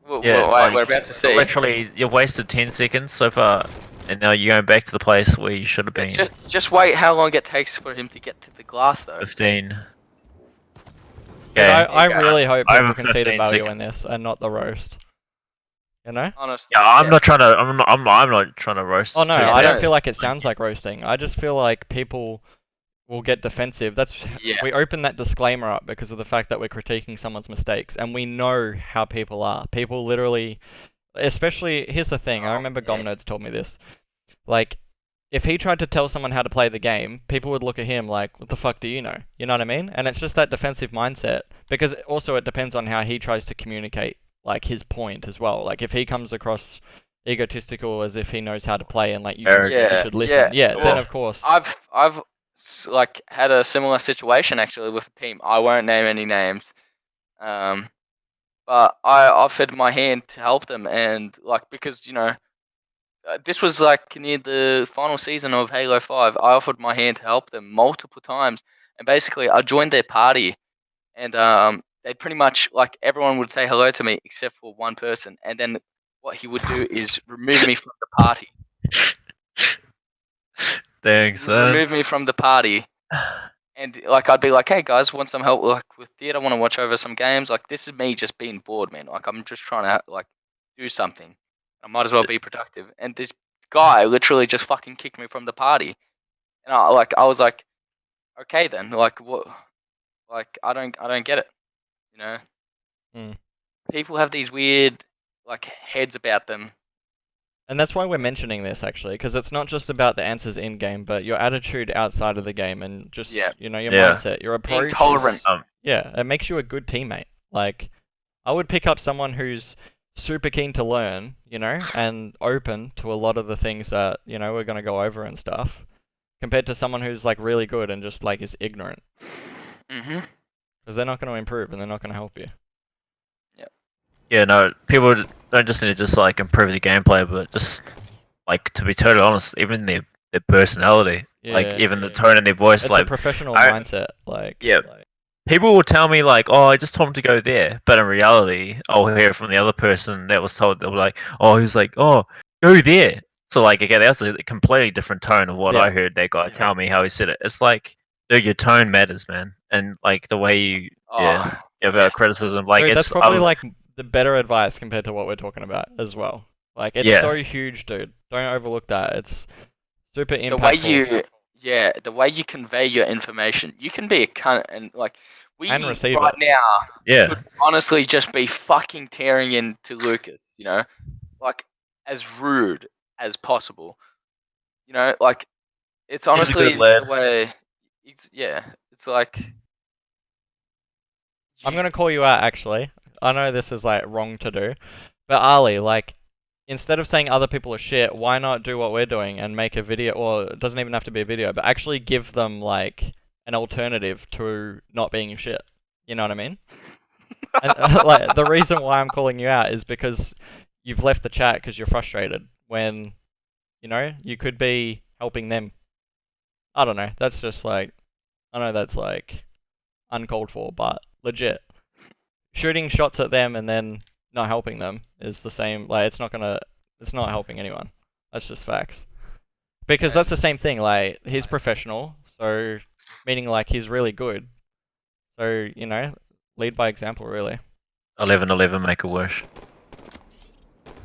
we're about to see. Literally, you've wasted 10 seconds so far. And now you're going back to the place where you should have been. Just wait how long it takes for him to get to the glass, though. 15. Okay. I really hope people can see the value in this and not the roast. You know? Honestly. Yeah, I'm not trying to roast. Oh no, I don't feel like it sounds like roasting. I just feel like people will get defensive. We open that disclaimer up because of the fact that we're critiquing someone's mistakes, and we know how people are. People literally... Especially, here's the thing, I remember Gomnodes told me this. Like, if he tried to tell someone how to play the game, people would look at him like, what the fuck do you know? You know what I mean? And it's just that defensive mindset. Because also it depends on how he tries to communicate, like, his point as well. Like, if he comes across egotistical as if he knows how to play and, like, you should listen. Yeah, then of course. I've like, had a similar situation, actually, with a team. I won't name any names. But I offered my hand to help them, and like because this was like near the final season of Halo 5. I offered my hand to help them multiple times, and basically I joined their party, and they pretty much like everyone would say hello to me except for one person, and then what he would do is remove me from the party. Thanks. Remove me from the party. And like I'd be like, hey guys, want some help like with theatre? I want to watch over some games. Like this is me just being bored, man. Like I'm just trying to like do something. I might as well be productive. And this guy literally just fucking kicked me from the party. And I was like, okay then, like what? Like I don't get it. You know, people have these weird like heads about them. And that's why we're mentioning this, actually, because it's not just about the answers in-game, but your attitude outside of the game and just, your mindset, your approach. Being tolerant. It makes you a good teammate. Like, I would pick up someone who's super keen to learn, and open to a lot of the things that, we're going to go over and stuff, compared to someone who's, like, really good and just, like, is ignorant. Because they're not going to improve and they're not going to help you. Yeah, no, people don't just need to just like improve the gameplay, but just like to be totally honest, even their personality, even the tone in their voice, it's like a professional mindset, people will tell me like, oh, I just told him to go there, but in reality, I'll hear from the other person that was told. They'll be like, oh, he's like, oh, go there. So like, again, that's a completely different tone of what I heard that guy tell me how he said it. It's like, dude, your tone matters, man, and like the way you about criticism, like dude, that's probably like the better advice compared to what we're talking about as well. Like it's so huge, dude. Don't overlook that. It's super impactful. The way you convey your information. You can be a cunt and like and receive right it. now could honestly just be fucking tearing into Louqas, Like as rude as possible. You know, like it's He's a honestly good lad. the way. It's like. I'm gonna call you out actually. I know this is like wrong to do, but Ali, like, instead of saying other people are shit, why not do what we're doing and make a video? Well, it doesn't even have to be a video, but actually give them like an alternative to not being shit. You know what I mean? And like the reason why I'm calling you out is because you've left the chat because you're frustrated when, you know, you could be helping them. I don't know. That's just like, I know that's like uncalled for, but legit. Shooting shots at them and then not helping them is the same. Like, it's not helping anyone. That's just facts. Because that's the same thing. Like, he's professional, so meaning like he's really good. So, you know, lead by example, really. 11-11, make a wish.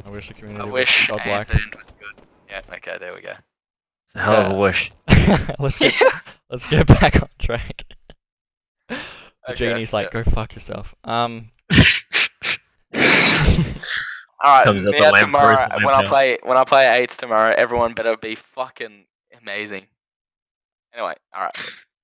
I wish the community I was wish godlike. Anson was good. Yeah. Okay. There we go. It's a hell of a wish. let's get back on track. The Okay, genie's like, go fuck yourself. Alright, Comes up the now lamp, tomorrow throws the when lamp I play 8s tomorrow, everyone better be fucking amazing. Anyway, alright.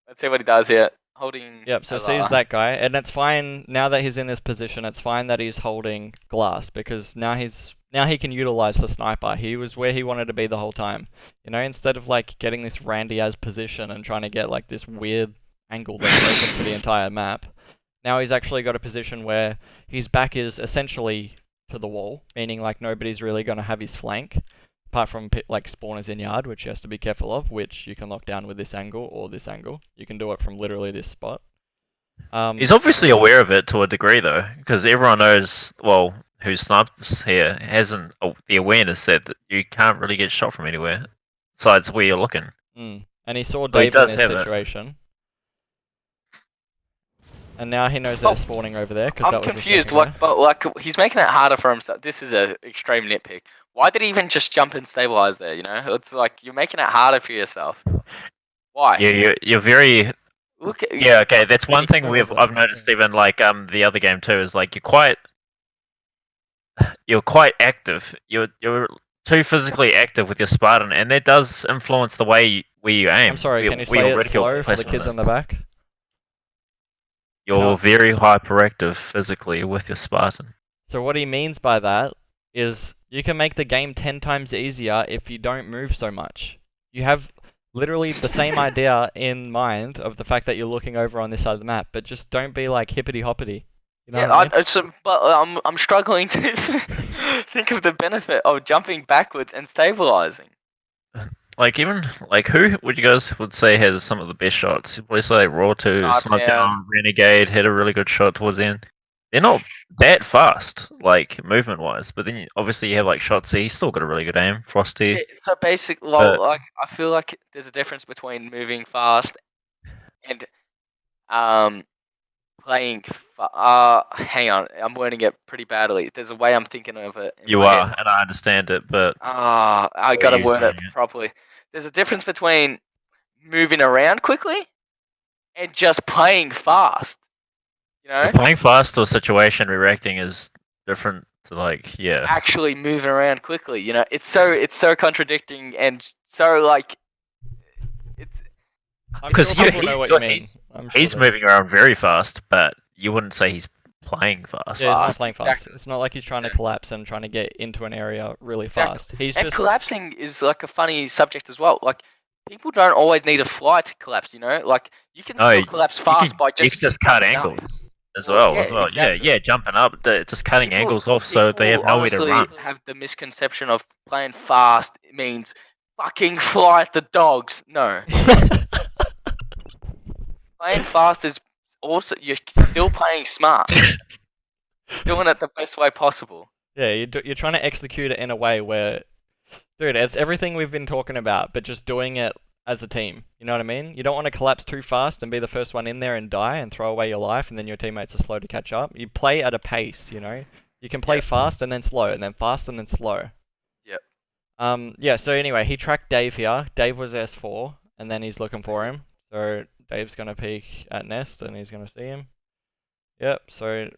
Let's see what he does here. Holding. Yep, so sees that guy, and it's fine now that he's in this position. It's fine that he's holding glass because now he can utilize the sniper. He was where he wanted to be the whole time. You know, instead of like getting this Randy as position and trying to get like this weird angle that's open to the entire map. Now he's actually got a position where his back is essentially to the wall, meaning like nobody's really going to have his flank, apart from like spawners in yard, which he has to be careful of, which you can lock down with this angle or this angle. You can do it from literally this spot. He's obviously aware of it to a degree though, because everyone knows, well, who snipes here hasn't the awareness that you can't really get shot from anywhere, besides where you're looking. And he saw Dave in this situation. And now he knows they're spawning over there. I'm confused. But like, he's making it harder for himself. This is an extreme nitpick. Why did he even just jump and stabilize there? You know, it's like you're making it harder for yourself. Why? Yeah, you're very. Yeah, okay. That's one thing I've noticed. Even like the other game too is like you're quite active. You're too physically active with your Spartan, and that does influence the way where you aim. I'm sorry. Can you say it slow for the kids in the back? You're very hyperactive physically with your Spartan. So what he means by that is you can make the game 10 times easier if you don't move so much. You have literally the same idea in mind of the fact that you're looking over on this side of the map, but just don't be like hippity hoppity. You know but I'm struggling to think of the benefit of jumping backwards and stabilizing. Like even like who would you guys would say has some of the best shots? Let's say Raw 2, Snipe Down, Renegade had a really good shot towards the end. They're not that fast, like movement wise, but then obviously you have like Shotzi, he's still got a really good aim. Frosty. Yeah, so basically, like I feel like there's a difference between moving fast and playing. Hang on, I'm wording it pretty badly. There's a way I'm thinking of it. You are, and I understand it, but I gotta word it properly. There's a difference between moving around quickly and just playing fast. You know, so playing fast to a situation reacting is different to like actually moving around quickly. You know, it's so contradicting and so like it's. Because he's moving around very fast, but you wouldn't say he's playing fast. Yeah, he's not playing fast. Exactly. It's not like he's trying to collapse and trying to get into an area really fast. He's just collapsing is like a funny subject as well. Like people don't always need a fly to collapse. You know, like you can still collapse fast by just. You can just cut angles as well. Exactly. Yeah, jumping up, just cutting angles off so they have nowhere to run. Have the misconception of playing fast means fucking fly at the dogs. No. Playing fast is also, you're still playing smart. Doing it the best way possible. Yeah, you're trying to execute it in a way where, dude, it's everything we've been talking about, but just doing it as a team. You know what I mean? You don't want to collapse too fast and be the first one in there and die and throw away your life, and then your teammates are slow to catch up. You play at a pace, you know? You can play fast and then slow, and then fast and then slow. Yep. Yeah, so anyway, he tracked Dave here. Dave was S4, and then he's looking for him. So Dave's going to peek at Nest, and he's going to see him. Yep, so...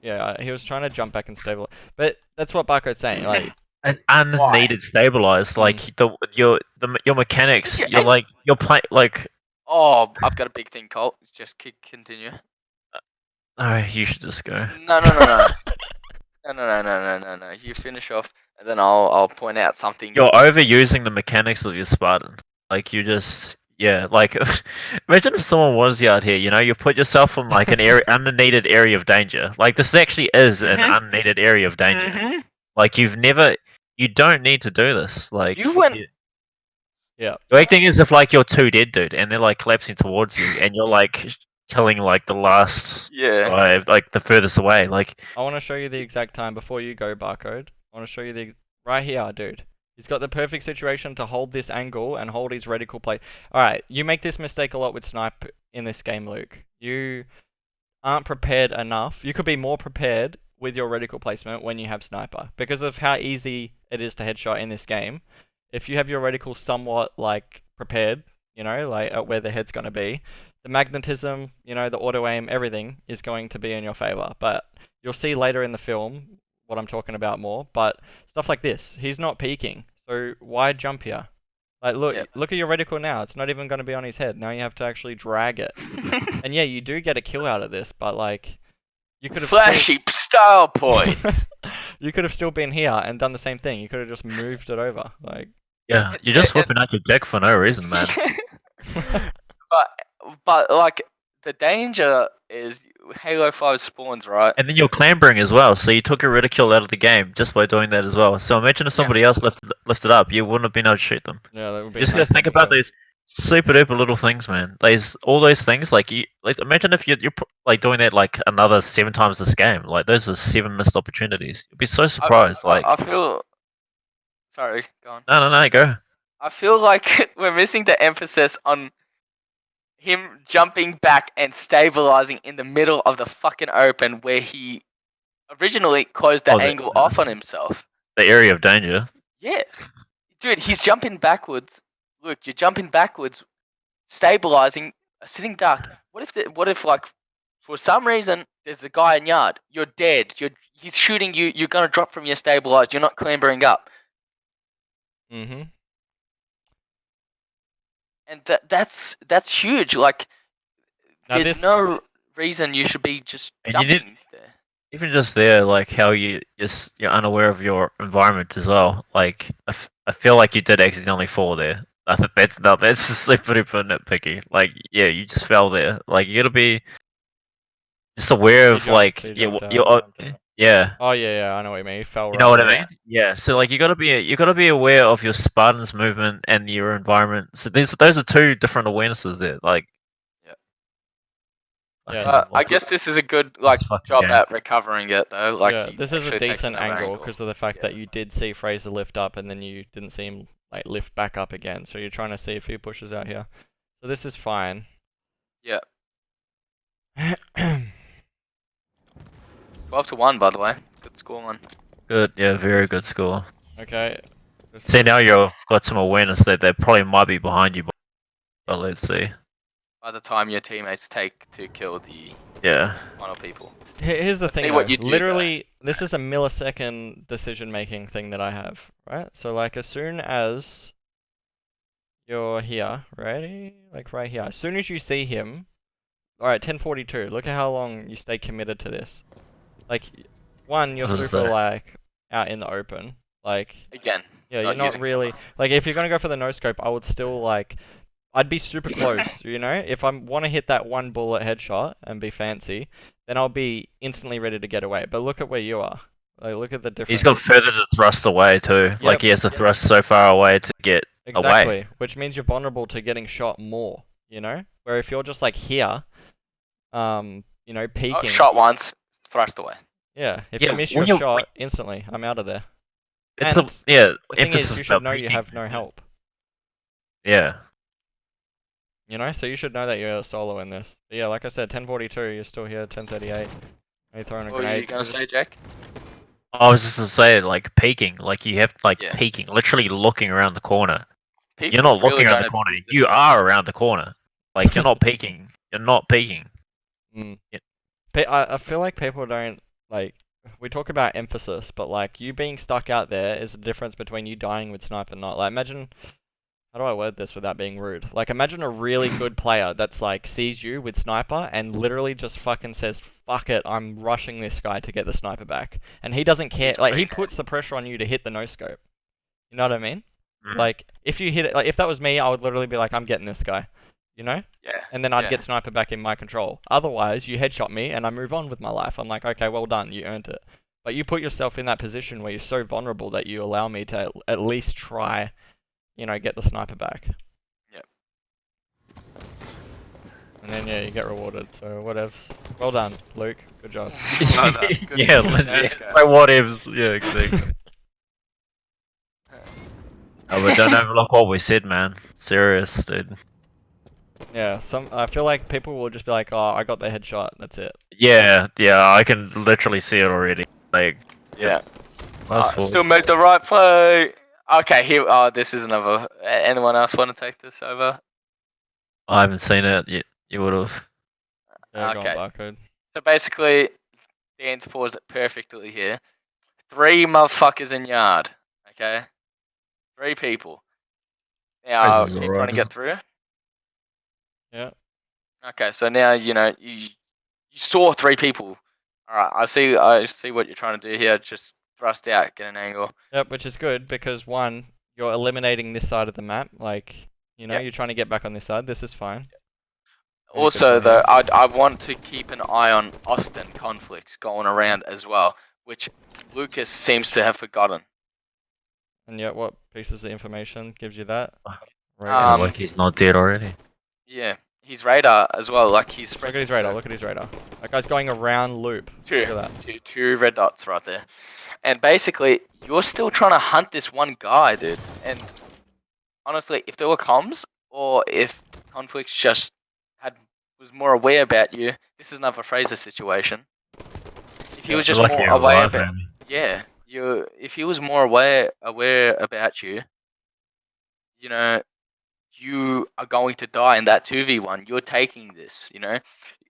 Yeah, he was trying to jump back and stabilize. But that's what Barco's saying. Like, an unneeded stabilize. Like your mechanics, you're playing like. Oh, I've got a big thing, Colt. Just continue. Oh, you should just go. No. No. You finish off, and then I'll point out something. You're overusing the mechanics of your Spartan. Like you just. Yeah, like imagine if someone was out here, you put yourself in like an unneeded area of danger. Like this actually is an unneeded area of danger. Like you don't need to do this. Like you went. Yeah. You're acting as if like you're too dead, dude, and they're like collapsing towards you, and you're like killing like the last guy, like the furthest away. Like I want to show you the exact time before you go, Barcode. I want to show you right here, dude. He's got the perfect situation to hold this angle and hold his reticle plate. Alright, you make this mistake a lot with snipe in this game, Luke. You aren't prepared enough. You could be more prepared with your reticle placement when you have sniper. Because of how easy it is to headshot in this game, if you have your reticle somewhat like prepared, like at where the head's going to be, the magnetism, the auto aim, everything is going to be in your favor. But you'll see later in the film what I'm talking about more. But stuff like this, he's not peeking. So why jump here? Like, look at your reticle now. It's not even going to be on his head. Now you have to actually drag it. And yeah, you do get a kill out of this, but like, you could have flashy style points. You could have still been here and done the same thing. You could have just moved it over. Like, yeah, you're just whipping out your deck for no reason, man. but like the danger is Halo 5 spawns, right? And then you're clambering as well, so you took a ridicule out of the game just by doing that as well. So imagine if somebody else lifted up, you wouldn't have been able to shoot them. Yeah, that would be. You just gotta think about those super duper little things, man. All those things, like imagine if you're like doing that like another 7 times this game. Like those are 7 missed opportunities. You'd be so surprised. I feel. Sorry, go on. No, go. I feel like we're missing the emphasis on him jumping back and stabilizing in the middle of the fucking open where he originally closed the angle off on himself. The area of danger. Yeah. Dude, he's jumping backwards. Look, you're jumping backwards, stabilizing, sitting duck. What if like for some reason there's a guy in yard, you're dead, he's shooting you, you're gonna drop from your stabilized, you're not clambering up. Mm-hmm. And that's huge. Like, there's no reason you should be just jumping there. Even just there, like how you're unaware of your environment as well. Like I feel like you did accidentally fall there. I think that's just super duper nitpicky. Like yeah, you just fell there. Like you gotta be just aware of like yeah. Oh yeah, I know what you mean. You fell. You know what I mean? Yeah. So like you gotta be aware of your Spartan's movement and your environment. So those are 2 different awarenesses there. Like. Yeah. I guess this is a good job at recovering it though. Like yeah, this is a decent angle because of the fact that you did see Fraser lift up and then you didn't see him like lift back up again. So you're trying to see if he pushes out here. So this is fine. Yeah. 12-1, by the way. Good score, man. Good, yeah, very good score. Okay. See, now you've got some awareness that they probably might be behind you, but let's see. By the time your teammates take to kill the final people. Here's the thing, though. Literally, this is a millisecond decision-making thing that I have, right? So, like, as soon as you're here, ready? Like, right here. As soon as you see him, alright, 10:42. Look at how long you stay committed to this. Like, one, you're super, like, out in the open. Like, again. Yeah, you're not really... Like, if you're gonna go for the no-scope, I would still, like... I'd be super close, If I want to hit that 1 bullet headshot and be fancy, then I'll be instantly ready to get away. But look at where you are. Like, look at the difference. He's got further to thrust away, too. Yep. Like, he has to thrust so far away to get away. Exactly, which means you're vulnerable to getting shot more, Where if you're just, like, here, peeking... shot once, thrust away. Yeah, if you miss your shot, instantly, I'm out of there. It's the thing is, you should know you have no help. Yeah. So you should know that you're solo in this. But yeah, like I said, 10:42, you're still here, 10:38. Are you throwing a grenade? What are you gonna say, Jack? I was just gonna say, like, peeking. Like, you have, peeking. Literally looking around the corner. You're not looking around the corner. You are around the corner. Like, you're not peeking. You're not peeking. I feel like people don't, like, we talk about emphasis, but like you being stuck out there is the difference between you dying with sniper and not. Like imagine, how do I word this without being rude? Like imagine a really good player that's like sees you with sniper and literally just fucking says, "Fuck it, I'm rushing this guy to get the sniper back," and he doesn't care. Like he puts the pressure on you to hit the no scope. You know what I mean? Like if you hit it, like if that was me, I would literally be like, "I'm getting this guy," you know? Yeah. And then I'd get sniper back in my control. Otherwise, you headshot me and I move on with my life. I'm like, okay, well done, you earned it. But you put yourself in that position where you're so vulnerable that you allow me to at least try, you know, get the sniper back. Yep. And then yeah, you get rewarded. So whatever. Well done, Luke. Good job. Yeah, what ifs? Yeah, exactly. Oh, but don't overlook what we said, man. Serious, dude. Yeah, I feel like people will just be like, "Oh, I got the headshot. That's it." Yeah, I can literally see it already. Like, yeah. Still made the right play. Okay, here. Oh, this is another. Anyone else want to take this over? I haven't seen it yet. You would have. Yeah, okay. Barcode. So basically, Dan's paused it perfectly here. 3 motherfuckers in yard. Okay, 3 people. Now keep trying to get through. Yeah. Okay, so now you know you saw 3 people. All right, I see what you're trying to do here. Just thrust out, get an angle. Yep, which is good because one, you're eliminating this side of the map. Like, you know, you're trying to get back on this side. This is fine. Also, though, I want to keep an eye on Austin conflicts going around as well, which Louqas seems to have forgotten. And yet, what pieces of information gives you that? Like he's not dead already. Yeah, his radar as well. Like he's. Look at his radar. Look at his radar. That guy's going around loop. Look at that. Two red dots right there. And basically, you're still trying to hunt this one guy, dude. And honestly, if there were comms or if conflicts just was more aware about you, this is another Fraser situation. If he was just more aware about, if he was more aware about you, you know, you are going to die in that 2v1. You're taking this, you know.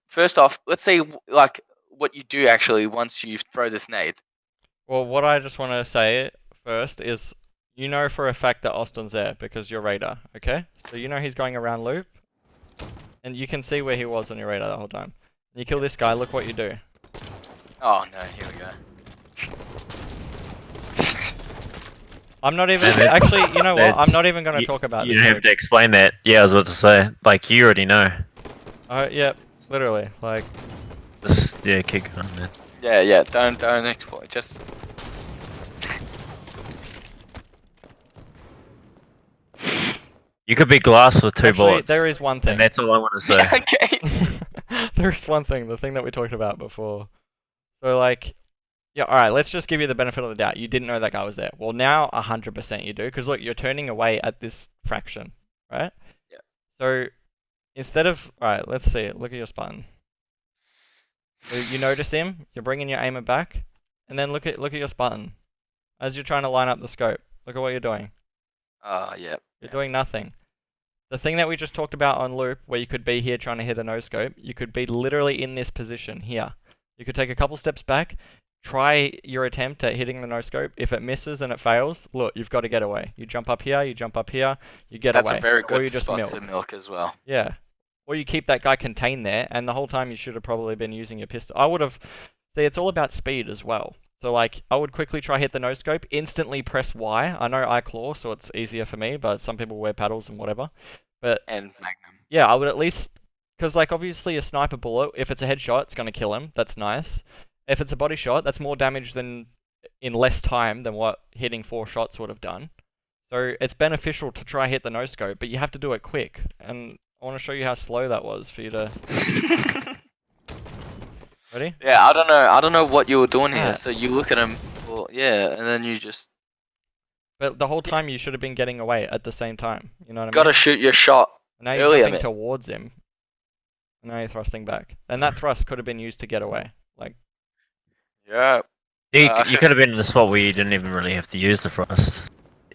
First off, let's say like what you do actually once you throw this nade. Well, what I just want to say first is, you know for a fact that Austin's there because your radar, okay? So you know he's going around loop, and you can see where he was on your radar the whole time. You kill this guy, look what you do. Oh no, here we go. I'm not even, actually, you know what, I'm not even going to talk about this. You don't have to explain that. Yeah, I was about to say, like, you already know. Yeah, literally, like... Just, keep going, man. Yeah, don't exploit, just... You could be glass with 2 bullets. There is one thing. And that's all I want to say. Okay. There is one thing, the thing that we talked about before. So, like... Yeah, alright, let's just give you the benefit of the doubt. You didn't know that guy was there. Well, now 100% you do, because look, you're turning away at this fraction, right? Yeah. So, instead of... Alright, let's see it. Look at your Spartan. So you notice him, you're bringing your aimer back, and then look at your Spartan. As you're trying to line up the scope, look at what you're doing. Yeah. You're doing nothing. The thing that we just talked about on loop, where you could be here trying to hit a no-scope, you could be literally in this position here. You could take a couple steps back, try your attempt at hitting the no-scope. If it misses and it fails, look, you've got to get away. You jump up here, you get away. That's a very good or you just spot to milk as well. Yeah. Or you keep that guy contained there, and the whole time you should have probably been using your pistol. I would have... See, it's all about speed as well. So, like, I would quickly try hit the no-scope, instantly press Y. I know I claw, so it's easier for me, but some people wear paddles and whatever. And Magnum. Yeah, I would at least... Because, like, obviously a sniper bullet, if it's a headshot, it's going to kill him. That's nice. If it's a body shot, that's more damage than in less time than what hitting 4 shots would have done. So it's beneficial to try hit the no-scope, but you have to do it quick. And I want to show you how slow that was for you to... Ready? Yeah, I don't know what you were doing here. So you look at him, well, and then you just... But the whole time you should have been getting away at the same time. You know what I mean? Gotta shoot your shot. And now you're jumping towards him. And now you're thrusting back. And that thrust could have been used to get away. Like... Yeah. You could have been in the spot where you didn't even really have to use the thrust.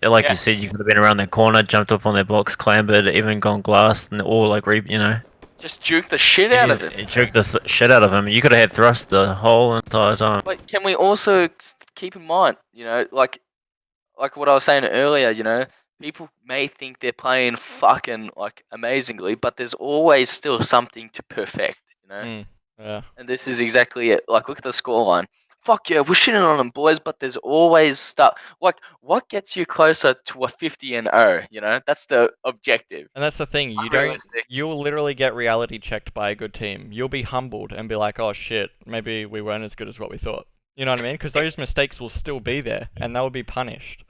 Like you said, you could have been around that corner, jumped up on that box, clambered, even gone glass, and all like you know. just juke the shit out of him. You juked the shit out of him. You could have had thrust the whole entire time. But can we also keep in mind, like what I was saying earlier, people may think they're playing fucking like amazingly, but there's always still something to perfect, Yeah. And this is exactly it. Like, look at the scoreline. Fuck yeah, we're shitting on them, boys, but there's always stuff. Like, what gets you closer to a 50-0? That's the objective. And that's the thing. You'll literally get reality checked by a good team. You'll be humbled and be like, oh shit, maybe we weren't as good as what we thought. You know what I mean? Because those mistakes will still be there, and they'll be punished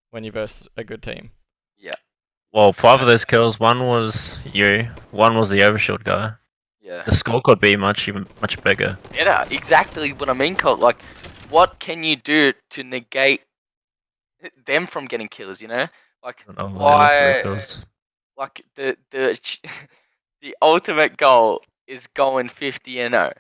when you verse a good team. Yeah. Well, 5 of those kills, one was you, one was the overshield guy. Yeah. The score could be much bigger. Yeah, exactly what I mean, Colt. Like, what can you do to negate them from getting kills? Like, why? Like the the ultimate goal is going 50-0.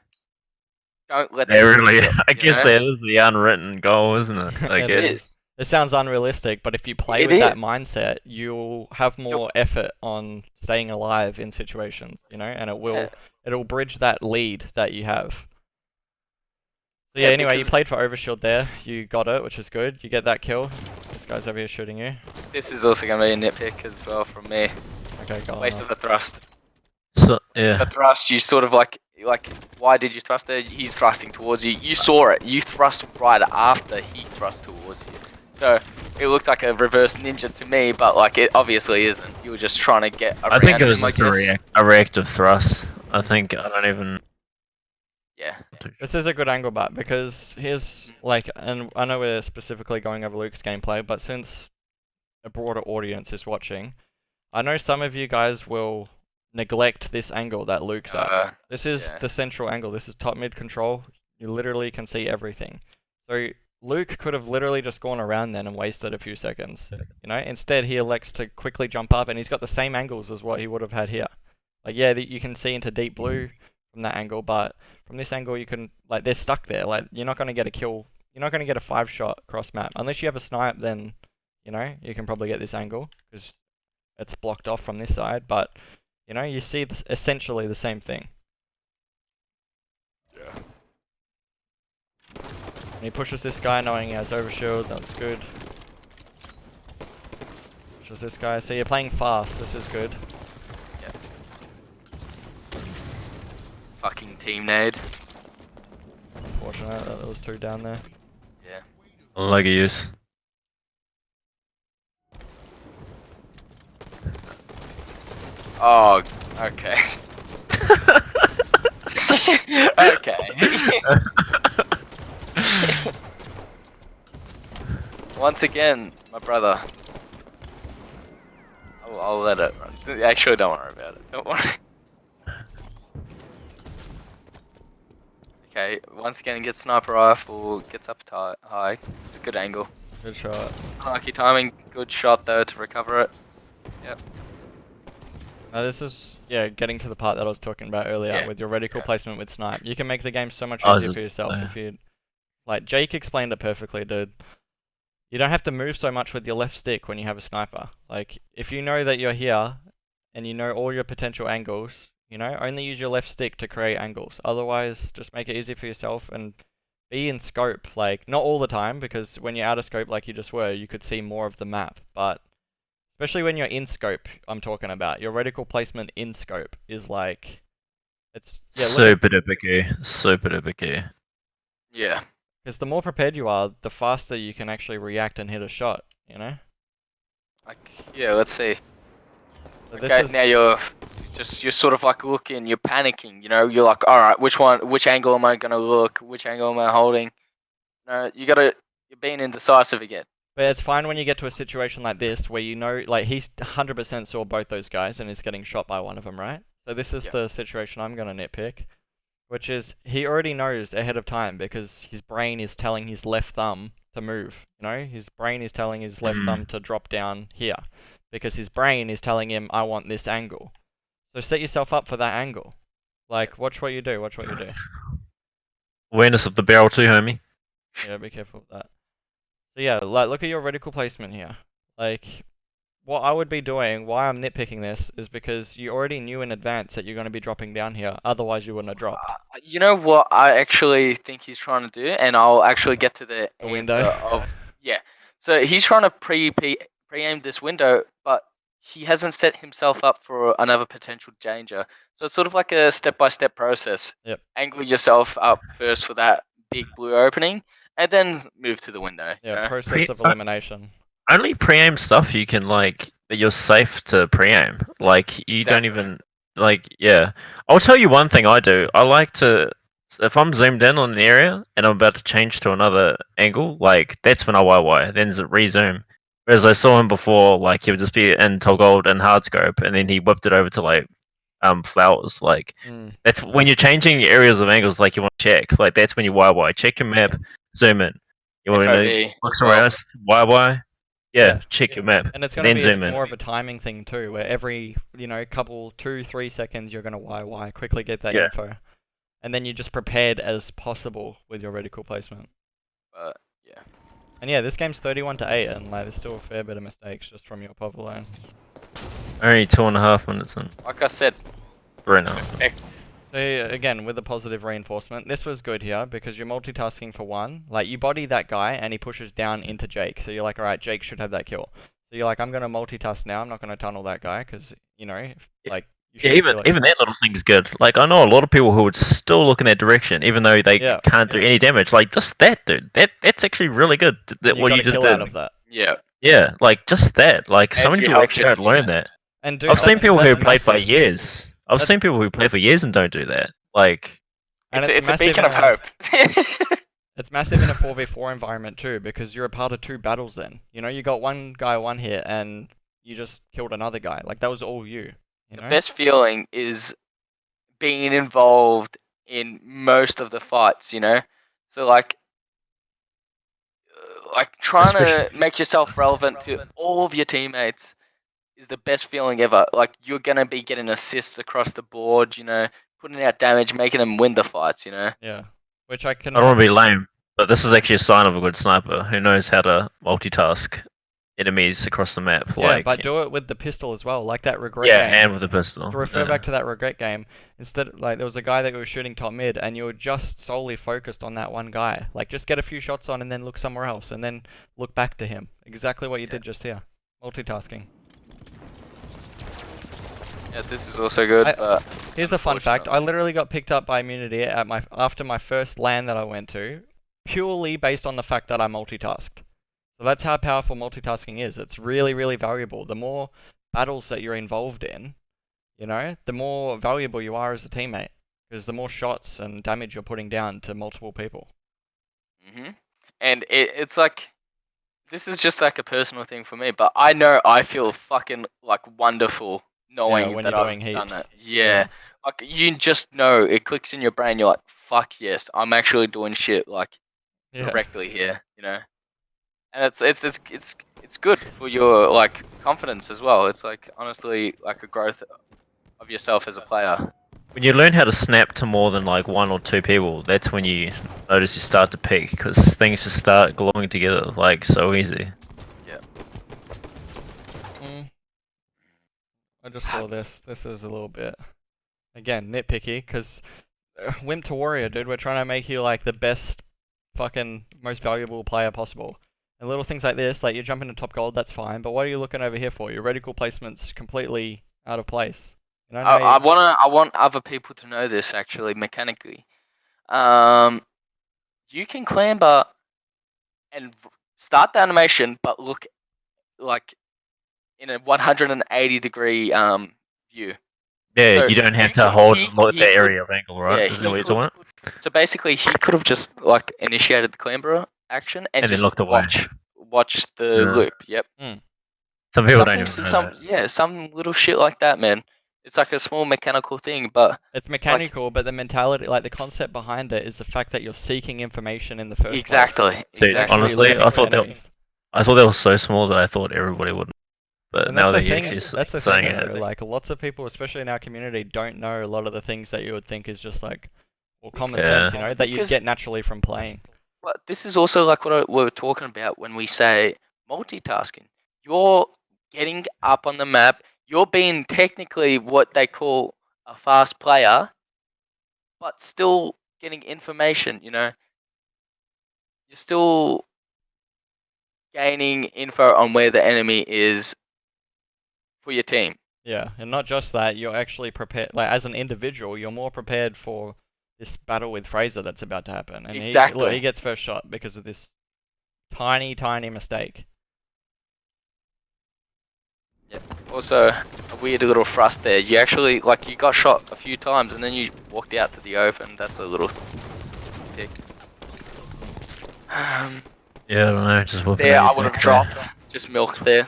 Don't let them really. do it, I guess that is the unwritten goal, isn't it? Like it is. It sounds unrealistic, but if you play with that mindset, you'll have more effort on staying alive in situations, and it'll bridge that lead that you have. So yeah, anyway, you played for Overshield there. You got it, which is good. You get that kill. This guy's over here shooting you. This is also going to be a nitpick as well from me. Okay, go on. Waste of the thrust. So, yeah. The thrust, you sort of like, why did you thrust there? He's thrusting towards you. You saw it. You thrust right after he thrust towards you. So it looked like a reverse ninja to me, but like it obviously isn't. You were just trying to get around him. I think it was just a reactive thrust. I don't even. Yeah. This is a good angle, but because here's like, and I know we're specifically going over Luke's gameplay, but since a broader audience is watching, I know some of you guys will neglect this angle that Luke's at. This is the central angle. This is top mid control. You literally can see everything. So Luke could have literally just gone around then and wasted a few seconds. Instead he elects to quickly jump up, and he's got the same angles as what he would have had here. Like, yeah, you can see into deep blue from that angle, but from this angle you can, like, they're stuck there. Like, you're not going to get a kill. You're not going to get a 5-shot cross map. Unless you have a snipe, then, you can probably get this angle, because it's blocked off from this side, but, you see essentially the same thing. Yeah. And he pushes this guy knowing he has overshield. That's good. Pushes this guy. So you're playing fast. This is good. Yeah. Fucking team nade. Unfortunate that there was 2 down there. Yeah. Like use. Oh, okay. Okay. Once again, my brother. I'll let it run. Actually, don't worry about it. Don't worry. Okay, once again, gets sniper rifle, gets up high. It's a good angle. Good shot. Unlucky timing. Good shot though to recover it. Yep. This is, getting to the part that I was talking about earlier with your reticle placement with snipe. You can make the game so much easier for yourself if you... Like, Jake explained it perfectly, dude. You don't have to move so much with your left stick when you have a sniper. Like, if you know that you're here, and you know all your potential angles, only use your left stick to create angles. Otherwise, just make it easy for yourself and be in scope. Like, not all the time, because when you're out of scope like you just were, you could see more of the map, but... Especially when you're in scope, I'm talking about. Your reticle placement in scope is like... It's super duper key. Super duper key. Yeah. Because the more prepared you are, the faster you can actually react and hit a shot, Like, yeah, let's see. So okay, now you're sort of like looking, you're panicking, you're like, alright, which angle am I gonna look? Which angle am I holding? No, you're being indecisive again. But it's fine when you get to a situation like this, where like, he's 100% saw both those guys and is getting shot by one of them, right? So this is the situation I'm gonna nitpick. Which is, he already knows ahead of time, because his brain is telling his left thumb to move, His brain is telling his left thumb to drop down here. Because his brain is telling him, I want this angle. So set yourself up for that angle. Like, watch what you do, Awareness of the barrel too, homie. Yeah, be careful with that. So yeah, like, look at your reticle placement here. Like, what I would be doing, why I'm nitpicking this, is because you already knew in advance that you're going to be dropping down here. Otherwise, you wouldn't have dropped. You know what I actually think he's trying to do, and I'll actually get to the answer window. of yeah. So he's trying to pre-aim this window, but he hasn't set himself up for another potential danger. So it's sort of like a step-by-step process. Yep. Angle yourself up first for that big blue opening, and then move to the window. Yeah, you know? process of elimination. Only pre-aim stuff you can like that you're safe to pre-aim. Like you don't even like yeah. I'll tell you one thing I do. I like to if I'm zoomed in on an area and I'm about to change to another angle, like that's when I YY, then rezoom. Whereas I saw him before, like he would just be in Toggold and hardscope, and then he whipped it over to like flowers. Like that's when you're changing areas of angles. Like you want to check, like that's when you YY. Check your map, zoom in. You want to look around, YY. Yeah, check your map. And it's going to be more of a timing thing too, where every, couple, 2-3 seconds, you're going to YY, quickly get that info. And then you're just prepared as possible with your reticle placement. Yeah. And yeah, this game's 31-8, and like there's still a fair bit of mistakes just from your pop alone. Only 2.5 minutes in. Like I said, right now. So again, with the positive reinforcement, this was good here because you're multitasking for one. Like you body that guy and he pushes down into Jake. So you're like, all right, Jake should have that kill. So you're like, I'm gonna multitask now. I'm not gonna tunnel that guy because like. Even that little thing is good. Like I know a lot of people who would still look in that direction, even though they can't do any damage. Like just that, dude. That's actually really good. What you just did. Out of that. Yeah. Yeah, like just that. Like so many people actually don't learn that. And dude, I've seen people who played for years. I've seen people who play for years and don't do that. Like, it's a beacon of hope. It's massive in a 4v4 environment too, because you're a part of 2 battles then. You got one guy 1 hit and you just killed another guy. Like, that was all you. The best feeling is being involved in most of the fights, So, like trying to make yourself relevant to all of your teammates is the best feeling ever. Like, you're going to be getting assists across the board, putting out damage, making them win the fights, Yeah. Which I can... I don't want to be lame, but this is actually a sign of a good sniper who knows how to multitask enemies across the map. Yeah, but do it with the pistol as well, like that regret game. Yeah, and with the pistol. To refer back to that regret game, instead, like, there was a guy that was shooting top mid, and you were just solely focused on that one guy. Like, just get a few shots on and then look somewhere else, and then look back to him. Exactly what you did just here. Multitasking. Yeah, this is also good. Here's a fun fact. I literally got picked up by Immunity after my first LAN that I went to, purely based on the fact that I multitasked. So that's how powerful multitasking is. It's really, really valuable. The more battles that you're involved in, the more valuable you are as a teammate. Because the more shots and damage you're putting down to multiple people. And it's like, this is just like a personal thing for me, but I know I feel fucking like wonderful knowing that I've done it. Yeah. Like, you just know, it clicks in your brain, you're like, fuck yes, I'm actually doing shit like correctly here, And it's good for your like confidence as well. It's like honestly like a growth of yourself as a player. When you learn how to snap to more than like 1 or 2 people, that's when you notice you start to peak because things just start glowing together like so easy. Yeah. I just saw this. This is a little bit, again, nitpicky, because Wimp to Warrior, dude, we're trying to make you, like, the best fucking most valuable player possible. And little things like this, like, you're jumping to top gold, that's fine, but what are you looking over here for? Your reticle placement's completely out of place. I want other people to know this, actually, mechanically. You can clamber and start the animation, but look, like, in a 180-degree view. Yeah, so you don't have to hold the area of angle, right? Yeah, isn't that what you're talking about? So basically, he could have just like initiated the clamber action and just then looked away. Watch the loop. Yep. Some people don't even know that. Yeah, some little shit like that, man. It's like a small mechanical thing, but it's mechanical, but the mentality, like the concept behind it, is the fact that you're seeking information in the first place. Exactly. Dude, honestly, I thought that was so small that I thought everybody would. But now that you're actually saying it, like lots of people, especially in our community, don't know a lot of the things that you would think is just like, well, common sense, that you get naturally from playing. But this is also like what we were talking about when we say multitasking. You're getting up on the map. You're being technically what they call a fast player, but still getting information, you know? You're still gaining info on where the enemy is for your team. Yeah, and not just that, you're actually prepared, like, as an individual, you're more prepared for this battle with Fraser that's about to happen. And Exactly. he gets first shot because of this tiny, tiny mistake. Yeah. Also, a weird little thrust there. You actually, like, you got shot a few times and then you walked out to the open. That's a little tick. Yeah, I don't know, just whooping there, I would have dropped. Just milk there.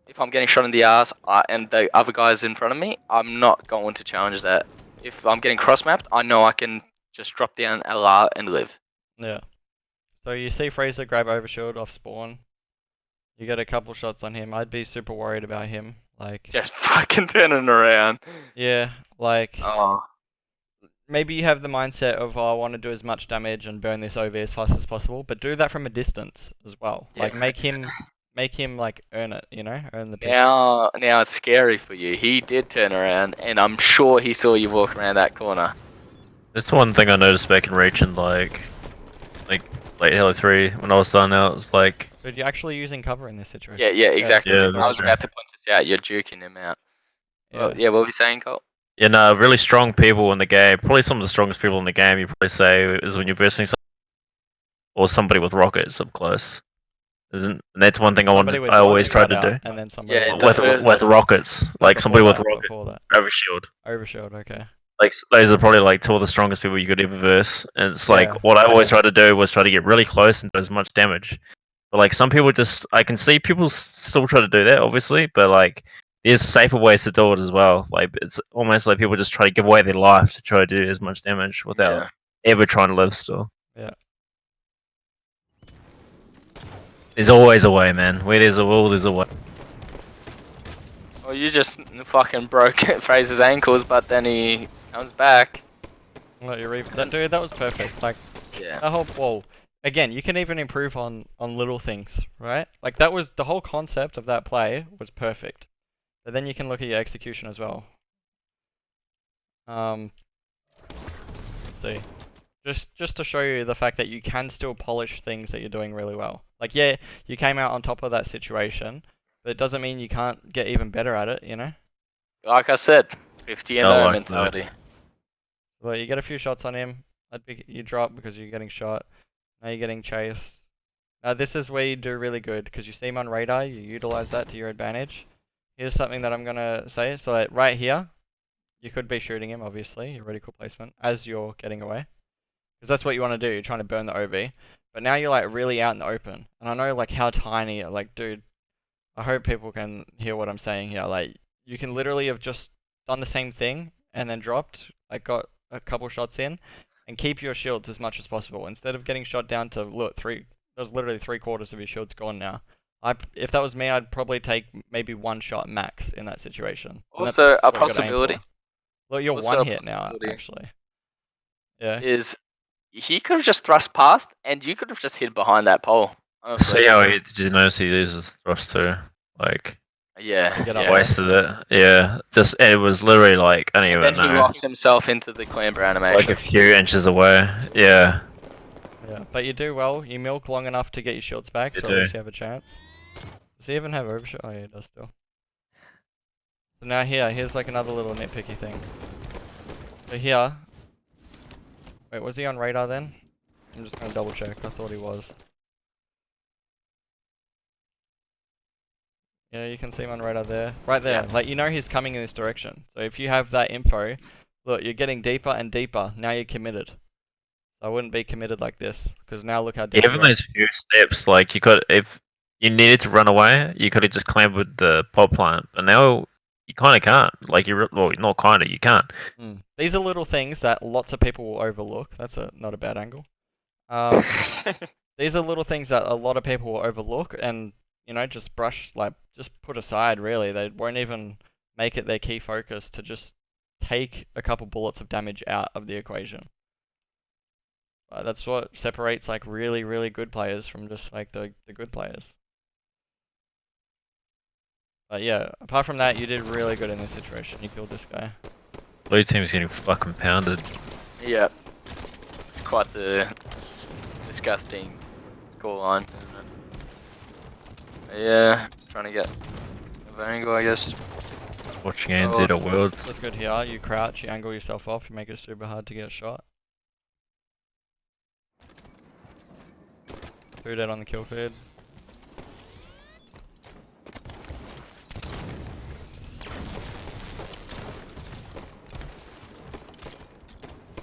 If I'm getting shot in the ass and the other guy's in front of me, I'm not going to challenge that. If I'm getting cross-mapped, I know I can just drop down LR and live. Yeah. So you see Fraser grab overshield off spawn. You get a couple shots on him. I'd be super worried about him. Like, just fucking turning around. Yeah, like, oh. Maybe you have the mindset of, I want to do as much damage and burn this OV as fast as possible, but do that from a distance as well. Yeah. Like, make him like earn it, you know, earn the pick. Now it's scary for you. He did turn around, and I'm sure he saw you walk around that corner. That's one thing I noticed back in Reach and like late Halo 3 when I was starting out. It's like, so you're actually using cover in this situation. Yeah, exactly. Yeah, I was about to point this out. You're juking him out. Yeah. Well, yeah, what were you saying, Cole? Yeah, no, really strong people in the game. Probably some of the strongest people in the game. You probably say is when you're versing someone or somebody with rockets up close. Isn't? And that's one thing I always tried to do. And then somebody with rockets, like somebody with rockets. Overshield. Overshield, okay. Like those are probably like two of the strongest people you could ever verse. And it's like Yeah. what I always try to do was try to get really close and do as much damage. But like some people just, I can see people still try to do that, obviously, but like there's safer ways to do it as well. Like it's almost like people just try to give away their life to try to do as much damage without ever trying to live still. Yeah. There's always a way, man. Where there's a will, there's a way. Well, you just fucking broke Fraser's ankles, but then he comes back. Well, dude, that was perfect. Like, the whole wall. Again, you can even improve on little things, right? Like, that was the whole concept of that play was perfect. But then you can look at your execution as well. See. Just to show you the fact that you can still polish things that you're doing really well. Like, yeah, you came out on top of that situation, but it doesn't mean you can't get even better at it, you know? Like I said, 50 and no mentality. Well, you get a few shots on him. You drop because you're getting shot. Now you're getting chased. Now this is where you do really good, because you see him on radar, you utilize that to your advantage. Here's something that I'm gonna say. So like, right here, you could be shooting him, obviously, your reticle placement, as you're getting away. Because that's what you want to do, you're trying to burn the OV. But now you're like really out in the open. And I know like how tiny, like dude, I hope people can hear what I'm saying here. Like, you can literally have just done the same thing and then dropped, like got a couple shots in, and keep your shields as much as possible. Instead of getting shot down to, look, there's literally 3/4 of your shields gone now. If that was me, I'd probably take maybe one shot max in that situation. Also, a possibility. Look, you're one hit now, actually. Yeah. Is he could have just thrust past, and you could have just hid behind that pole. See how did you notice he uses thrust too? Like, wasted it. Yeah, just it was literally like I don't even know. Then he locks himself into the clamber animation, like a few inches away. Yeah. Yeah, but you do well. You milk long enough to get your shields back, so at least you have a chance. Does he even have overshot? Oh yeah, he does still. So now here's like another little nitpicky thing. So here, wait, was he on radar then? I'm just gonna double check. I thought he was. Yeah, you can see him on radar there. Right there. Like, you know he's coming in this direction. So if you have that info, look, you're getting deeper and deeper. Now you're committed. I wouldn't be committed like this, because now look how deep. Even those few steps, like you could, if you needed to run away, you could have just clambered the pod plant. But now you kind of can't. Like not kind of, you can't. These are little things that lots of people will overlook. That's not a bad angle. These are little things that a lot of people will overlook and, you know, just put aside. Really, they won't even make it their key focus to just take a couple bullets of damage out of the equation. That's what separates like really, really good players from just like the good players. But yeah, apart from that, you did really good in this situation. You killed this guy. Blue team's getting fucking pounded. Yeah. It's quite the disgusting scoreline, isn't it? Yeah, trying to get a angle, I guess. Watching ANZ at Worlds. That's good here. You crouch, you angle yourself off, you make it super hard to get shot. 2 dead on the kill feed.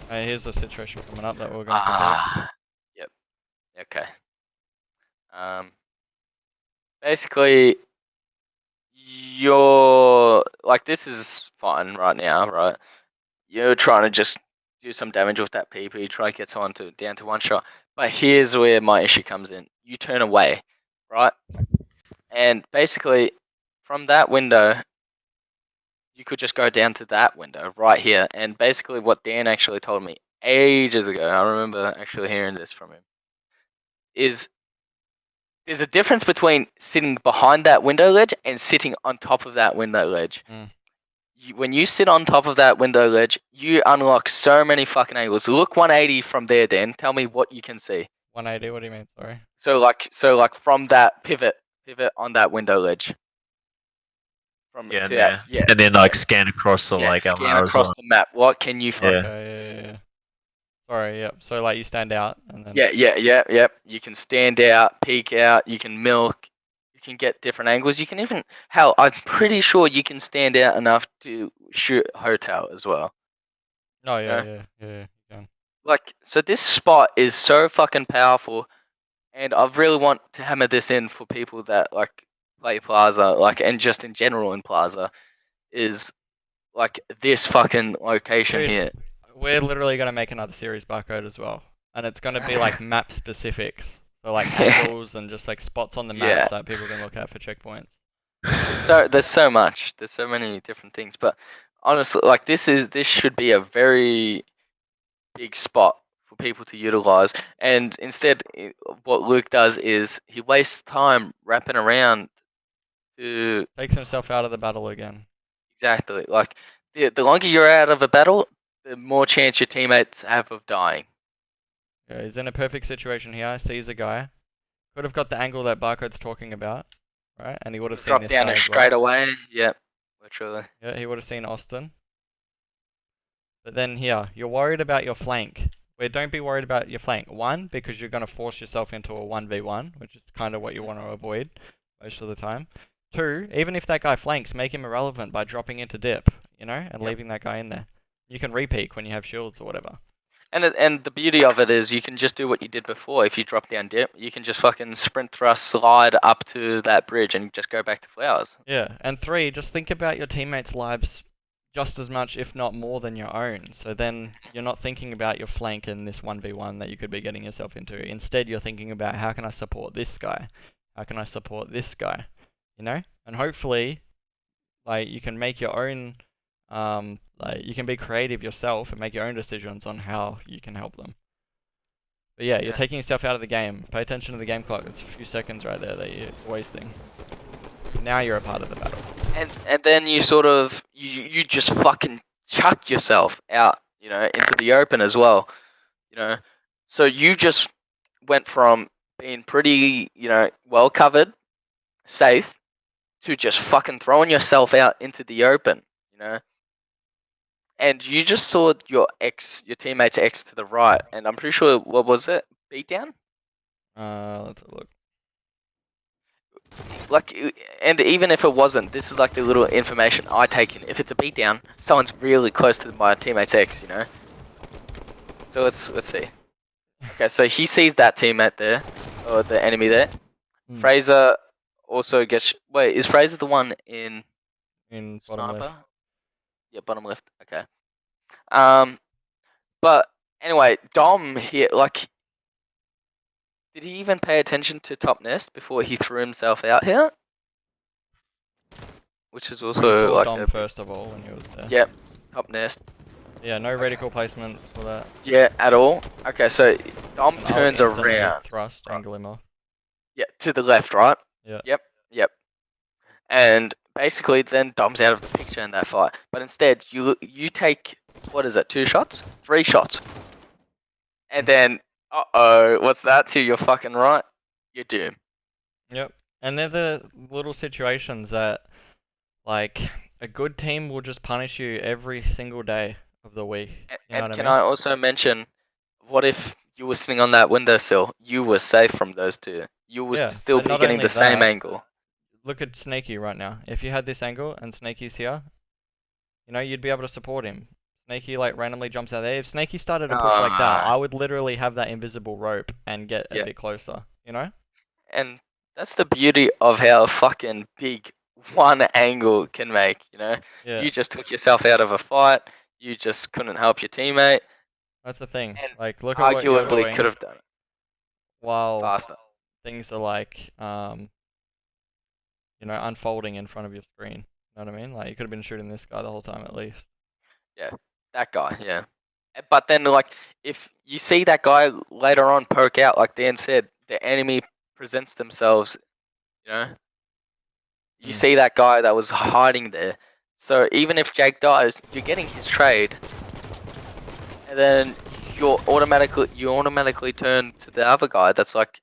Hey, here's the situation coming up that we're going to predict. Yep. Okay. Basically, you're like, this is fine right now, right? You're trying to just do some damage with that PP, try to get someone down to 1 shot. But here's where my issue comes in. You turn away, right? And basically, from that window, you could just go down to that window right here. And basically what Dan actually told me ages ago, I remember actually hearing this from him, is there's a difference between sitting behind that window ledge and sitting on top of that window ledge. When you sit on top of that window ledge, you unlock so many fucking angles. Look 180 from there, Dan. Tell me what you can see. 180, what do you mean? Sorry. So like from that pivot on that window ledge. From Yeah, that, yeah. And then like scan across the like scan across the map. What can you find? Okay, yeah. Sorry, yep. So like you stand out and then. Yeah. You can stand out, peek out. You can milk. You can get different angles. You can even hell. I'm pretty sure you can stand out enough to shoot hotel as well. Oh yeah. You can. Like, so this spot is so fucking powerful, and I really want to hammer this in for people that like play Plaza, like, and just in general in Plaza, is like this fucking location here. We're literally gonna make another series barcode as well, and it's gonna be like map specifics, so like angles and just like spots on the map that people can look at for checkpoints. There's so much. There's so many different things, but honestly, like this should be a very big spot for people to utilize. And instead, what Luke does is he wastes time wrapping around to takes himself out of the battle again. Exactly. Like the longer you're out of a battle, the more chance your teammates have of dying. Yeah, he's in a perfect situation here. Sees a guy, could have got the angle that Barcode's talking about, right? And he would have seen this down guy straight away. Yep, literally. Yeah, he would have seen Austin. But then here, you're worried about your flank. Well, don't be worried about your flank. 1, because you're going to force yourself into a 1v1, which is kind of what you want to avoid most of the time. 2, even if that guy flanks, make him irrelevant by dropping into dip, you know, and leaving that guy in there. You can repeat when you have shields or whatever. And the beauty of it is you can just do what you did before. If you drop down dip, you can just fucking sprint thrust, slide up to that bridge and just go back to flowers. Yeah, and 3, just think about your teammates' lives just as much, if not more, than your own. So then you're not thinking about your flank in this 1v1 that you could be getting yourself into. Instead, you're thinking about how can I support this guy? How can I support this guy? You know? And hopefully, like, you can make your own, like, you can be creative yourself and make your own decisions on how you can help them. But yeah, you're taking yourself out of the game. Pay attention to the game clock. It's a few seconds right there that you're wasting. Now you're a part of the battle. And then you sort of, you just fucking chuck yourself out, you know, into the open as well, you know. So you just went from being pretty, you know, well covered, safe, to just fucking throwing yourself out into the open, you know. And you just saw your teammate's X to the right, and I'm pretty sure, what was it? Beatdown? Let's have a look. Like, and even if it wasn't, this is like the little information I take in. If it's a beatdown, someone's really close to my teammate's X, you know. So let's see. Okay, so he sees that teammate there, or the enemy there. Fraser also gets. Wait, is Fraser the one in bottom left? Yeah, bottom left. Okay. But anyway, Dom here, like, did he even pay attention to top nest before he threw himself out here? Which is also like Dom first of all when he was there. Yep, top nest. Yeah, no reticle placement for that. Yeah, at all. Okay, so Dom turns around. Thrust, angle him off. Yeah, to the left, right? Yeah. Yep. And basically then Dom's out of the picture in that fight. But instead, you take, what is it, 2 shots? 3 shots. And then, what's that to your fucking right? You're doomed. Yep. And they're the little situations that, like, a good team will just punish you every single day of the week. You know And what can I mean? I also mention, what if you were sitting on that windowsill? You were safe from those 2. You would still but be not getting only the same that, angle. look at Snaky right now. If you had this angle and Snaky's here, you know, you'd be able to support him. Snaky like randomly jumps out there. If Snaky started to push like that, I would literally have that invisible rope and get a bit closer, you know? And that's the beauty of how fucking big one angle can make, you know? Yeah. You just took yourself out of a fight, you just couldn't help your teammate. That's the thing. And like, look at what you're arguably doing could have done it while faster. things are like, you know, unfolding in front of your screen. You know what I mean? Like, you could have been shooting this guy the whole time at least. Yeah, that guy, yeah. But then, like, if you see that guy later on poke out, like Dan said, the enemy presents themselves, you know? You see that guy that was hiding there. So even if Jake dies, you're getting his trade. And then you automatically turn to the other guy that's like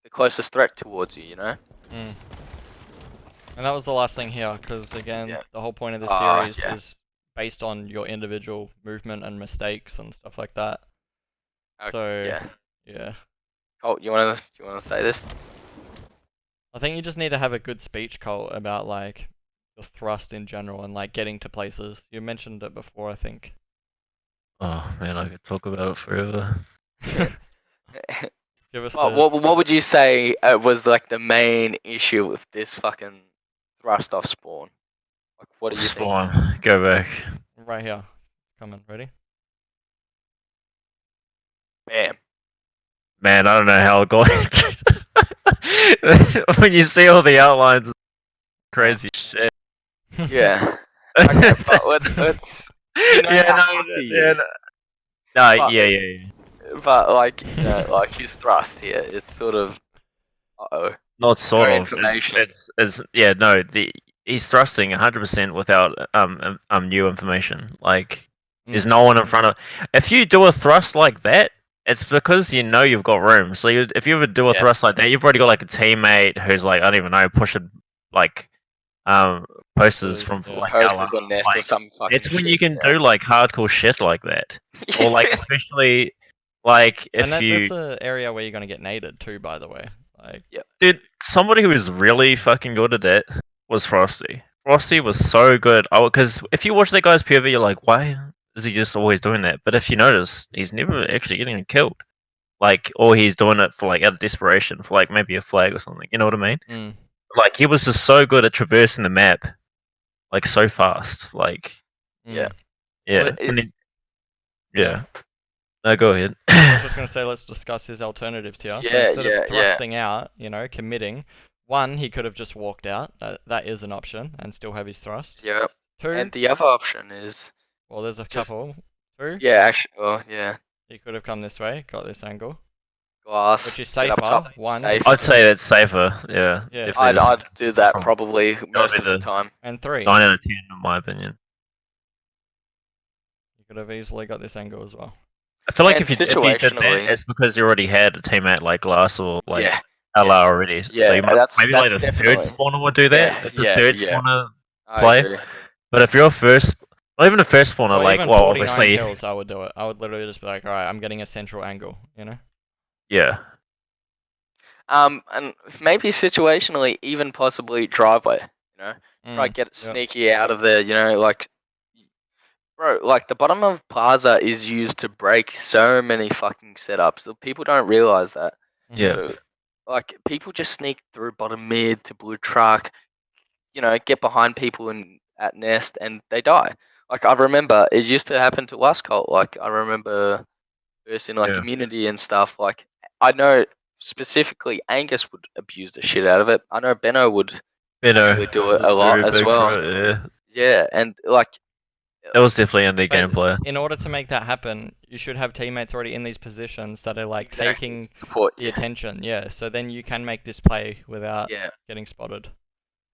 the closest threat towards you, you know? And that was the last thing here, because again, the wole point of this series is based on your individual movement and mistakes and stuff like that. So yeah. Colt, you wanna say this? I think you just need to have a good speech, Colt, about like the thrust in general and like getting to places. You mentioned it before, I think. Oh man, I could talk about it forever. Give us what would you say was like the main issue with this fucking thrust off spawn? Like, what do you think? Spawn, go back. Right here. Coming, ready? Bam. Man, I don't know how it got. When you see all the outlines, crazy shit. Yeah. Okay, but let's. But like, you know, like his thrust here, it's sort of. Not sort of. Information. He's thrusting 100% without new information. Like, there's no one in front of. If you do a thrust like that, it's because you know you've got room. So if you ever do a thrust like that, you've already got like a teammate who's like, I don't even know, pushing like posters from like posters or nest or some fucking. It's when you can do like hardcore shit like that, or like especially like if that's an area where you're gonna get naded too, by the way. Like, dude, somebody who was really fucking good at that was Frosty. Frosty was so good. Because if you watch that guy's POV, you're like, why is he just always doing that? But if you notice, he's never actually getting killed. Like, or he's doing it for like out of desperation, for like maybe a flag or something. You know what I mean? Like, he was just so good at traversing the map, like so fast. Like, yeah. No, go ahead. I was just gonna say, let's discuss his alternatives here. So instead of thrusting out, you know, committing. One, he could have just walked out. That is an option, and still have his thrust. Yep. 2. And the other option is. Well, there's a couple. 2. Yeah, actually. Well, yeah. He could have come this way, got this angle. Glass. Which is safer. One. I'd say that's safer. Yeah. I'd do that probably most of the time. And 3. 9 out of 10, in my opinion. You could have easily got this angle as well. I feel like if you did that, it's because you already had a teammate like Glass or like LR already. Yeah, so you might, maybe like the third spawner would do that. If the third spawner play. But if you're first, not even the first spawner, well, like, well, obviously. Kills, I would do it. I would literally just be like, alright, I'm getting a central angle, you know? Yeah. And maybe situationally, even possibly driveway, you know? Try to get sneaky out of there, you know, like. Bro, like the bottom of Plaza is used to break so many fucking setups. So people don't realize that. Yeah. So, like people just sneak through bottom mid to blue truck, you know, get behind people at nest and they die. Like I remember it used to happen to us, Colt. Like I remember first in like community and stuff. Like I know specifically Angus would abuse the shit out of it. I know Benno would do it a lot as well. Yeah, and like. That was definitely in the gameplay. In order to make that happen, you should have teammates already in these positions that are like taking support the attention. Yeah, so then you can make this play without getting spotted.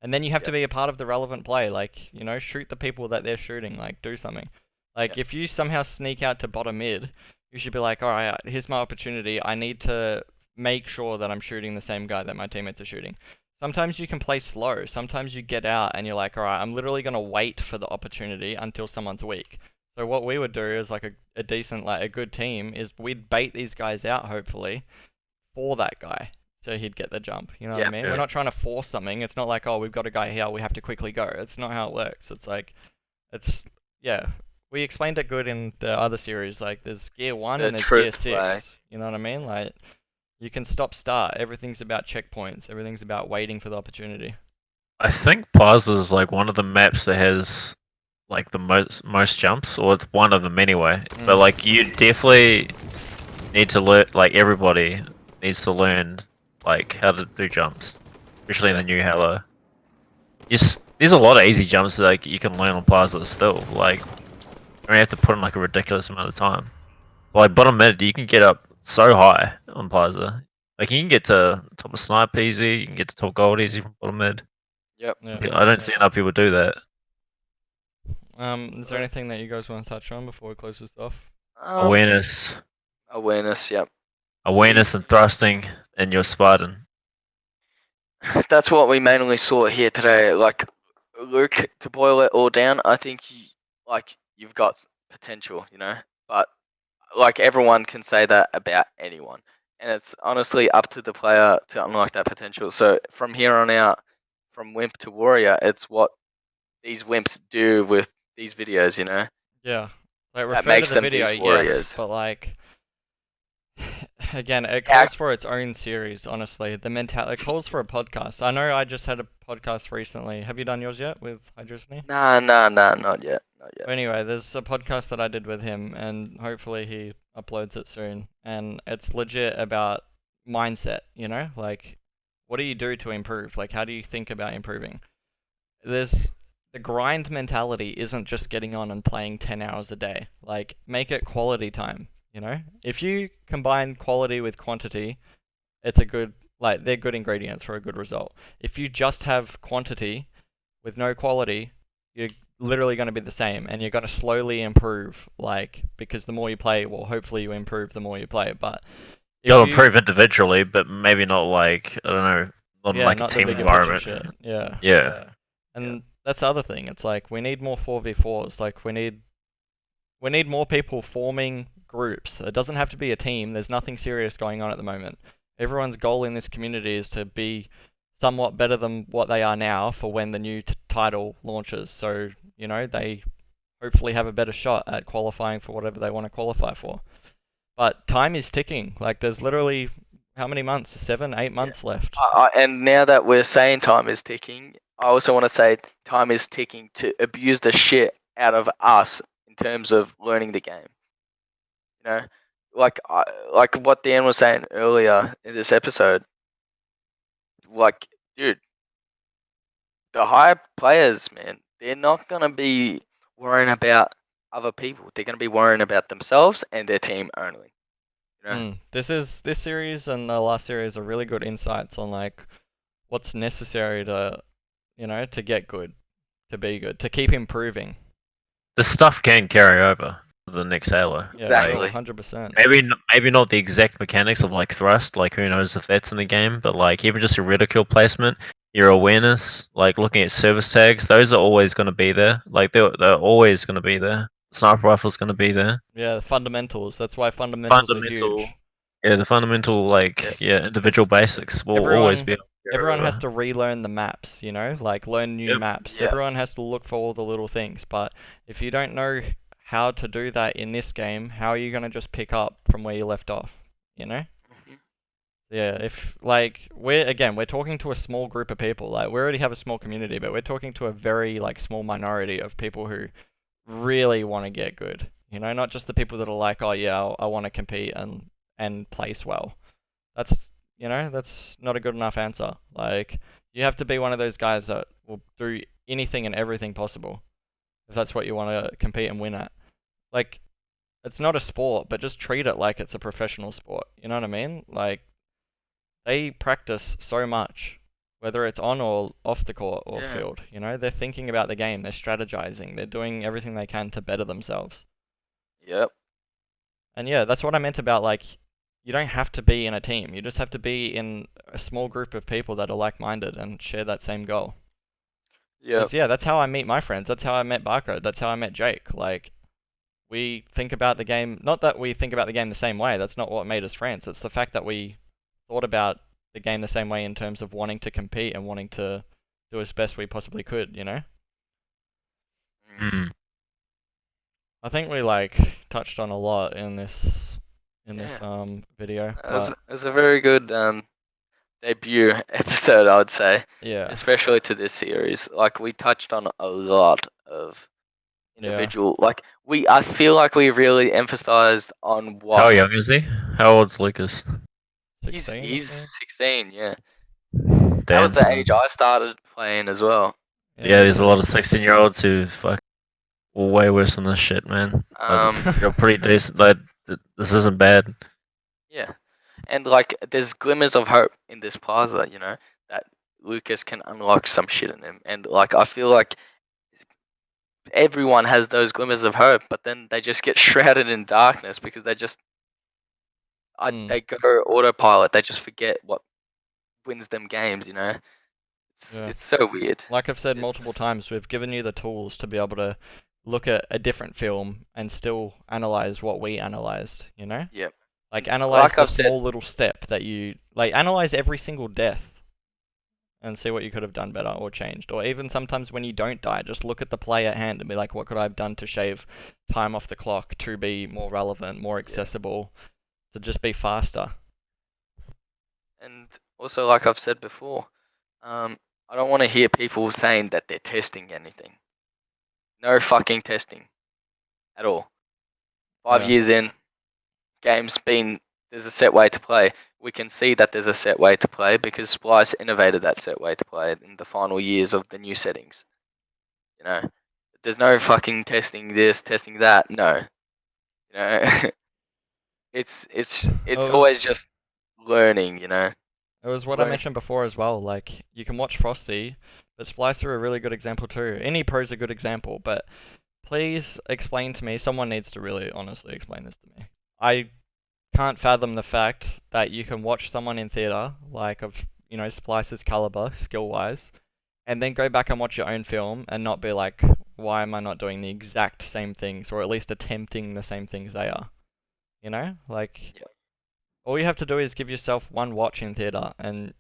And then you have to be a part of the relevant play. Like, shoot the people that they're shooting. Like, do something. Like, if you somehow sneak out to bottom mid, you should be like, all right, here's my opportunity. I need to make sure that I'm shooting the same guy that my teammates are shooting. Sometimes you can play slow. Sometimes you get out and you're like, all right, I'm literally going to wait for the opportunity until someone's weak. So what we would do is like a decent, like a good team is we'd bait these guys out, hopefully, for that guy. So he'd get the jump. You know what I mean? We're not trying to force something. It's not like, oh, we've got a guy here, we have to quickly go. It's not how it works. It's like, we explained it good in the other series. Like, there's Gear 1 and there's Gear 6. Play. You know what I mean? Like, you can stop-start. Everything's about checkpoints. Everything's about waiting for the opportunity. I think Plaza is like one of the maps that has like the most jumps, or it's one of them anyway. But like, you definitely need to learn. Like, everybody needs to learn like how to do jumps, especially in the new Halo. There's a lot of easy jumps that like you can learn on Plaza still. Like, you don't have to put in like a ridiculous amount of time. Like bottom mid, you can get up so high on Plaza. Like, you can get to top of snipe easy. You can get to top gold easy from bottom mid. Yep. I don't see enough people do that. Is there anything that you guys want to touch on before we close this off? Awareness. Yep. Awareness and thrusting in your Spartan. That's what we mainly saw here today. Like, Luke, to boil it all down, I think you've got potential, but like everyone can say that about anyone, and it's honestly up to the player to unlock that potential. So from here on out, from Wimp to Warrior, it's what these Wimps do with these videos, Yeah, like that makes them these warriors. Yes, but like, again, it calls for its own series. Honestly, it calls for a podcast. I know I just had a podcast recently. Have you done yours yet with Hydrosny? Nah, not yet. Anyway, there's a podcast that I did with him, and hopefully he uploads it soon. And it's legit about mindset. Like, what do you do to improve? Like, how do you think about improving? The grind mentality isn't just getting on and playing 10 hours a day. Like, make it quality time, If you combine quality with quantity, they're good ingredients for a good result. If you just have quantity with no quality, you're literally going to be the same, and you're going to slowly improve, because the more you play, well, hopefully you improve the more you play, but... You'll improve individually, but maybe not like, I don't know, not a team environment. Yeah. And that's the other thing. It's like, we need more 4v4s. Like, we need more people forming groups. It doesn't have to be a team. There's nothing serious going on at the moment. Everyone's goal in this community is to be somewhat better than what they are now for when the new title launches. So, they hopefully have a better shot at qualifying for whatever they want to qualify for. But time is ticking. Like, there's literally, how many months? 7, 8 months left. And now that we're saying time is ticking, I also want to say time is ticking to abuse the shit out of us in terms of learning the game. Like what Dan was saying earlier in this episode. Like, dude, the higher players, man, they're not gonna be worrying about other people. They're gonna be worrying about themselves and their team only. This series and the last series are really good insights on like what's necessary to to get good, to be good, to keep improving. The stuff can carry over to the next Halo. Yeah, exactly, 100%. Maybe not the exact mechanics of like thrust, like who knows if that's in the game, but like even just your reticle placement, your awareness, like looking at service tags, those are always going to be there. Like they're always going to be there. Sniper rifle's going to be there. Yeah, the fundamentals. That's why fundamentals are huge. Yeah, the fundamental individual basics will always be. Everyone has to relearn the maps, like learn new maps. Yep. Everyone has to look for all the little things, but if you don't know how to do that in this game, how are you going to just pick up from where you left off, Yeah, if we're talking to a small group of people. Like, we already have a small community, but we're talking to a very small minority of people who really want to get good. Not just the people that are like, oh yeah, I want to compete and place well. That's not a good enough answer. Like, you have to be one of those guys that will do anything and everything possible if that's what you want to compete and win at. Like, it's not a sport, but just treat it like it's a professional sport. You know what I mean? Like, they practice so much whether it's on or off the court or Yeah. field. They're thinking about the game, they're strategizing, they're doing everything they can to better themselves. Yep. And yeah, that's what I meant about like, you don't have to be in a team. You just have to be in a small group of people that are like-minded and share that same goal. Yep. 'Cause, yeah, that's how I meet my friends. That's how I met Barcode. That's how I met Jake. Like, we think about the game, not that we think about the game the same way. That's not what made us friends. It's the fact that we thought about the game the same way in terms of wanting to compete and wanting to do as best we possibly could, Mm. I think we like touched on a lot in this video. It was a very good debut episode, I would say. Yeah. Especially to this series. Like, we touched on a lot of individual. Yeah. Like, I feel like we really emphasized on what. How young is he? How old's Louqas? 16, He's 16, yeah. Damn, That was the son. age I started playing as well. Yeah, there's a lot of 16-year-olds who fuck way worse than this shit, man. You're pretty decent. Like, this isn't bad. Yeah, and like, there's glimmers of hope in this plaza, that Louqas can unlock some shit in him, and like, I feel like everyone has those glimmers of hope, but then they just get shrouded in darkness because they go autopilot. They just forget what wins them games. It's so weird. Like I've said multiple times, we've given you the tools to be able to look at a different film and still analyze what we analyzed. Yep. Like, analyze the I've said- small little step that you like. Analyze every single death and see what you could have done better or changed. Or even sometimes when you don't die, just look at the play at hand and be like, what could I have done to shave time off the clock to be more relevant, more accessible, to just be faster. And also, like I've said before, I don't want to hear people saying that they're testing anything. No fucking testing at all. 5 years in, there's a set way to play. We can see that there's a set way to play because Splice innovated that set way to play in the final years of the new settings. There's no fucking testing this, testing that. No. It's always just learning. It was what I mentioned before as well. Like, you can watch Frosty, but Splicer are a really good example too. Any pro's a good example, but please explain to me. Someone needs to really honestly explain this to me. I can't fathom the fact that you can watch someone in theater, like of Splicer's caliber, skill-wise, and then go back and watch your own film and not be like, why am I not doing the exact same things, or at least attempting the same things they are? Like, yeah. All you have to do is give yourself one watch in theater and,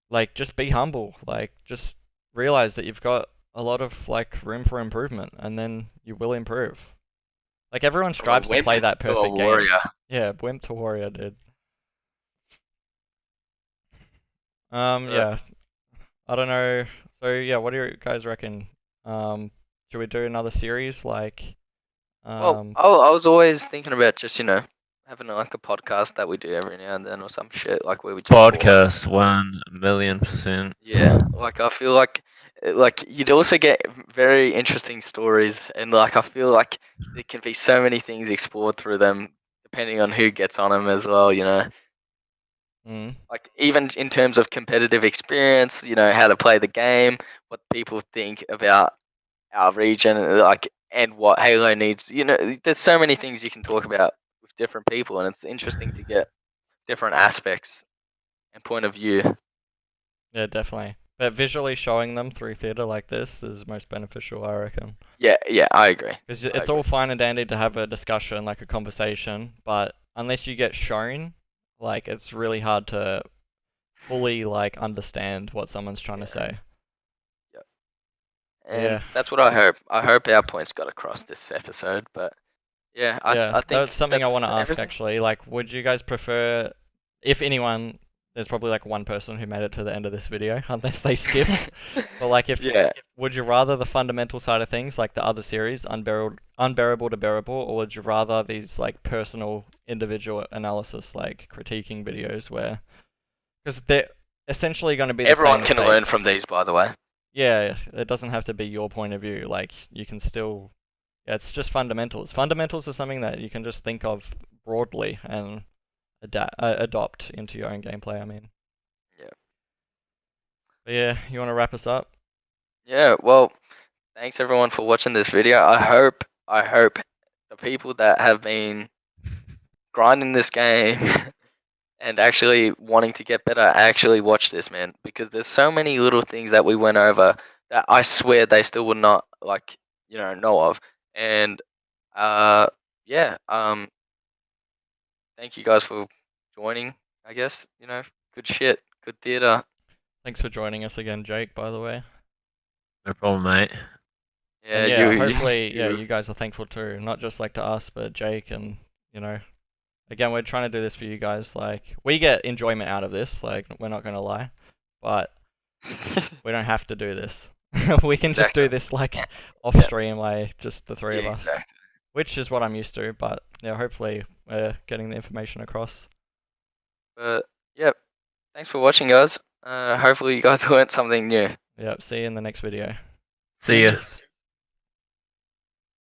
like, just be humble. Like, just realize that you've got a lot of, like, room for improvement, and then you will improve. Like, everyone strives to play that perfect game. Yeah, Wimp to Warrior, dude. Yeah. I don't know. So, yeah, what do you guys reckon? Should we do another series? Like, well, I was always thinking about just, having like a podcast that we do every now and then or some shit, like where we just podcast 1,000,000%. Yeah, like I feel like you'd also get very interesting stories, and like I feel like there can be so many things explored through them, depending on who gets on them as well. Like, even in terms of competitive experience, how to play the game, what people think about our region, like, and what Halo needs. There's so many things you can talk about with different people, and it's interesting to get different aspects and point of view. Yeah, definitely. But visually showing them through theater like this is most beneficial, I reckon. Yeah, I agree. Because it's all fine and dandy to have a discussion, like a conversation, but unless you get shown, like, it's really hard to fully, like, understand what someone's trying to say. Yep. And that's what I hope. I hope our points got across this episode, but I think that's something I want to ask, everything. actually. Like, would you guys prefer, if anyone, there's probably like one person who made it to the end of this video, unless they skipped. But like, would you rather the fundamental side of things, like the other series, unbearable to bearable, or would you rather these like personal, individual analysis, like critiquing videos, where, because they're essentially going to be everyone can learn from these, by the way. Yeah, it doesn't have to be your point of view. Like, you can still, it's just fundamentals. Fundamentals are something that you can just think of broadly and adopt into your own gameplay, I mean. Yeah. But yeah, you want to wrap us up? Yeah, well, thanks everyone for watching this video. I hope the people that have been grinding this game and actually wanting to get better actually watch this, man, because there's so many little things that we went over that I swear they still would not know of. And yeah, thank you guys for joining. I guess good shit, good theater. Thanks for joining us again, Jake, by the way. No problem, mate. Yeah, and yeah, hopefully, you guys are thankful too, not just like to us, but Jake and again, we're trying to do this for you guys. Like, we get enjoyment out of this. Like, we're not gonna lie, but we don't have to do this. We can just do this like off stream, like just the three of us, which is what I'm used to. But yeah, hopefully we're getting the information across. But yep, thanks for watching, guys. Hopefully you guys learned something new. Yep, see you in the next video. See ya.